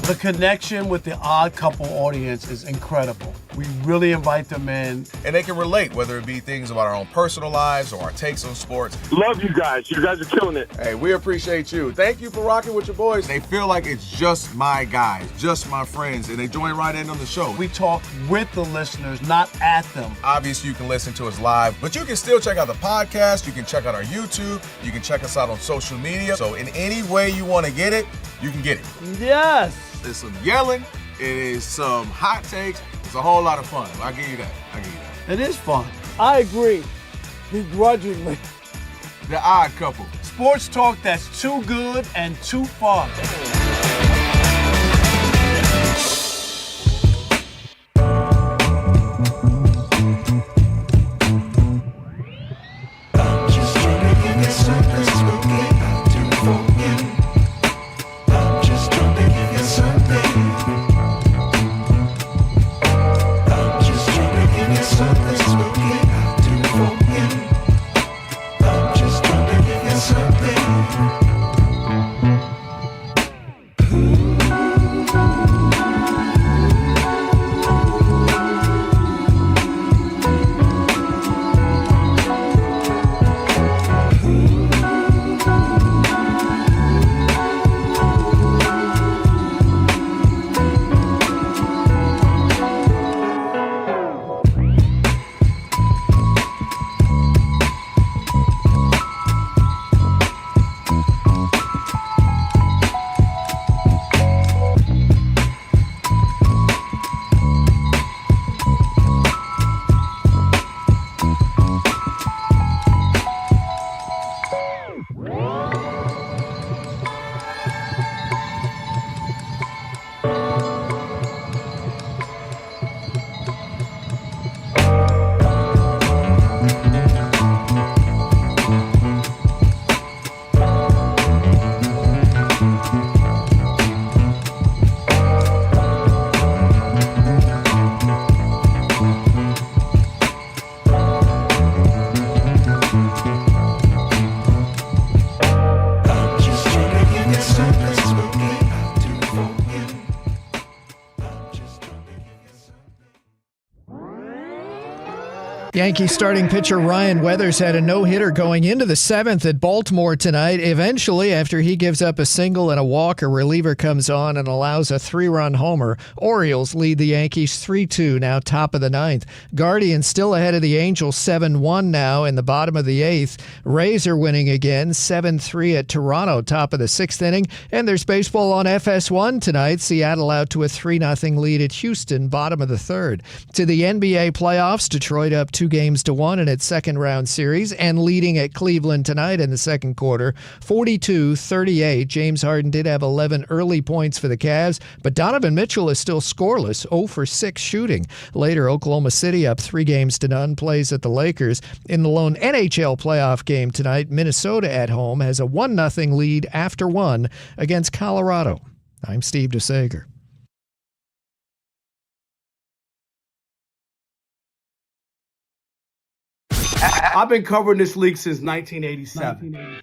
The connection with the Odd Couple audience is incredible. We really invite them in. And they can relate, whether it be things about our own personal lives or our takes on sports. Love you guys. You guys are killing it. Hey, we appreciate you. Thank you for rocking with your boys. They feel like it's just my guys, just my friends, and they join right in on the show. We talk with the listeners, not at them. Obviously, you can listen to us live, but you can still check out the podcast. You can check out our YouTube. You can check us out on social media. So in any way you want to get it, you can get it. Yes. There's some yelling. It is some hot takes. It's a whole lot of fun. I'll give you that. It is fun. I agree. Begrudgingly. The Odd Couple. Sports talk that's too good and too fun. Yankees starting pitcher Ryan Weathers had a no-hitter going into the seventh at Baltimore tonight. Eventually, after he gives up a single and a walk, a reliever comes on and allows a 3-run homer. Orioles lead the Yankees 3-2, now top of the ninth. Guardians still ahead of the Angels 7-1 now in the bottom of the eighth. Rays are winning again 7-3 at Toronto, top of the sixth inning. And there's baseball on FS1 tonight. Seattle out to a 3-0 lead at Houston, bottom of the third. To the NBA playoffs, Detroit up 2 2-1 in its second-round series and leading at Cleveland tonight in the second quarter, 42-38. James Harden did have 11 early points for the Cavs, but Donovan Mitchell is still scoreless, 0 for 6 shooting. Later, Oklahoma City up 3-0 plays at the Lakers. In the lone NHL playoff game tonight, Minnesota at home has a 1-0 lead after 1 against Colorado. I'm Steve DeSager. I've been covering this league since 1987.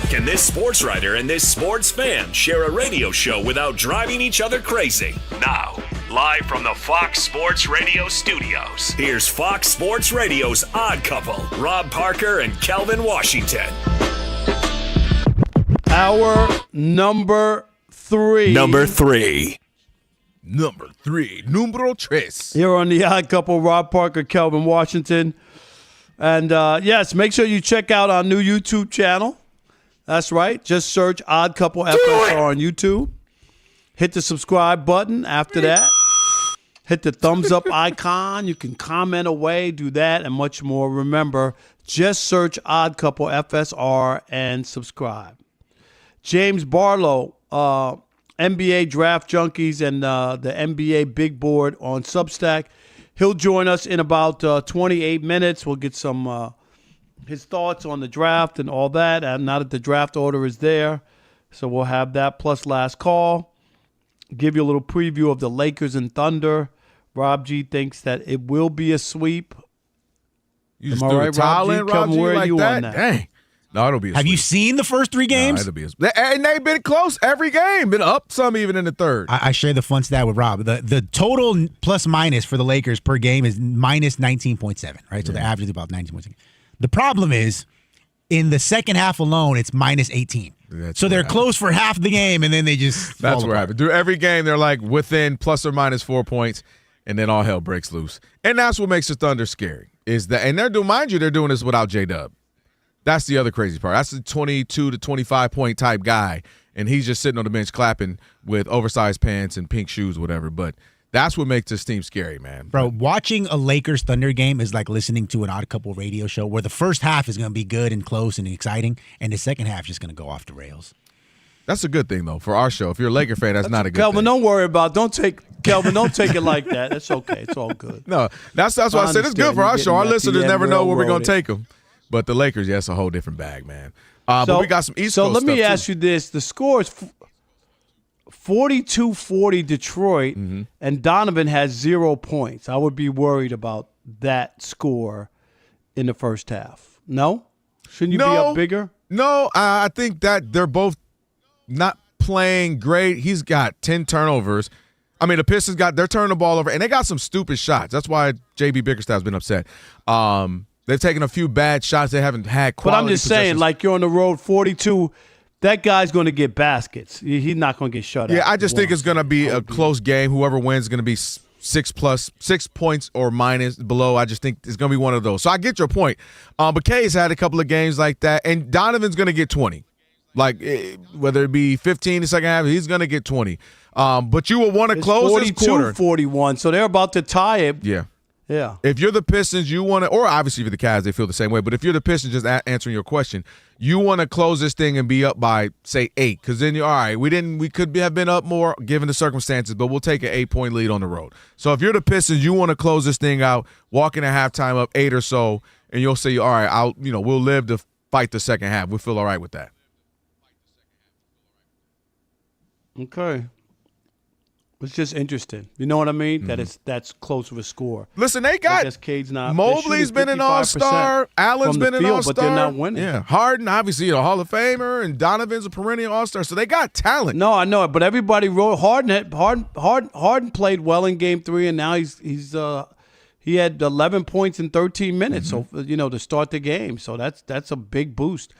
Can this sports writer and this sports fan share a radio show without driving each other crazy? Now, live from the Fox Sports Radio studios, here's Fox Sports Radio's Odd Couple, Rob Parker and Kelvin Washington. Our number 3. Number 3. Numero tres. Here on the Odd Couple, Rob Parker, Kelvin Washington. And yes, make sure you check out our new YouTube channel. That's right. Just search Odd Couple FSR on YouTube. Hit the subscribe button after that. Hit the thumbs up icon. You can comment away, do that, and much more. Remember, just search Odd Couple FSR and subscribe. James Barlow, NBA Draft Junkies and the NBA Big Board on Substack. He'll join us in about 28 minutes. We'll get some his thoughts on the draft and all that. And now that the draft order is there, so we'll have that plus last call. Give you a little preview of the Lakers and Thunder. Rob G thinks that it will be a sweep. You just threw a towel in, Rob G, where like you that? on that? Dang. No, it'll be a Have sweep. you seen the first 3 games? No, it'll be and they've been close every game. Been up some even in the third. I share the fun stat with Rob. The total plus minus for the Lakers per game is minus 19.7, right? So the average is about 19.6. The problem is, in the second half alone, it's minus 18. So they're close for half the game, and then they just That's what happened. Through every game, they're like within plus or minus 4 points, and then all hell breaks loose. And that's what makes the Thunder scary. Is that, and they're doing, mind you, they're doing this without J-Dub. That's the other crazy part. That's a 22 to 25 point type guy, and he's just sitting on the bench clapping with oversized pants and pink shoes, whatever. But that's what makes this team scary, man. Bro, watching a Lakers Thunder game is like listening to an Odd Couple radio show where the first half is going to be good and close and exciting, and the second half is just going to go off the rails. That's a good thing, though, for our show. If you're a Laker fan, that's not a good Kelvin, thing. don't worry about it. Kelvin, don't take it like that. It's okay. It's all good. No, that's why I said it's good for our show. Our listeners never know where we're going to take them. But the Lakers, yeah, it's a whole different bag, man. But we got some East Coast So let stuff, me too. ask you this. The score is 42-40 Detroit, and Donovan has 0 points. I would be worried about that score in the first half. No? Shouldn't you be up bigger? No, I think that they're both not playing great. He's got 10 turnovers. I mean, the Pistons they're turning the ball over, and they got some stupid shots. That's why J.B. Bickerstaff's been upset. They've taken a few bad shots. They haven't had quality But I'm just saying, like, you're on the road 42, that guy's going to get baskets. He's not going to get shut out. Yeah, I just think it's going to be a close game. Whoever wins is going to be 6 points or minus below. I just think it's going to be one of those. So I get your point. But Kay's had a couple of games like that, and Donovan's going to get 20. Like, whether it be 15 in the second half, he's going to get 20. But you will want to close this quarter. 42-41, so they're about to tie it. Yeah. Yeah. If you're the Pistons, you want to, or obviously for the Cavs, they feel the same way. But if you're the Pistons, just answering your question, you want to close this thing and be up by, say, 8. Because then you're all right. We could have been up more given the circumstances, but we'll take an 8-point lead on the road. So if you're the Pistons, you want to close this thing out, walk in at halftime up 8 or so, and you'll say, all right, we'll live to fight the second half. We'll feel all right with that. Okay. It's just interesting. You know what I mean? That that's close of a score. Listen, they got Mobley's been an all-star. Allen's been an all-star. But they're not winning. Yeah, Harden, obviously, a Hall of Famer, and Donovan's a perennial all-star. So they got talent. No, I know it, but everybody wrote Harden played well in Game 3, and now he had 11 points in 13 minutes. So to start the game. So that's a big boost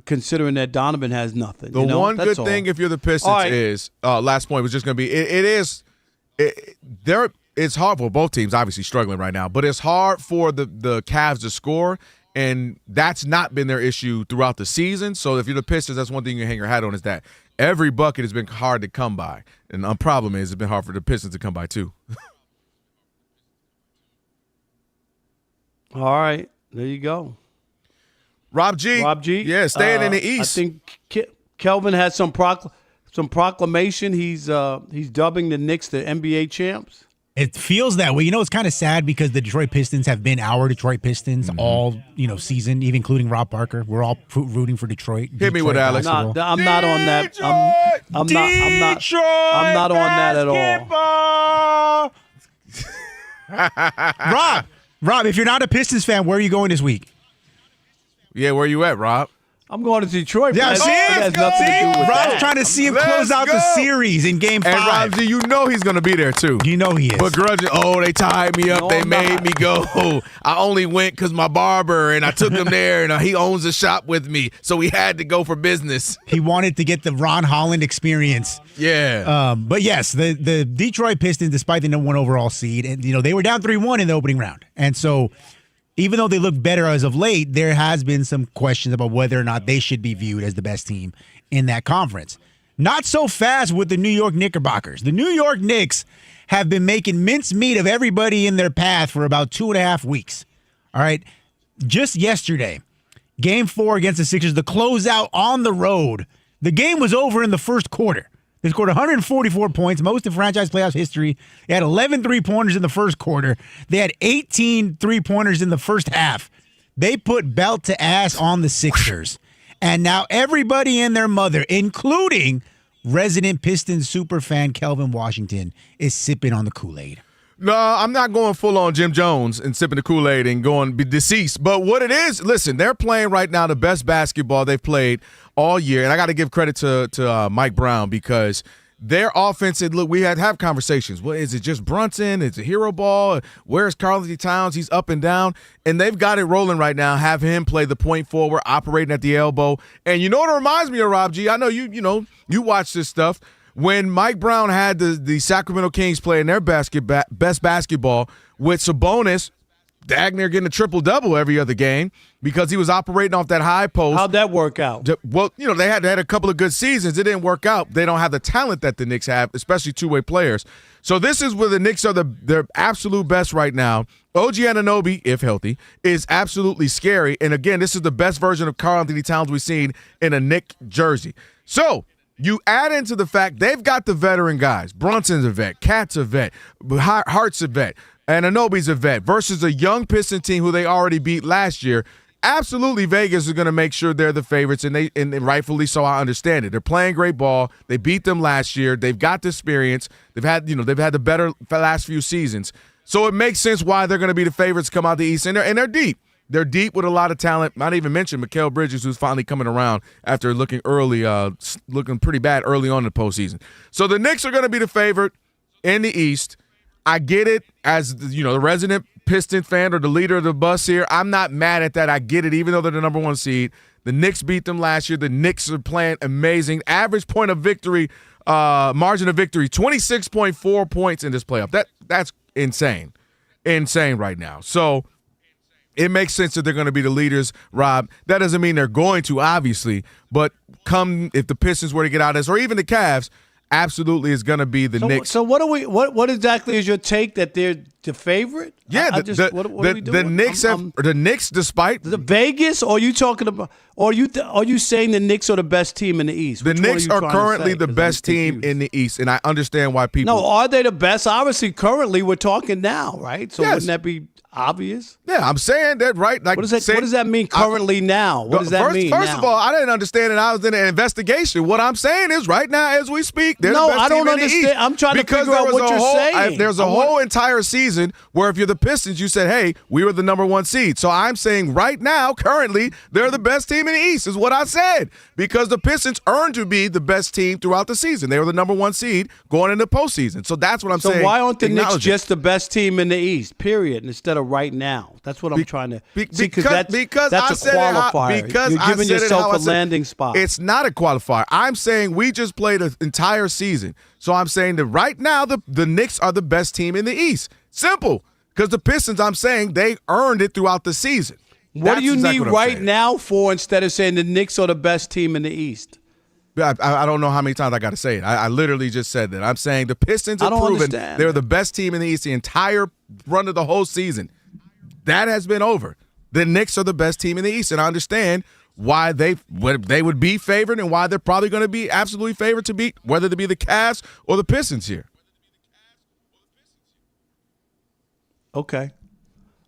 considering that Donovan has nothing. The one good thing if you're the Pistons is last point was just going to be it's hard for both teams, obviously struggling right now, but it's hard for the Cavs to score, and that's not been their issue throughout the season. So if you're the Pistons, that's one thing you can hang your hat on is that every bucket has been hard to come by, and the problem is it's been hard for the Pistons to come by too. All right, there you go. Rob G. Yeah, staying in the East. I think Kelvin had some proclamation. He's dubbing the Knicks the NBA champs. It feels that way. It's kind of sad because the Detroit Pistons have been our Detroit Pistons all season, even including Rob Parker. We're all rooting for Detroit. Hit me with Alex. I'm not on that. I'm not on that at all. Rob, if you're not a Pistons fan, where are you going this week? Yeah, where you at, Rob? I'm going to Detroit. Yeah, It has nothing to do with Rob's that. trying to see him close out the series in Game 5. And Rob G, he's going to be there too. You know he is. Begrudging. Oh, they tied me up. They made me go. I only went because my barber, and I took him there, and he owns a shop with me, so we had to go for business. He wanted to get the Ron Holland experience. Yeah. But yes, the Detroit Pistons, despite the number 1 overall seed, and they were down 3-1 in the opening round, and so. Even though they look better as of late, there has been some questions about whether or not they should be viewed as the best team in that conference. Not so fast with the New York Knickerbockers. The New York Knicks have been making mincemeat of everybody in their path for about 2.5 weeks. All right. Just yesterday, Game 4 against the Sixers, the closeout on the road. The game was over in the first quarter. They scored 144 points, most in franchise playoffs history. They had 11 three-pointers in the first quarter. They had 18 three-pointers in the first half. They put belt to ass on the Sixers. And now everybody and their mother, including resident Pistons superfan Kelvin Washington, is sipping on the Kool-Aid. No, I'm not going full on Jim Jones and sipping the Kool-Aid and going be deceased. But what it is, listen, they're playing right now the best basketball they've played all year. And I got to give credit to Mike Brown because their offense, look, we had to have conversations. What is it, just Brunson? Is it hero ball? Where's Karl-Anthony Towns? He's up and down. And they've got it rolling right now. Have him play the point forward, operating at the elbow. And you know what it reminds me of, Rob G? I know you watch this stuff. When Mike Brown had the Sacramento Kings playing their best basketball with Sabonis, dang near getting a triple-double every other game because he was operating off that high post. How'd that work out? Well, they had a couple of good seasons. It didn't work out. They don't have the talent that the Knicks have, especially two-way players. So this is where the Knicks are their absolute best right now. OG Anunoby, if healthy, is absolutely scary. And, again, this is the best version of Karl-Anthony Towns we've seen in a Knick jersey. So you add into the fact they've got the veteran guys. Brunson's a vet. Cat's a vet. Hart's a vet. And Anunoby's a vet versus a young Piston team who they already beat last year. Absolutely, Vegas is going to make sure they're the favorites, and rightfully so. I understand it. They're playing great ball. They beat them last year. They've got the experience. They've had the better last few seasons. So it makes sense why they're going to be the favorites to come out the East, and they're deep. They're deep with a lot of talent. Not even mention Mikal Bridges, who's finally coming around after looking pretty bad early on in the postseason. So the Knicks are going to be the favorite in the East. I get it as the resident Piston fan or the leader of the bus here. I'm not mad at that. I get it, even though they're the number 1 seed. The Knicks beat them last year. The Knicks are playing amazing. Average point of victory, margin of victory, 26.4 points in this playoff. That's insane. Insane right now. So it makes sense that they're going to be the leaders, Rob. That doesn't mean they're going to, obviously, but if the Pistons were to get out of this, or even the Cavs, absolutely is going to be the Knicks. So what exactly is your take that they're the favorite? Yeah, what are we doing? The Knicks, despite the Vegas, or are you talking about, or are you saying the Knicks are the best team in the East? The Knicks are currently the best team in the East, and I understand why people. No, are they the best? Obviously, currently we're talking now, right? So wouldn't that be obvious? Yeah, I'm saying that, right? Like, what does that mean currently now? What does that mean? First of all, I didn't understand it. I was in an investigation. What I'm saying is right now as we speak, they're the best I don't team in the understand. East. I'm trying to figure out what you're saying. There's a whole entire season where if you're the Pistons, you said, hey, we were the number 1 seed. So I'm saying right now, currently, they're the best team in the East is what I said because the Pistons earned to be the best team throughout the season. They were the number 1 seed going into postseason. So that's what I'm saying. So why aren't the Knicks just the best team in the East, period, instead of better right now? That's what I'm trying to see. Because that's I a said qualifier. Because You're giving yourself a landing spot. It's not a qualifier. I'm saying we just played an entire season. So I'm saying that right now the Knicks are the best team in the East. Simple. Because the Pistons, I'm saying, they earned it throughout the season. What do you need right now for instead of saying the Knicks are the best team in the East? I don't know how many times I got to say it. I literally just said that. I'm saying the Pistons have proven they're the best team in the East the entire run of the whole season. That has been over. The Knicks are the best team in the East, and I understand why they would be favored and why they're probably going to be absolutely favored to beat, whether to be the Cavs or the Pistons here. Okay.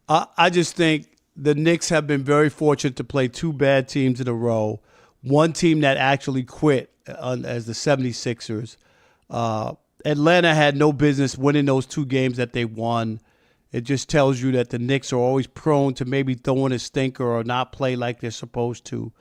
I just think the Knicks have been very fortunate to play two bad teams in a row. One team that actually quit as the 76ers. Atlanta had no business winning those two games that they won. It just tells you that the Knicks are always prone to maybe throwing a stinker or not play like they're supposed to.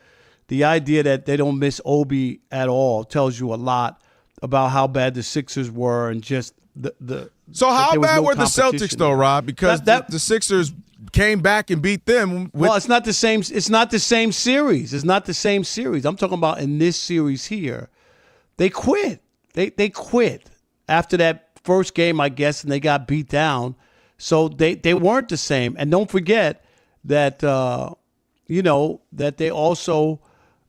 The idea that they don't miss Obi at all tells you a lot about how bad the Sixers were and just the So how bad were the Celtics though, Rob? Because the Sixers came back and beat them. Well, it's not the same. It's not the same series. It's not the same series. I'm talking about in this series here. They quit. They quit after that first game, I guess, and they got beat down. So they weren't the same. And don't forget that that they also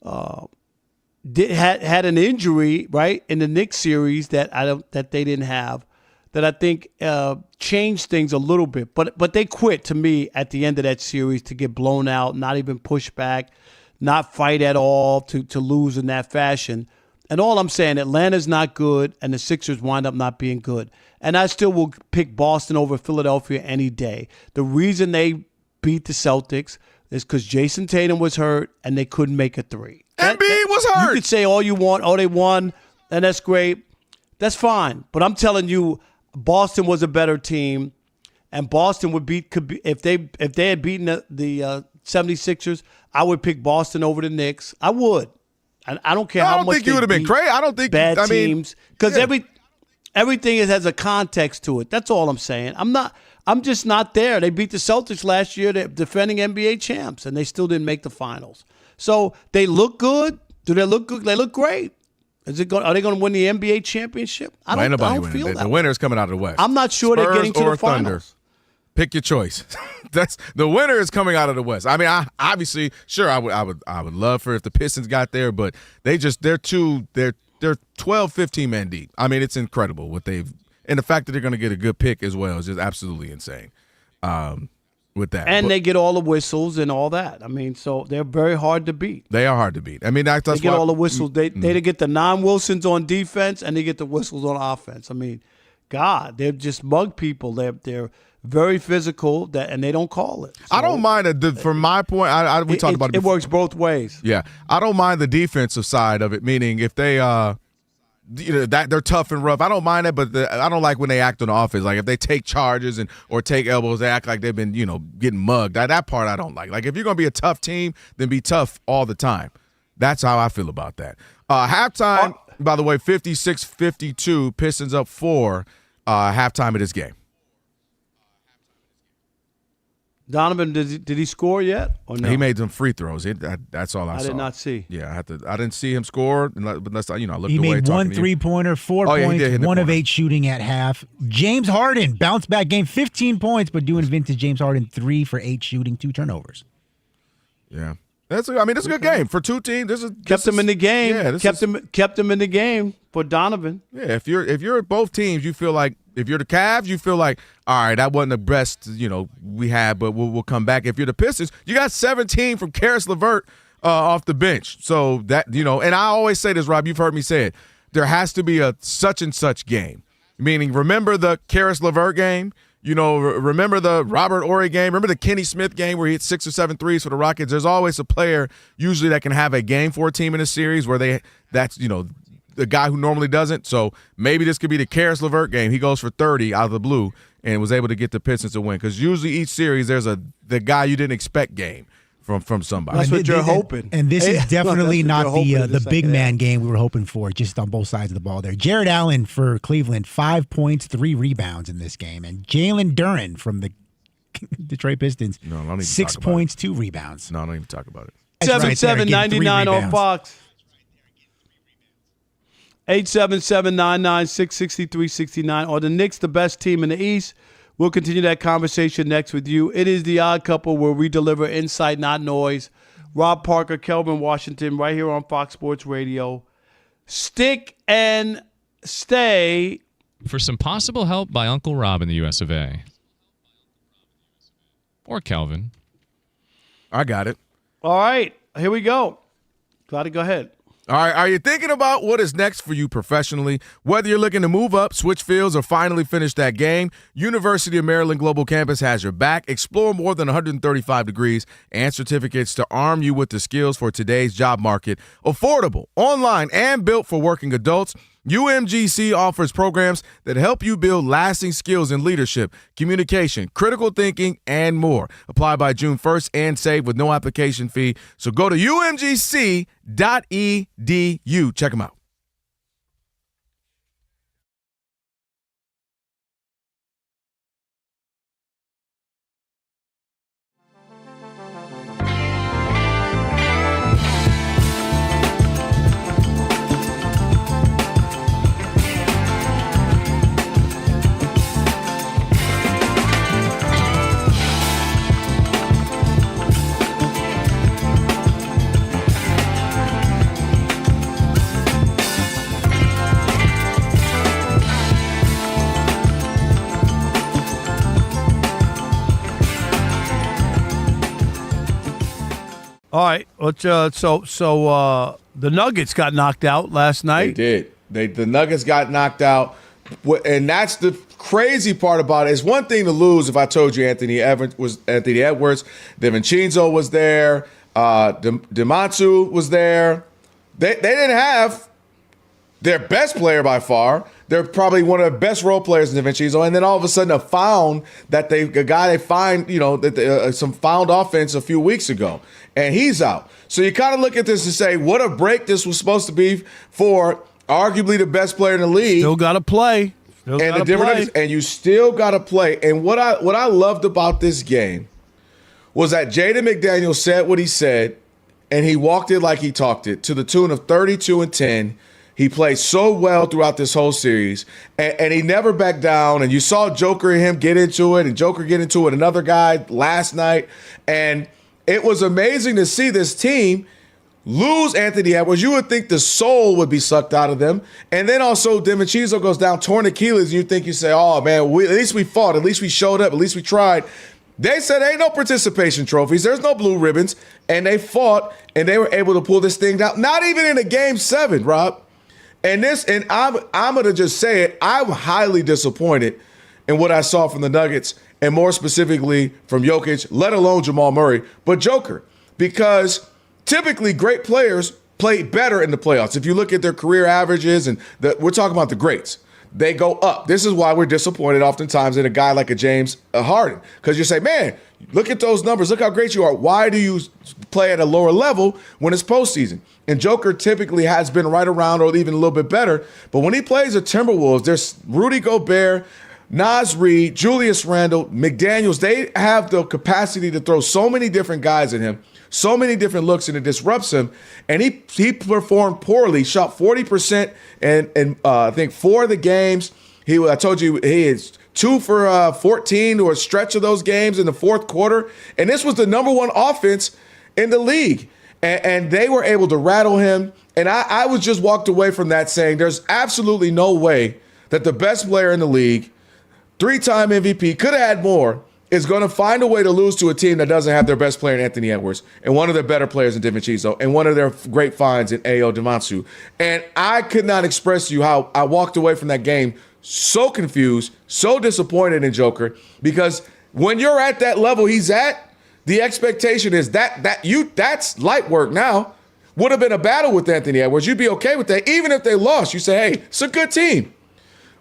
had an injury right in the Knicks series that they didn't have. That I think changed things a little bit. But they quit, to me, at the end of that series to get blown out, not even push back, not fight at all to lose in that fashion. And all I'm saying, Atlanta's not good, and the Sixers wind up not being good. And I still will pick Boston over Philadelphia any day. The reason they beat the Celtics is because Jason Tatum was hurt, and they couldn't make a three. Embiid was hurt. You could say all you want, they won, and that's great. That's fine. But I'm telling you, Boston was a better team, and Boston if they had beaten the 76ers, I would pick Boston over the Knicks. I would. I don't care how much. I don't think you would have been crazy. I don't think bad teams because everything has a context to it. That's all I'm saying. I'm just not there. They beat the Celtics last year, they're defending NBA champs, and they still didn't make the finals. So they look good. Do they look good? They look great. Are they going to win the NBA championship? I don't feel that. The winner's coming out of the West. I'm not sure they're getting to the finals. Thunder. Pick your choice. That's the winner is coming out of the West. I mean, I would love for if the Pistons got there, but they're 12, 15 men deep. I mean, it's incredible what and the fact that they're going to get a good pick as well is just absolutely insane. With that, they get all the whistles and all that. I mean, so they're very hard to beat. They are hard to beat. I mean, they get all the whistles. They get the non-Wilsons on defense and they get the whistles on offense. I mean, God, they're just mug people. They're very physical and they don't call it. So, I don't mind it. From my point, we talked about it. It works both ways. Yeah, I don't mind the defensive side of it. Meaning, if they that they're tough and rough. I don't mind that, but I don't like when they act on the offense. Like if they take charges or take elbows, they act like they've been getting mugged. That part I don't like. Like if you're gonna be a tough team, then be tough all the time. That's how I feel about that. Halftime, by the way, 56-52. Pistons up 4. Halftime of this game. Donovan, did he score yet or no? He made some free throws. That's all I saw. I did not see. Yeah, I didn't see him score unless I looked away. He made one 3-pointer, 4 points, 1 of 8 shooting at half. James Harden, bounce back game, 15 points, but doing vintage James Harden, 3 for 8 shooting, 2 turnovers. Yeah. It's a good game for two teams. Kept them in the game. Yeah, kept them in the game for Donovan. Yeah, if you're both teams, you feel like if you're the Cavs, you feel like all right, that wasn't the best we had, but we'll come back. If you're the Pistons, you got 17 from Karis LeVert off the bench. So that and I always say this, Rob. You've heard me say it. There has to be a such and such game. Meaning, remember the Karis LeVert game. Remember the Robert Horry game? Remember the Kenny Smith game where he hit 6 or 7 threes for the Rockets? There's always a player usually that can have a game for a team in a series where that's the guy who normally doesn't. So maybe this could be the Karis LeVert game. He goes for 30 out of the blue and was able to get the Pistons to win. Because usually each series there's the guy you didn't expect game from somebody. That's what you're hoping. And this is definitely not the big man game we were hoping for, just on both sides of the ball there. Jared Allen for Cleveland, 5 points, 3 rebounds in this game. And Jalen Duren from the Detroit Pistons. No, I don't even 6 talk about points, 2 rebounds. No, I don't even talk about it. 877-99 on Fox. 877-996-6369. Are the Knicks the best team in the East? We'll continue that conversation next with you. It is The Odd Couple, where we deliver insight, not noise. Rob Parker, Kelvin Washington, right here on Fox Sports Radio. Stick and stay. For some possible help by Uncle Rob in the US of A. Or Kelvin. I got it. All right, here we go. Got to go ahead. All right, are you thinking about what is next for you professionally? Whether you're looking to move up, switch fields, or finally finish that game, University of Maryland Global Campus has your back. Explore more than 135 degrees and certificates to arm you with the skills for today's job market. Affordable, online, and built for working adults, UMGC offers programs that help you build lasting skills in leadership, communication, critical thinking, and more. Apply by June 1st and save with no application fee. So go to umgc.edu. Check them out. All right. So the Nuggets got knocked out last night. They did. The Nuggets got knocked out. And that's the crazy part about it. It's one thing to lose if I told you Anthony Edwards, DiVincenzo was there, DiMantu was there. They didn't have their best player by far. They're probably one of the best role players in DiVincenzo. And then all of a sudden a guy they find, some found offense a few weeks ago. And he's out. So you kind of look at this and say, what a break this was supposed to be for arguably the best player in the league. Still got to play. And you still got to play. And what I loved about this game was that Jaden McDaniels said what he said, and he walked it like he talked it, to the tune of 32-10. He played so well throughout this whole series, and he never backed down. And you saw Joker and him get into it, and Joker get into it, another guy last night. And it was amazing to see this team lose Anthony Edwards. You would think the soul would be sucked out of them. And then also DiVincenzo goes down, torn Achilles, and you say, oh, man, at least we fought. At least we showed up. At least we tried. They said ain't no participation trophies. There's no blue ribbons. And they fought, and they were able to pull this thing down. Not even in a Game 7, Rob. And I'm going to just say it. I'm highly disappointed in what I saw from the Nuggets, and more specifically from Jokic, let alone Jamal Murray, but Joker, because typically great players play better in the playoffs. If you look at their career averages, and we're talking about the greats, they go up. This is why we're disappointed oftentimes in a guy like a James Harden, because you say, man, look at those numbers. Look how great you are. Why do you play at a lower level when it's postseason? And Joker typically has been right around or even a little bit better. But when he plays the Timberwolves, there's Rudy Gobert, Naz Reid, Julius Randle, McDaniels. They have the capacity to throw so many different guys at him, so many different looks, and it disrupts him. And he performed poorly, shot 40% and I think 4 of the games. I told you he is 2 for 14 or a stretch of those games in the fourth quarter. And this was the number one offense in the league. And they were able to rattle him. And I was just walked away from that saying there's absolutely no way that the best player in the league, 3-time MVP, could have had more, is going to find a way to lose to a team that doesn't have their best player in Anthony Edwards and one of their better players in DiVincenzo and one of their great finds in A.O. DiMantu. And I could not express to you how I walked away from that game so confused, so disappointed in Joker, because when you're at that level he's at, the expectation is that's light work now. Would have been a battle with Anthony Edwards. You'd be okay with that. Even if they lost, you say, hey, it's a good team.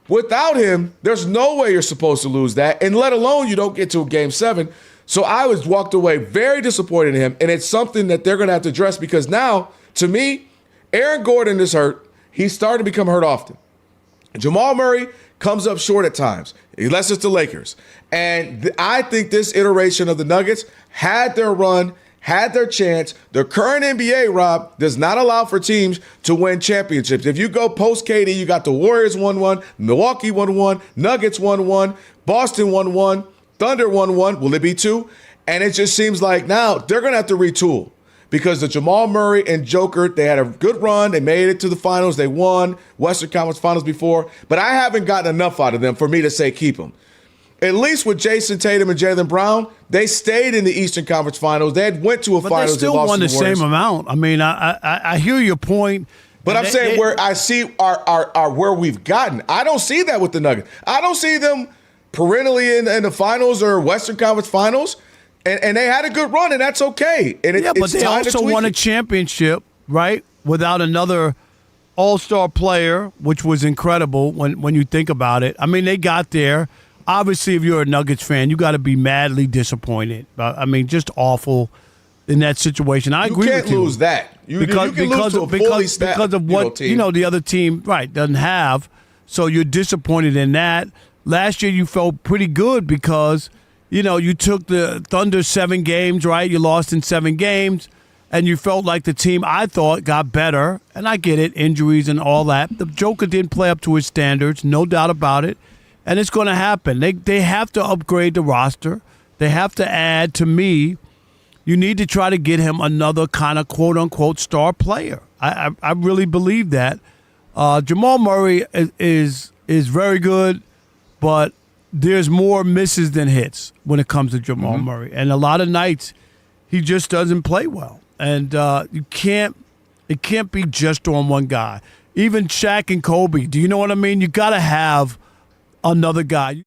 Without him, there's no way you're supposed to lose that, and let alone you don't get to a Game 7. So I was walked away very disappointed in him, and it's something that they're going to have to address because now, to me, Aaron Gordon is hurt. He's starting to become hurt often. Jamal Murray comes up short at times, unless it's the Lakers. And I think this iteration of the Nuggets had their run, had their chance. The current NBA, Rob, does not allow for teams to win championships. If you go post KD, you got the Warriors 1-1, Milwaukee 1-1, Nuggets 1-1, Boston 1-1, Thunder 1-1. Will it be 2? And it just seems like now they're going to have to retool because the Jamal Murray and Joker, they had a good run. They made it to the finals. They won Western Conference Finals before. But I haven't gotten enough out of them for me to say keep them. At least with Jason Tatum and Jaylen Brown, they stayed in the Eastern Conference Finals. They had went to a finals. They still won the same amount. I mean, I hear your point. But I'm saying where I see our where we've gotten. I don't see that with the Nuggets. I don't see them perennially in the finals or Western Conference Finals. And they had a good run, and that's okay. And but they also won a championship, right, without another all-star player, which was incredible when you think about it. I mean, they got there. Obviously, if you're a Nuggets fan, you got to be madly disappointed. I mean, just awful in that situation. I agree with you. You can't lose that. You can lose to a fully staffed because of what team. The other team, right, doesn't have. So you're disappointed in that. Last year, you felt pretty good because, you took the Thunder 7 games, right? You lost in 7 games, and you felt like the team, I thought, got better. And I get it, injuries and all that. The Joker didn't play up to his standards, no doubt about it. And it's going to happen. They have to upgrade the roster. They have to add, to me, you need to try to get him another kind of quote-unquote star player. I really believe that. Jamal Murray is very good, but there's more misses than hits when it comes to Jamal Murray. And a lot of nights, he just doesn't play well. And it can't be just on one guy. Even Shaq and Kobe, do you know what I mean? You got to have another guy.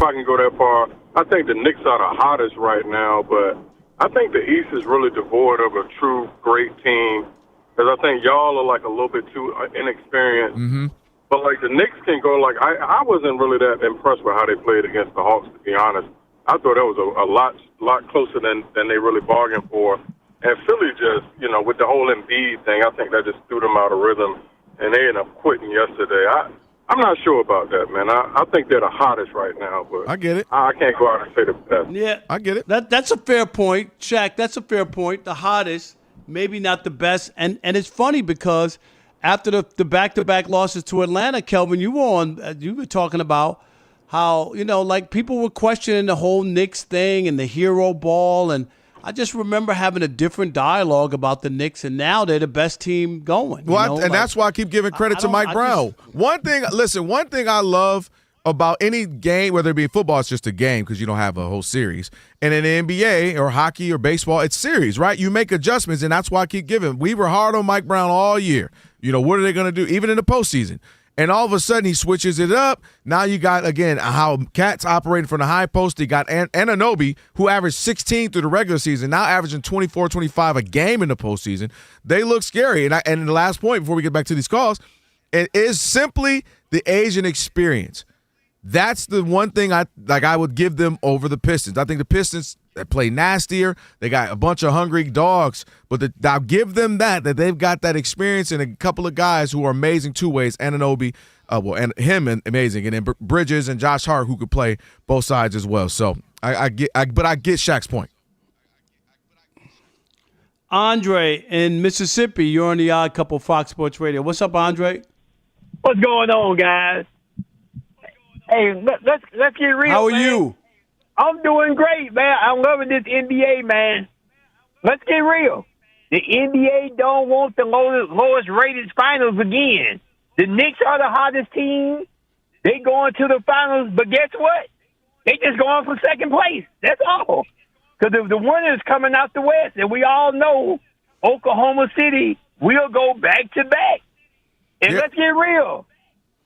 I can go that far. I think the Knicks are the hottest right now, but I think the East is really devoid of a true great team because I think y'all are like a little bit too inexperienced. Mm-hmm. But like the Knicks can go like I wasn't really that impressed with how they played against the Hawks, to be honest. I thought that was a lot closer than they really bargained for. And Philly just, with the whole Embiid thing, I think that just threw them out of rhythm, and they ended up quitting yesterday. I'm not sure about that, man. I think they're the hottest right now, but I get it. I can't go out and say the best. Yeah, I get it. That's a fair point, Shaq. That's a fair point. The hottest, maybe not the best. And it's funny because after the back-to-back losses to Atlanta, Kelvin, you were talking about how, like people were questioning the whole Knicks thing and the hero ball. And I just remember having a different dialogue about the Knicks, and now they're the best team going. Well, that's why I keep giving credit to Mike Brown. One thing I love about any game, whether it be football, it's just a game because you don't have a whole series. And in the NBA or hockey or baseball, it's series, right? You make adjustments, and that's why I keep giving. We were hard on Mike Brown all year. What are they going to do, even in the postseason? And all of a sudden, he switches it up. Now you got, again, how Cat's operating from the high post. You got Anunoby, who averaged 16 through the regular season, now averaging 24, 25 a game in the postseason. They look scary. And the last point before we get back to these calls, it is simply the Asian experience. That's the one thing I would give them over the Pistons. I think the Pistons play nastier. They got a bunch of hungry dogs, but I'll give them that they've got that experience and a couple of guys who are amazing two ways. Anunoby, and him amazing, and then Bridges and Josh Hart who could play both sides as well. So I get Shaq's point. Andre in Mississippi, you're on the Odd Couple Fox Sports Radio. What's up, Andre? What's going on, guys? Hey, let's get real. How are you? I'm doing great, man. I'm loving this NBA, man. Let's get real. The NBA don't want the lowest rated finals again. The Knicks are the hottest team. They going to the finals, but guess what? They just going for second place. That's all. Because the winner's coming out the West, and we all know Oklahoma City will go back to back. And let's get real.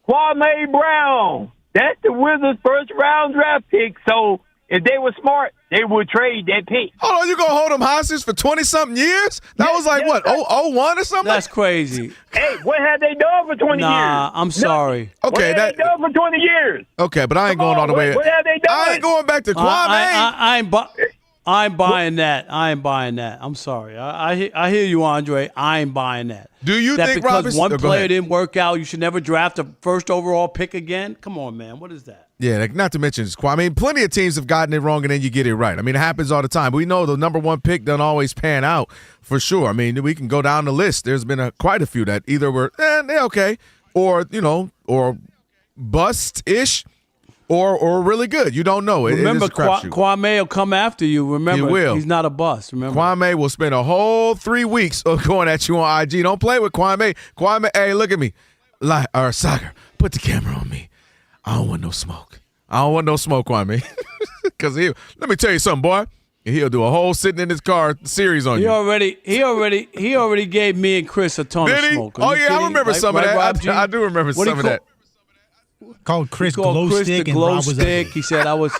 Kwame Brown. That's the Wizards' first-round draft pick. So if they were smart, they would trade that pick. Hold on, you gonna hold them hostage for 20-something years? That was like what, 01 or something? That's crazy. Hey, what have they done for 20 years? I'm sorry. Okay, what have they done for 20 years? Okay, but I ain't going all the way. What have they done? I ain't going back to Kwame. I'm buying that. I ain't buying that. I'm sorry. I hear you, Andre. I ain't buying that. Do you that think because Robinson, one player didn't work out, you should never draft a first overall pick again? Come on, man. What is that? Yeah, not to mention Kwame. I mean, plenty of teams have gotten it wrong and then you get it right. I mean, it happens all the time. We know the number one pick doesn't always pan out for sure. I mean, we can go down the list. There's been quite a few that either were they're okay, or or bust-ish. Or really good. You don't know. Remember, Kwame will come after you. Remember, he will. He's not a bust. Remember, Kwame will spend a whole 3 weeks going at you on IG. Don't play with Kwame. Kwame, hey, look at me. Soccer, put the camera on me. I don't want no smoke. I don't want no smoke, Kwame. Because let me tell you something, boy. He'll do a whole sitting in his car series on you. He already gave me and Chris a ton of smoke. Oh yeah, I remember some of that. I do remember some of that. Called Chris Glow Stick and Rob was ugly. He said I was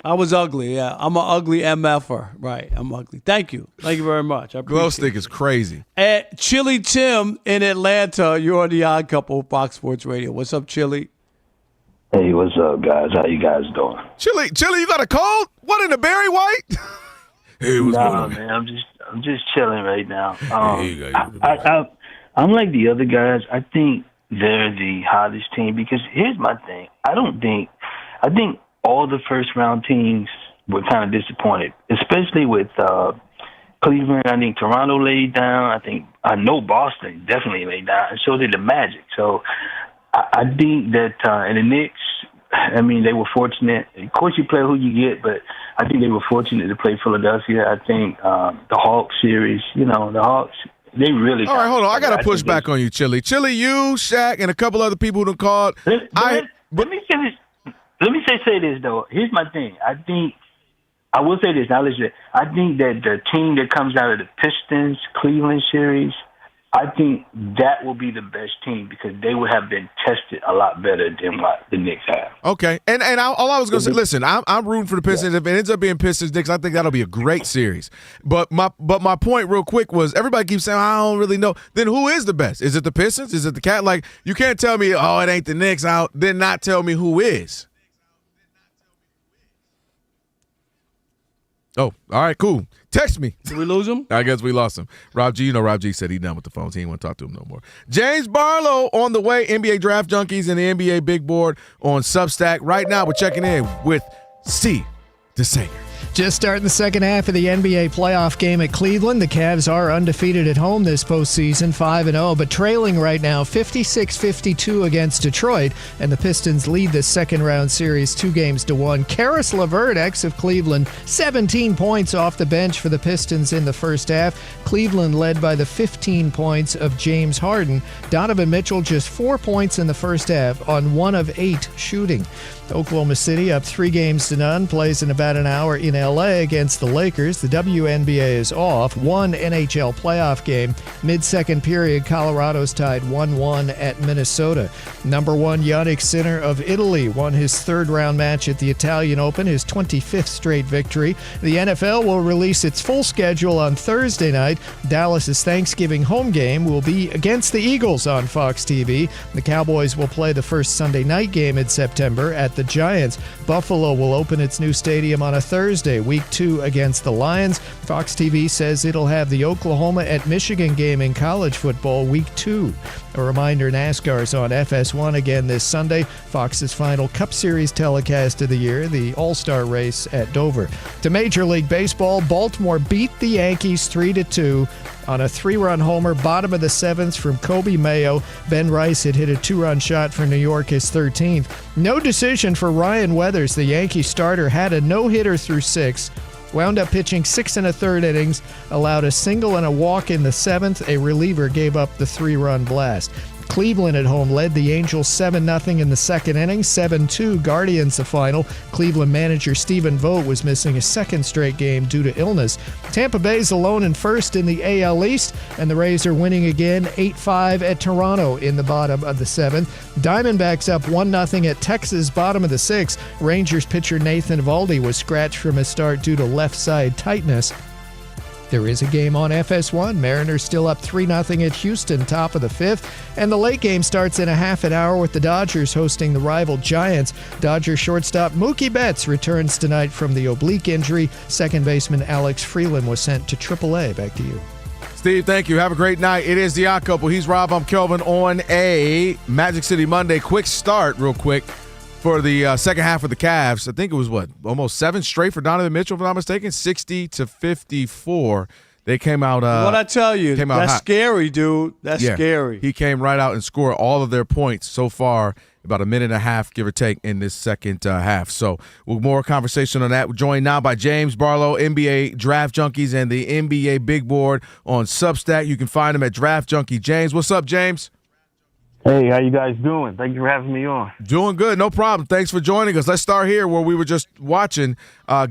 ugly. Yeah, I'm an ugly MFer. Right, I'm ugly. Thank you very much. I Glow Stick is crazy. Chili Tim in Atlanta. You're on the Odd Couple, Fox Sports Radio. What's up, Chili? Hey, what's up, guys? How you guys doing? Chili, you got a cold? What in the Barry White? Hey, what's going on, man? I'm just chilling right now. I'm like the other guys. I think they're the hottest team because here's my thing. I think all the first round teams were kind of disappointed, especially with Cleveland. I think Toronto laid down. I know Boston definitely laid down, and so did the Magic. So I think that and the Knicks, I mean, they were fortunate. Of course, you play who you get, but I think they were fortunate to play Philadelphia. I think the Hawks series, the Hawks, they really. All right, hold on. I got to push back on you, Chili. Chili, you, Shaq, and a couple other people who done called. Let me say this, though. Here's my thing. I will say this. Now, listen. I think that the team that comes out of the Pistons, Cleveland series, I think that will be the best team because they would have been tested a lot better than what the Knicks have. Okay, and all I was going to say, listen, I'm rooting for the Pistons. Yeah. If it ends up being Pistons-Knicks, I think that'll be a great series. But my point real quick was everybody keeps saying, I don't really know. Then who is the best? Is it the Pistons? Is it the Cat? Like, you can't tell me, oh, it ain't the Knicks out, then not tell me who is. Oh, all right, cool. Text me. Did we lose him? I guess we lost him. Rob G, Rob G said he's done with the phones. He ain't want to talk to him no more. James Barlow on the way. NBA Draft Junkies and the NBA Big Board on Substack. Right now, we're checking in with C. DeSager. Just starting the second half of the NBA playoff game at Cleveland. The Cavs are undefeated at home this postseason, 5-0, but trailing right now 56-52 against Detroit, and the Pistons lead the second-round series 2-1. Karis LeVert, ex of Cleveland, 17 points off the bench for the Pistons in the first half. Cleveland led by the 15 points of James Harden. Donovan Mitchell just 4 points in the first half on 1 of 8 shooting. Oklahoma City up 3-0, plays in about an hour in LA against the Lakers. The WNBA is off. One NHL playoff game. Mid-second period, Colorado's tied 1-1 at Minnesota. Number 1 Yannick Sinner of Italy won his third-round match at the Italian Open, his 25th straight victory. The NFL will release its full schedule on Thursday night. Dallas's Thanksgiving home game will be against the Eagles on Fox TV. The Cowboys will play the first Sunday night game in September at the Giants. Buffalo will open its new stadium on a Thursday, week 2 against the Lions. Fox TV says it'll have the Oklahoma at Michigan game in college football week 2. A reminder, NASCAR's on FS1 again this Sunday. Fox's final Cup Series telecast of the year, the All-Star race at Dover. To Major League Baseball, Baltimore beat the Yankees 3-2 on a 3-run homer, bottom of the 7th from Kobe Mayo. Ben Rice had hit a 2-run shot for New York, his 13th. No decision for Ryan Weathers. The Yankee starter had a no-hitter through 6. Wound up pitching 6 1/3 innings, allowed a single and a walk in the 7th. A reliever gave up the 3-run blast. Cleveland at home led the Angels 7-0 in the second inning. 7-2 Guardians the final. Cleveland manager Stephen Vogt was missing a second straight game due to illness. Tampa Bay's alone in first in the AL East, and the Rays are winning again 8-5 at Toronto in the bottom of the 7th. Diamondbacks up 1-0 at Texas, bottom of the 6th. Rangers pitcher Nathan Eovaldi was scratched from his start due to left side tightness. There is a game on FS1. Mariners still up 3-0 at Houston, top of the 5th. And the late game starts in a half an hour with the Dodgers hosting the rival Giants. Dodgers shortstop Mookie Betts returns tonight from the oblique injury. Second baseman Alex Freeland was sent to AAA. Back to you. Steve, thank you. Have a great night. It is The Odd Couple. He's Rob. I'm Kelvin on a Magic City Monday. Quick start, real quick, for the second half of the Cavs. I think it was, almost 7 straight for Donovan Mitchell, if I'm not mistaken, 60-54. They came out. What I tell you, that's hot. scary, dude. That's scary. He came right out and scored all of their points so far, about a minute and a half, give or take, in this second half. So, with more conversation on that, we're joined now by James Barlow, NBA Draft Junkies, and the NBA Big Board on Substack. You can find him at Draft Junkie James. What's up, James? Hey, how you guys doing? Thank you for having me on. Doing good, no problem. Thanks for joining us. Let's start here where we were just watching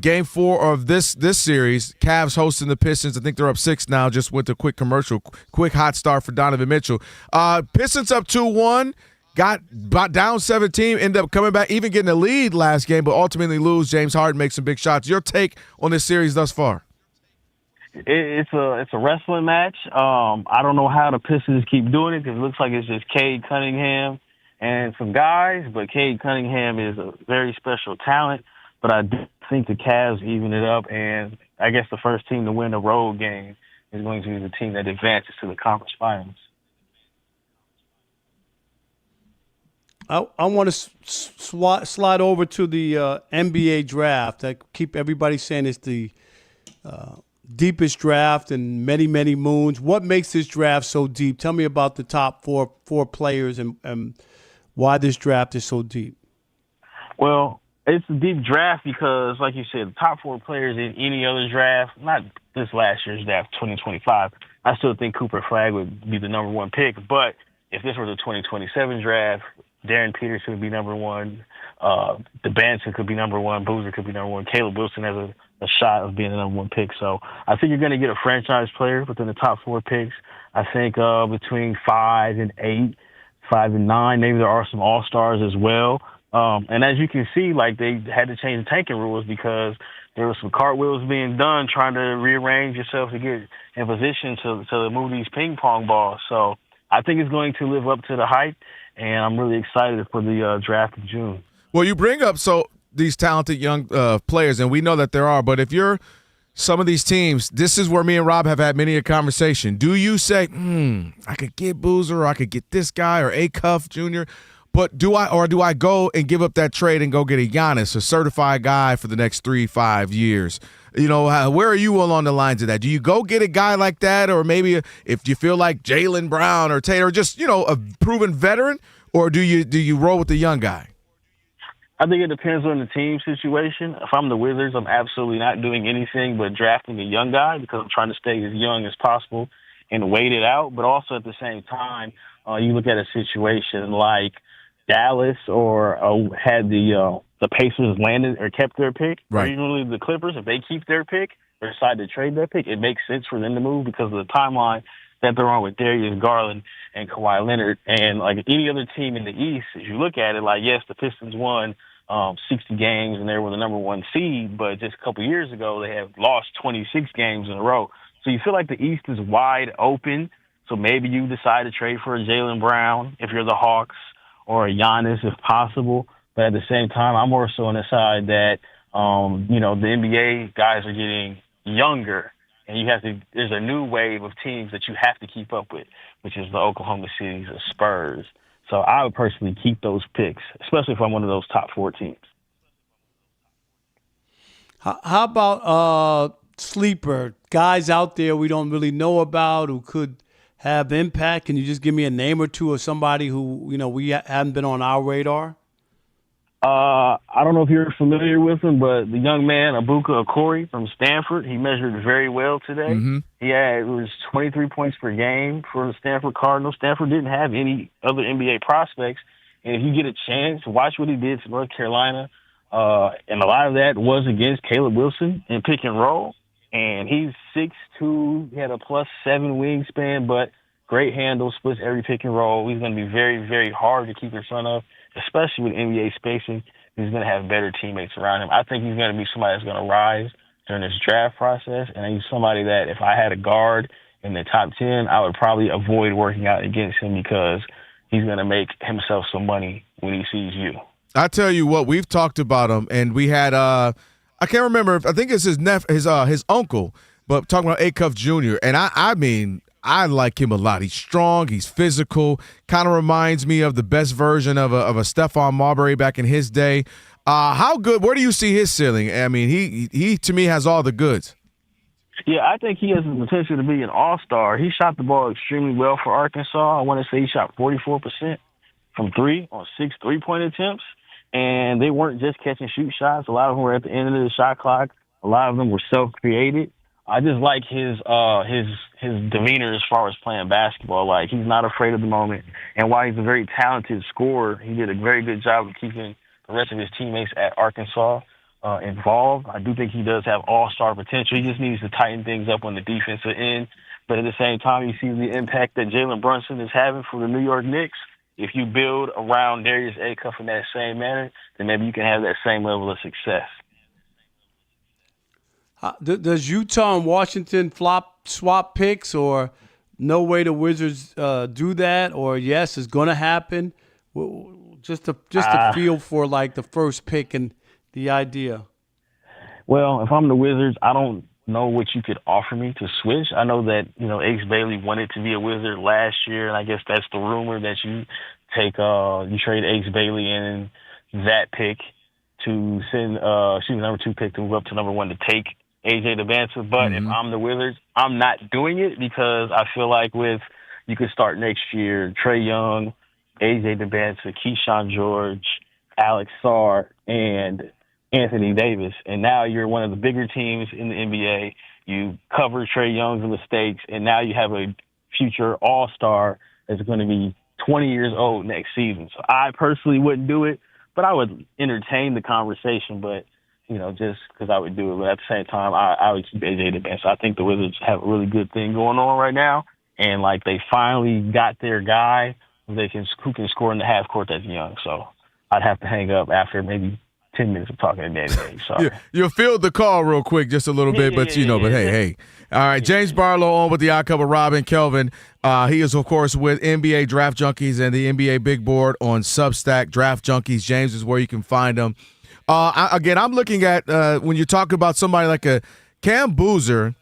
Game 4 of this series. Cavs hosting the Pistons. I think they're up 6 now. Just went to quick commercial. Quick hot start for Donovan Mitchell. Pistons up 2-1. Got down 17. Ended up coming back, even getting a lead last game, but ultimately lose. James Harden makes some big shots. Your take on this series thus far? It's a wrestling match. I don't know how the Pistons keep doing it because it looks like it's just Cade Cunningham and some guys, but Cade Cunningham is a very special talent. But I do think the Cavs even it up, and I guess the first team to win a road game is going to be the team that advances to the conference finals. I want to slide over to the NBA draft. I keep everybody saying it's the deepest draft in many, many moons. What makes this draft so deep? Tell me about the top four players and why this draft is so deep. Well, it's a deep draft because, like you said, the top 4 players in any other draft, not this last year's draft, 2025, I still think Cooper Flagg would be the number 1 pick. But if this were the 2027 draft, Darren Peterson would be number 1. DeBanson could be number 1. Boozer could be number 1. Caleb Wilson has a shot of being the number 1 pick. So I think you're going to get a franchise player within the top 4 picks. I think between 5 and 8, 5 and 9, maybe there are some all-stars as well. And as you can see, like, they had to change the tanking rules because there were some cartwheels being done trying to rearrange yourself to get in position to move these ping pong balls. So I think it's going to live up to the hype, and I'm really excited for the draft in June. Well, you bring up these talented young players, and we know that there are, but if you're some of these teams, this is where me and Rob have had many a conversation. Do you say, I could get Boozer, or I could get this guy, or Acuff Jr., But do I go and give up that trade and go get a Giannis, a certified guy for the next 3-5 years? You know, where are you along the lines of that? Do you go get a guy like that, or maybe if you feel like Jaylen Brown or Tatum, or just, you know, a proven veteran, or do you roll with the young guy? I think it depends on the team situation. If I'm the Wizards, I'm absolutely not doing anything but drafting a young guy because I'm trying to stay as young as possible and wait it out. But also at the same time, you look at a situation like Dallas or had the Pacers landed or kept their pick, right, or even the Clippers, if they keep their pick or decide to trade their pick, it makes sense for them to move because of the timeline that they're on with Darius Garland and Kawhi Leonard. And like any other team in the East, as you look at it, like, yes, the Pistons won 60 games and they were the number 1 seed, but just a couple years ago they have lost 26 games in a row. So you feel like the East is wide open. So maybe you decide to trade for a Jaylen Brown if you're the Hawks, or a Giannis if possible. But at the same time, I'm more so on the side that, you know, the NBA guys are getting younger, and there's a new wave of teams that you have to keep up with, which is the Oklahoma Cities, the Spurs. So I would personally keep those picks, especially if I'm one of those top 4 teams. How about sleeper guys out there we don't really know about who could have impact? Can you just give me a name or two of somebody who, you know, we haven't been on our radar? I don't know if you're familiar with him, but the young man, Abuka Okori from Stanford, he measured very well today. Mm-hmm. It was 23 points per game for the Stanford Cardinals. Stanford didn't have any other NBA prospects. And if you get a chance, watch what he did to North Carolina. And a lot of that was against Caleb Wilson in pick and roll. And he's 6'2", he had a +7 wingspan, but great handle, splits every pick and roll. He's going to be very, very hard to keep in front of, especially with NBA spacing. He's going to have better teammates around him. I think he's going to be somebody that's going to rise during this draft process, and he's somebody that if I had a guard in the top 10, I would probably avoid working out against him because he's going to make himself some money when he sees you. I tell you what, we've talked about him, and we had I can't remember. I think it's his uncle, but talking about Acuff Jr. And I mean, I like him a lot. He's strong. He's physical. Kind of reminds me of the best version of a Stephon Marbury back in his day. How good? Where do you see his ceiling? I mean, he to me has all the goods. Yeah, I think he has the potential to be an all-star. He shot the ball extremely well for Arkansas. I want to say he shot 44% from 3 on 6 3-point attempts. And they weren't just catch-and shoot shots. A lot of them were at the end of the shot clock. A lot of them were self-created. I just like his demeanor as far as playing basketball. Like, he's not afraid of the moment. And while he's a very talented scorer, he did a very good job of keeping the rest of his teammates at Arkansas involved. I do think he does have all-star potential. He just needs to tighten things up on the defensive end. But at the same time, you see the impact that Jalen Brunson is having for the New York Knicks. If you build around Darius Acuff in that same manner, then maybe you can have that same level of success. Does Utah and Washington swap picks, or no way the Wizards do that, or yes, it's going to happen? Just a feel for like the first pick and the idea. Well, if I'm the Wizards, I don't know what you could offer me to switch. I know that, you know, Ace Bailey wanted to be a Wizard last year, and I guess that's the rumor that you trade Ace Bailey and that pick to send number 2 pick to move up to number 1 to take AJ DeBanza. But if I'm the Wizards, I'm not doing it because I feel like you could start next year, Trae Young, AJ DeBanza, Keyshawn George, Alex Sarr, and Anthony Davis. And now you're one of the bigger teams in the NBA. You cover Trae Young's mistakes, and now you have a future all-star that's going to be 20 years old next season. So I personally wouldn't do it, but I would entertain the conversation, but, you know, just because I would do it. But at the same time, I would keep AJ DeBanza. I think the Wizards have a really good thing going on right now, and, like, they finally got their guy who can score in the half court that's young. So I'd have to hang up after maybe 10 minutes of talking to Danny. Sorry. You'll field the call real quick, just a little bit, but hey. All right, James Barlow on with the Odd Couple, Robin Kelvin. He is, of course, with NBA Draft Junkies and the NBA Big Board on Substack. Draft Junkies, James is where you can find him. I'm looking at when you talk about somebody like a Cam Boozer,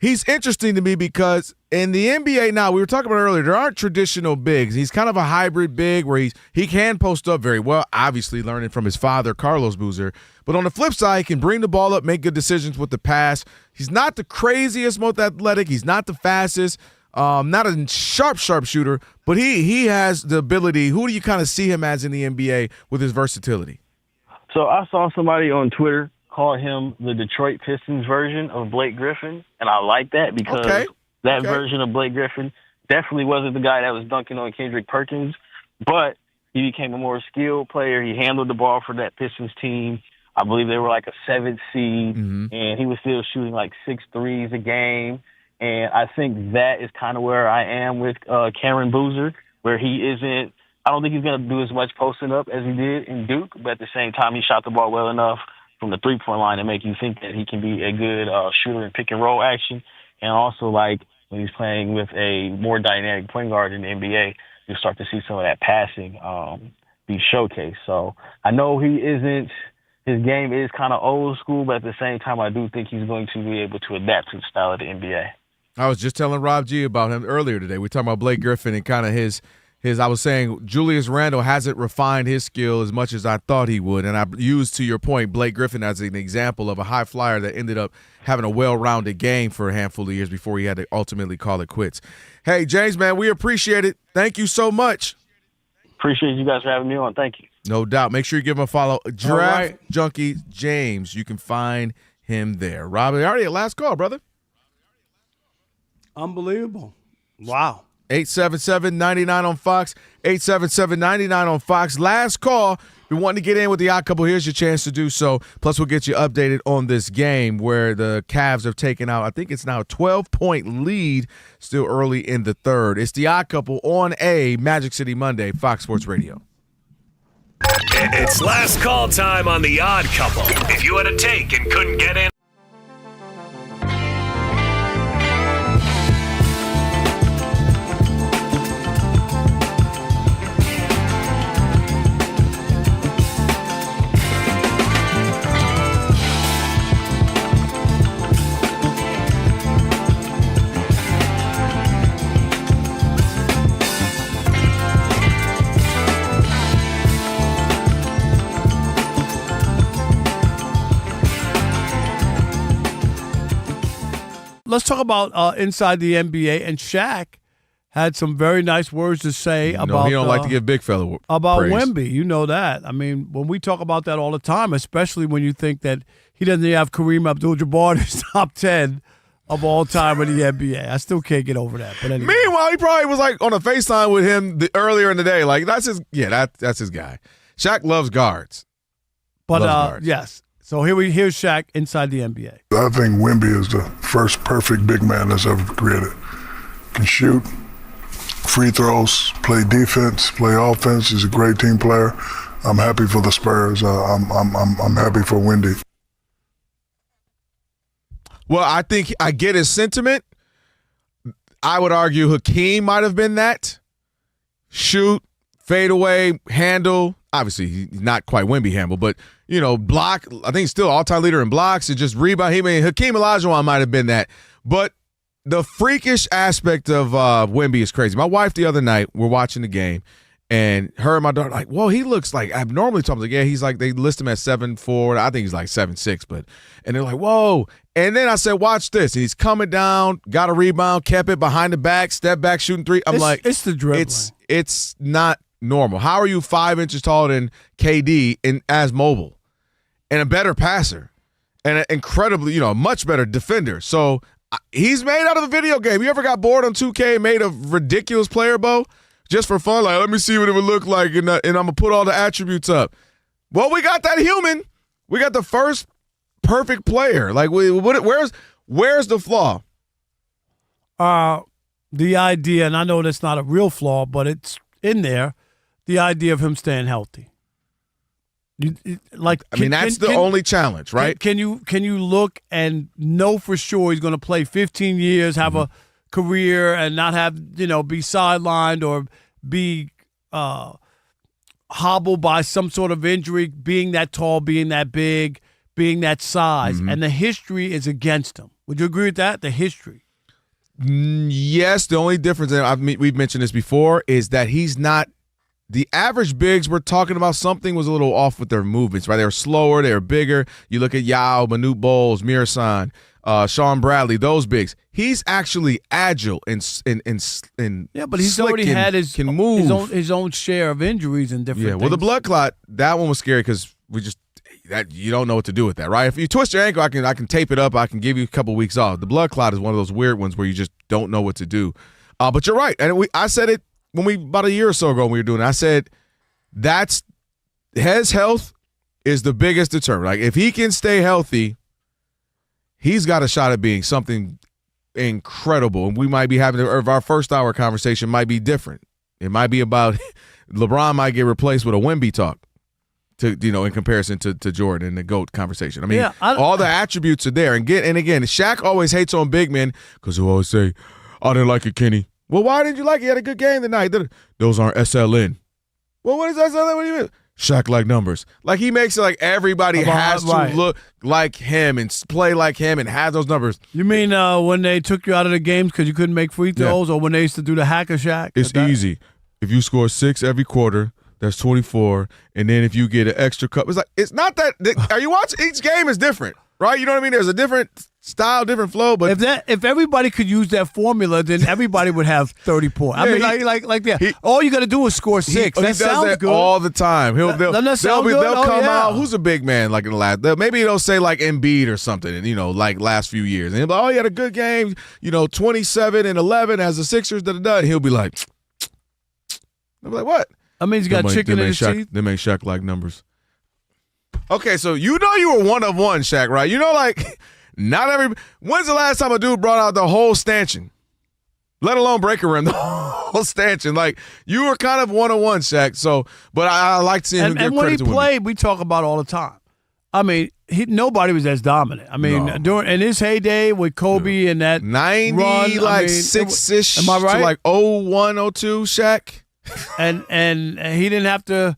he's interesting to me because In the NBA now, we were talking about earlier, there aren't traditional bigs. He's kind of a hybrid big where he can post up very well, obviously learning from his father, Carlos Boozer. But on the flip side, he can bring the ball up, make good decisions with the pass. He's not the craziest, most athletic. He's not the fastest, not a sharp shooter, but he has the ability. Who do you kind of see him as in the NBA with his versatility? So I saw somebody on Twitter call him the Detroit Pistons version of Blake Griffin, and I like that because that version of Blake Griffin definitely wasn't the guy that was dunking on Kendrick Perkins, but he became a more skilled player. He handled the ball for that Pistons team. I believe they were like a 7th seed, and he was still shooting like 6 threes a game. And I think that is kind of where I am with Cameron Boozer, where he isn't – I don't think he's going to do as much posting up as he did in Duke, but at the same time, he shot the ball well enough from the three-point line to make you think that he can be a good shooter in pick-and-roll action. And also, like, when he's playing with a more dynamic point guard in the NBA, you'll start to see some of that passing be showcased. So I know he isn't – his game is kind of old school, but at the same time, I do think he's going to be able to adapt to the style of the NBA. I was just telling Rob G about him earlier today. We talking about Blake Griffin and kind of his I was saying Julius Randle hasn't refined his skill as much as I thought he would. And I used, to your point, Blake Griffin as an example of a high flyer that ended up having a well-rounded game for a handful of years before he had to ultimately call it quits. Hey, James, man, we appreciate it. Thank you so much. Appreciate you guys for having me on. Thank you. No doubt. Make sure you give him a follow. Draft Junkie James. You can find him there. Rob, already at last call, brother. Unbelievable. Wow. 877-99 on Fox. 877-99 on Fox. Last call. If you're wanting to get in with the odd couple, here's your chance to do so. Plus, we'll get you updated on this game where the Cavs have taken out, I think it's now a 12-point lead, still early in the third. It's the odd couple on a Magic City Monday, Fox Sports Radio. It's last call time on the odd couple. If you had a take and couldn't get in, let's talk about inside the NBA. And Shaq had some very nice words to say about. He don't like to give big fella about praise. Wemby. You know that. I mean, when we talk about that all the time, especially when you think that he doesn't have Kareem Abdul-Jabbar in his top 10 of all time in the NBA. I still can't get over that. But anyway. Meanwhile, he probably was like on a FaceTime with him earlier in the day. Like that's his guy. Shaq loves guards. But guards. Yes. So here's Shaq inside the NBA. I think Wemby is the first perfect big man that's ever created. Can shoot, free throws, play defense, play offense. He's a great team player. I'm happy for the Spurs. I'm happy for Wemby. Well, I think I get his sentiment. I would argue Hakeem might have been that. Shoot, fade away, handle. Obviously, he's not quite Wemby handle, but, block. I think he's still all-time leader in blocks and just rebound. Hakeem Olajuwon might have been that. But the freakish aspect of Wemby is crazy. My wife the other night, we're watching the game, and her and my daughter like, whoa, he looks like abnormally tall. I'm like, yeah, he's like, they list him at 7'4". I think he's like 7'6", and they're like, whoa. And then I said, watch this. And he's coming down, got a rebound, kept it behind the back, step back, shooting three. It's the dribbling. It's not normal. How are you 5 inches taller than KD and as mobile and a better passer and an incredibly, much better defender? So he's made out of a video game. You ever got bored on 2K and made a ridiculous player, Bo? Just for fun, like, let me see what it would look like, and I'm going to put all the attributes up. Well, we got that human. We got the first perfect player. Like, where's the flaw? The idea, and I know that's not a real flaw, but it's in there, the idea of him staying healthy. That's the only challenge, right? Can you look and know for sure he's going to play 15 years, have a career, and not have be sidelined or be hobbled by some sort of injury, being that tall, being that big, being that size, and the history is against him. Would you agree with that? The history. Yes, the only difference, and we've mentioned this before, is that he's not the average bigs. We're talking about something was a little off with their movements, right? They were slower, they were bigger. You look at Yao, Manute Bowles, Mirasan, Sean Bradley, those bigs. He's actually agile and yeah, but he's slick already and had can move. his own share of injuries and different. Yeah, well, the things. blood clot, that one was scary because that you don't know what to do with that, right? If you twist your ankle, I can tape it up. I can give you a couple weeks off. The blood clot is one of those weird ones where you just don't know what to do. But you're right, and I said it about a year or so ago when we were doing it. I said his health is the biggest deterrent. Like if he can stay healthy, he's got a shot at being something incredible. And we might be having our first hour conversation might be different. It might be about LeBron might get replaced with a Wemby talk. In comparison to Jordan and the GOAT conversation. I mean, all the attributes are there. And again, Shaq always hates on big men because he'll always say, I didn't like it, Kenny. Well, why didn't you like it? He had a good game tonight. Those aren't SLN. Well, what is SLN? What do you mean? Shaq like numbers. Like he makes it like everybody has to look like him and play like him and have those numbers. You mean when they took you out of the games because you couldn't make free throws, or when they used to do the hacker Shaq? It's easy. If you score 6 every quarter, that's 24, and then if you get an extra cup, it's not that. Are you watching? Each game is different, right? You know what I mean? There's a different style, different flow. But if everybody could use that formula, then everybody would have 30 points. I mean, like that. All you got to do is score 6. That sounds good all the time. They'll come out. Who's a big man like in the last? Maybe they'll say like Embiid or something, and like last few years, and he'll be like, he had a good game. 27 and 11 as the Sixers. And he'll be like, I'm like, what? I mean, he's got chicken in his teeth. They make Shaq like numbers. Okay, so you were one of one, Shaq, right? Not every. When's the last time a dude brought out the whole stanchion? Let alone break a rim, the whole stanchion. Like, you were kind of one of one, Shaq. So, but I like seeing him give credit to And when he played, we talk about all the time. I mean, nobody was as dominant. I mean, in his heyday with Kobe and that 90, run, like 6-ish, am I right? To like 01, 02, Shaq. and he didn't have to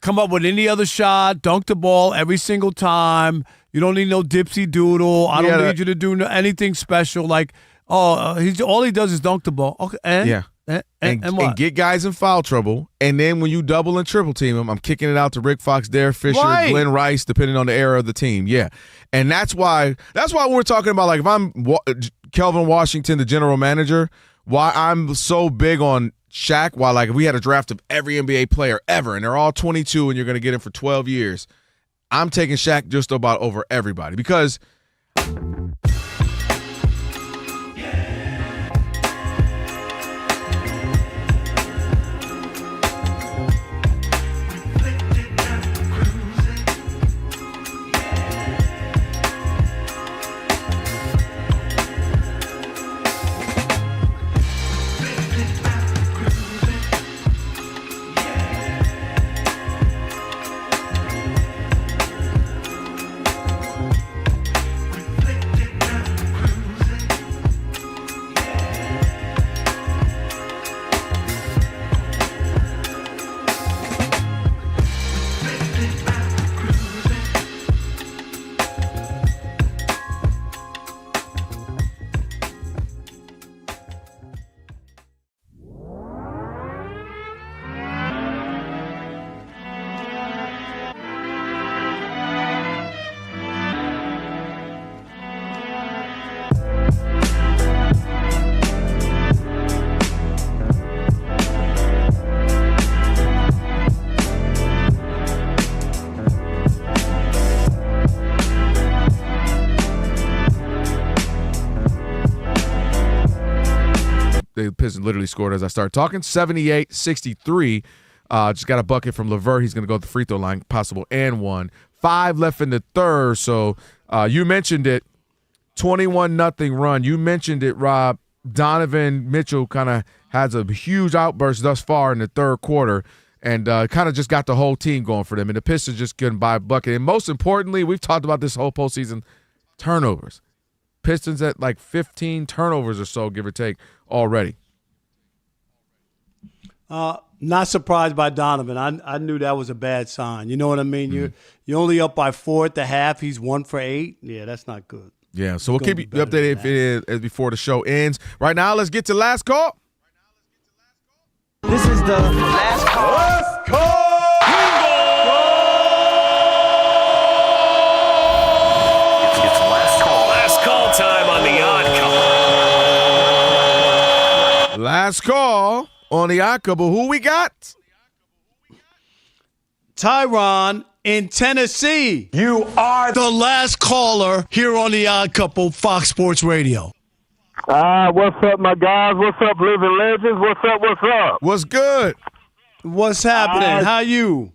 come up with any other shot, dunk the ball every single time. You don't need no dipsy doodle. I don't need you to do anything special. Like, all he does is dunk the ball. Okay, and what? And get guys in foul trouble. And then when you double and triple team them, I'm kicking it out to Rick Fox, Derek Fisher, Glenn Rice, depending on the era of the team. Yeah, and that's why we're talking about, like, if I'm Kelvin Washington, the general manager, why I'm so big on Shaq, while like if we had a draft of every NBA player ever and they're all 22 and you're going to get him for 12 years, I'm taking Shaq just about over everybody because the Pistons literally scored as I started talking. 78-63. Just got a bucket from LeVert. He's going to go to the free throw line, possible and one. 5 left in the third. So you mentioned it, 21-0 run. You mentioned it, Rob. Donovan Mitchell kind of has a huge outburst thus far in the third quarter and kind of just got the whole team going for them. And the Pistons just couldn't buy a bucket. And most importantly, we've talked about this whole postseason, turnovers. Pistons at like 15 turnovers or so, give or take, already. Not surprised by Donovan. I knew that was a bad sign. You know what I mean? You're only up by 4 at the half. He's 1 for 8. Yeah, that's not good. Yeah, so we'll keep you updated if it is as before the show ends. Right now, let's get to last call. This is the last call. Last call. It's last call. Last call time on the Odd Couple. Last call on the Odd Couple. Who we got? Tyron in Tennessee. You are the last caller here on the Odd Couple, Fox Sports Radio. What's up, my guys? What's up, living legends? What's up? What's up? What's good? What's happening? How you?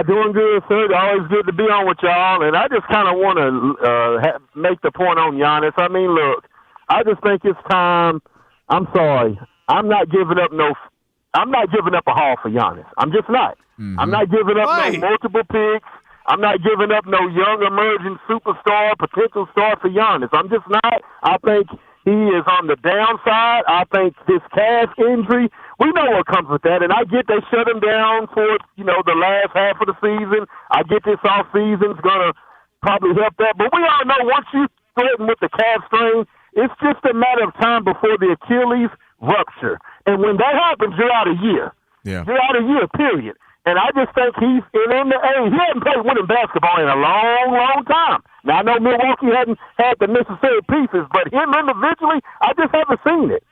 Doing good, sir. Always good to be on with y'all. And I just kind of want to make the point on Giannis. I mean, look, I just think it's time. I'm sorry. I'm not giving up a haul for Giannis. I'm just not. Mm-hmm. I'm not giving up no multiple picks. I'm not giving up no young emerging superstar, potential star for Giannis. I'm just not. I think he is on the downside. I think this calf injury, we know what comes with that. And I get they shut him down towards, the last half of the season. I get this offseason's going to probably help that. But we all know once you threaten with the calf strain, it's just a matter of time before the Achilles rupture. And when that happens, you're out a year. Yeah. You're out a year, period. And I just think he's he hadn't played winning basketball in a long, long time. Now, I know Milwaukee hadn't had the necessary pieces, but him individually, I just haven't seen it.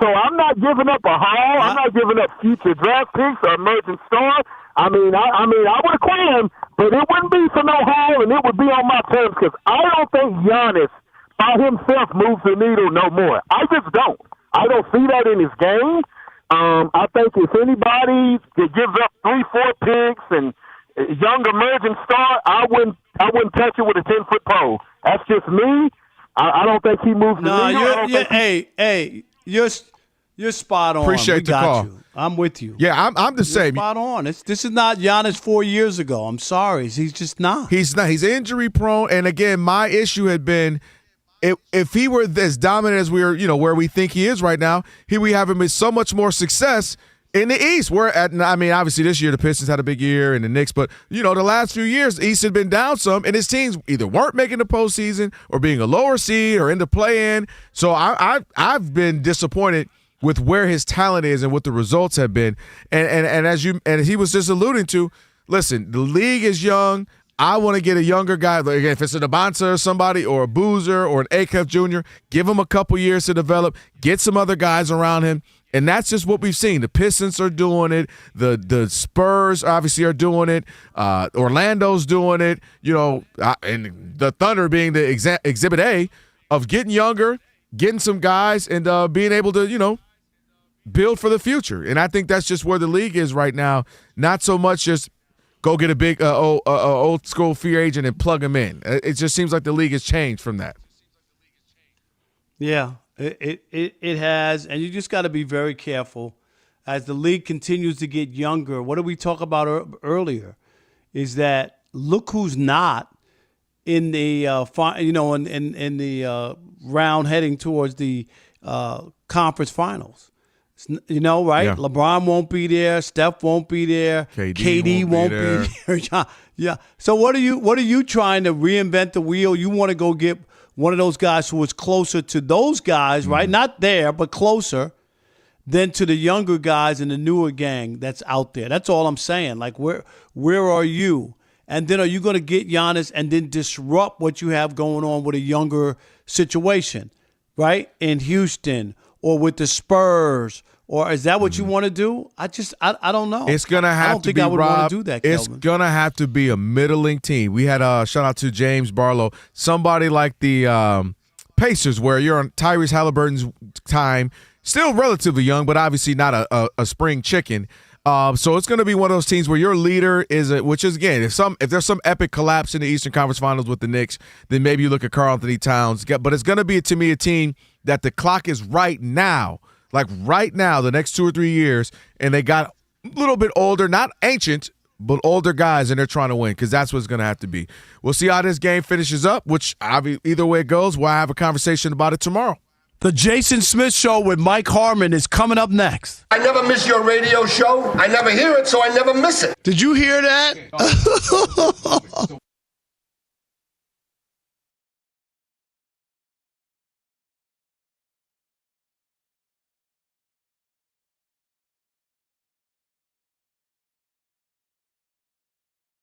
So I'm not giving up a haul. I'm not giving up future draft picks or emerging star. I would acquire him, but it wouldn't be for no haul, and it would be on my terms because I don't think Giannis by himself moves the needle no more. I just don't. I don't see that in his game. I think if anybody that gives up 3-4 picks and young emerging star, I wouldn't touch it with a 10-foot pole. That's just me. I don't think he moves the needle. You're spot on. Appreciate the call. You. I'm with you. Yeah, I'm the same. Spot on. This is not Giannis 4 years ago. I'm sorry. He's just not. He's not. He's injury prone. And again, my issue had been if he were as dominant as we are, where we think he is right now, we have him with so much more success in the East. Obviously this year the Pistons had a big year and the Knicks, but the last few years the East had been down some, and his teams either weren't making the postseason or being a lower seed or in the play-in. So I've been disappointed with where his talent is and what the results have been. And as he was just alluding to, listen, the league is young. I want to get a younger guy. Again, if it's a Nabonsa or somebody or a Boozer or an Acuff Jr., give him a couple years to develop, get some other guys around him. And that's just what we've seen. The Pistons are doing it. The Spurs obviously are doing it. Orlando's doing it. And the Thunder being the exhibit A of getting younger, getting some guys, and being able to, build for the future. And I think that's just where the league is right now. Not so much just go get a big old school free agent and plug him in. It just seems like the league has changed from that. Yeah, it has, and you just got to be very careful as the league continues to get younger. What did we talk about earlier? Is that look who's not in the in the round heading towards the conference finals. Right? Yeah. LeBron won't be there. Steph won't be there. KD won't be there. Yeah. So what are you trying to reinvent the wheel? You want to go get one of those guys who is closer to those guys, right? Not there, but closer than to the younger guys and the newer gang that's out there. That's all I'm saying. Like, where are you? And then are you going to get Giannis and then disrupt what you have going on with a younger situation, right? In Houston or with the Spurs. Or is that what you want to do? I don't know. It's going to have to be, Rob, want to do that, Kelvin. It's going to have to be a middling team. We had shout out to James Barlow, somebody like the Pacers, where you're on Tyrese Halliburton's time, still relatively young, but obviously not a spring chicken. So it's going to be one of those teams where your leader which is again, if there's some epic collapse in the Eastern Conference Finals with the Knicks, then maybe you look at Karl-Anthony Towns. But it's going to be, to me, a team that the clock is right now. Like right now, the next 2 or 3 years, and they got a little bit older, not ancient, but older guys, and they're trying to win because that's what it's going to have to be. We'll see how this game finishes up, which either way it goes, we'll have a conversation about it tomorrow. The Jason Smith Show with Mike Harmon is coming up next. I never miss your radio show. I never hear it, so I never miss it. Did you hear that?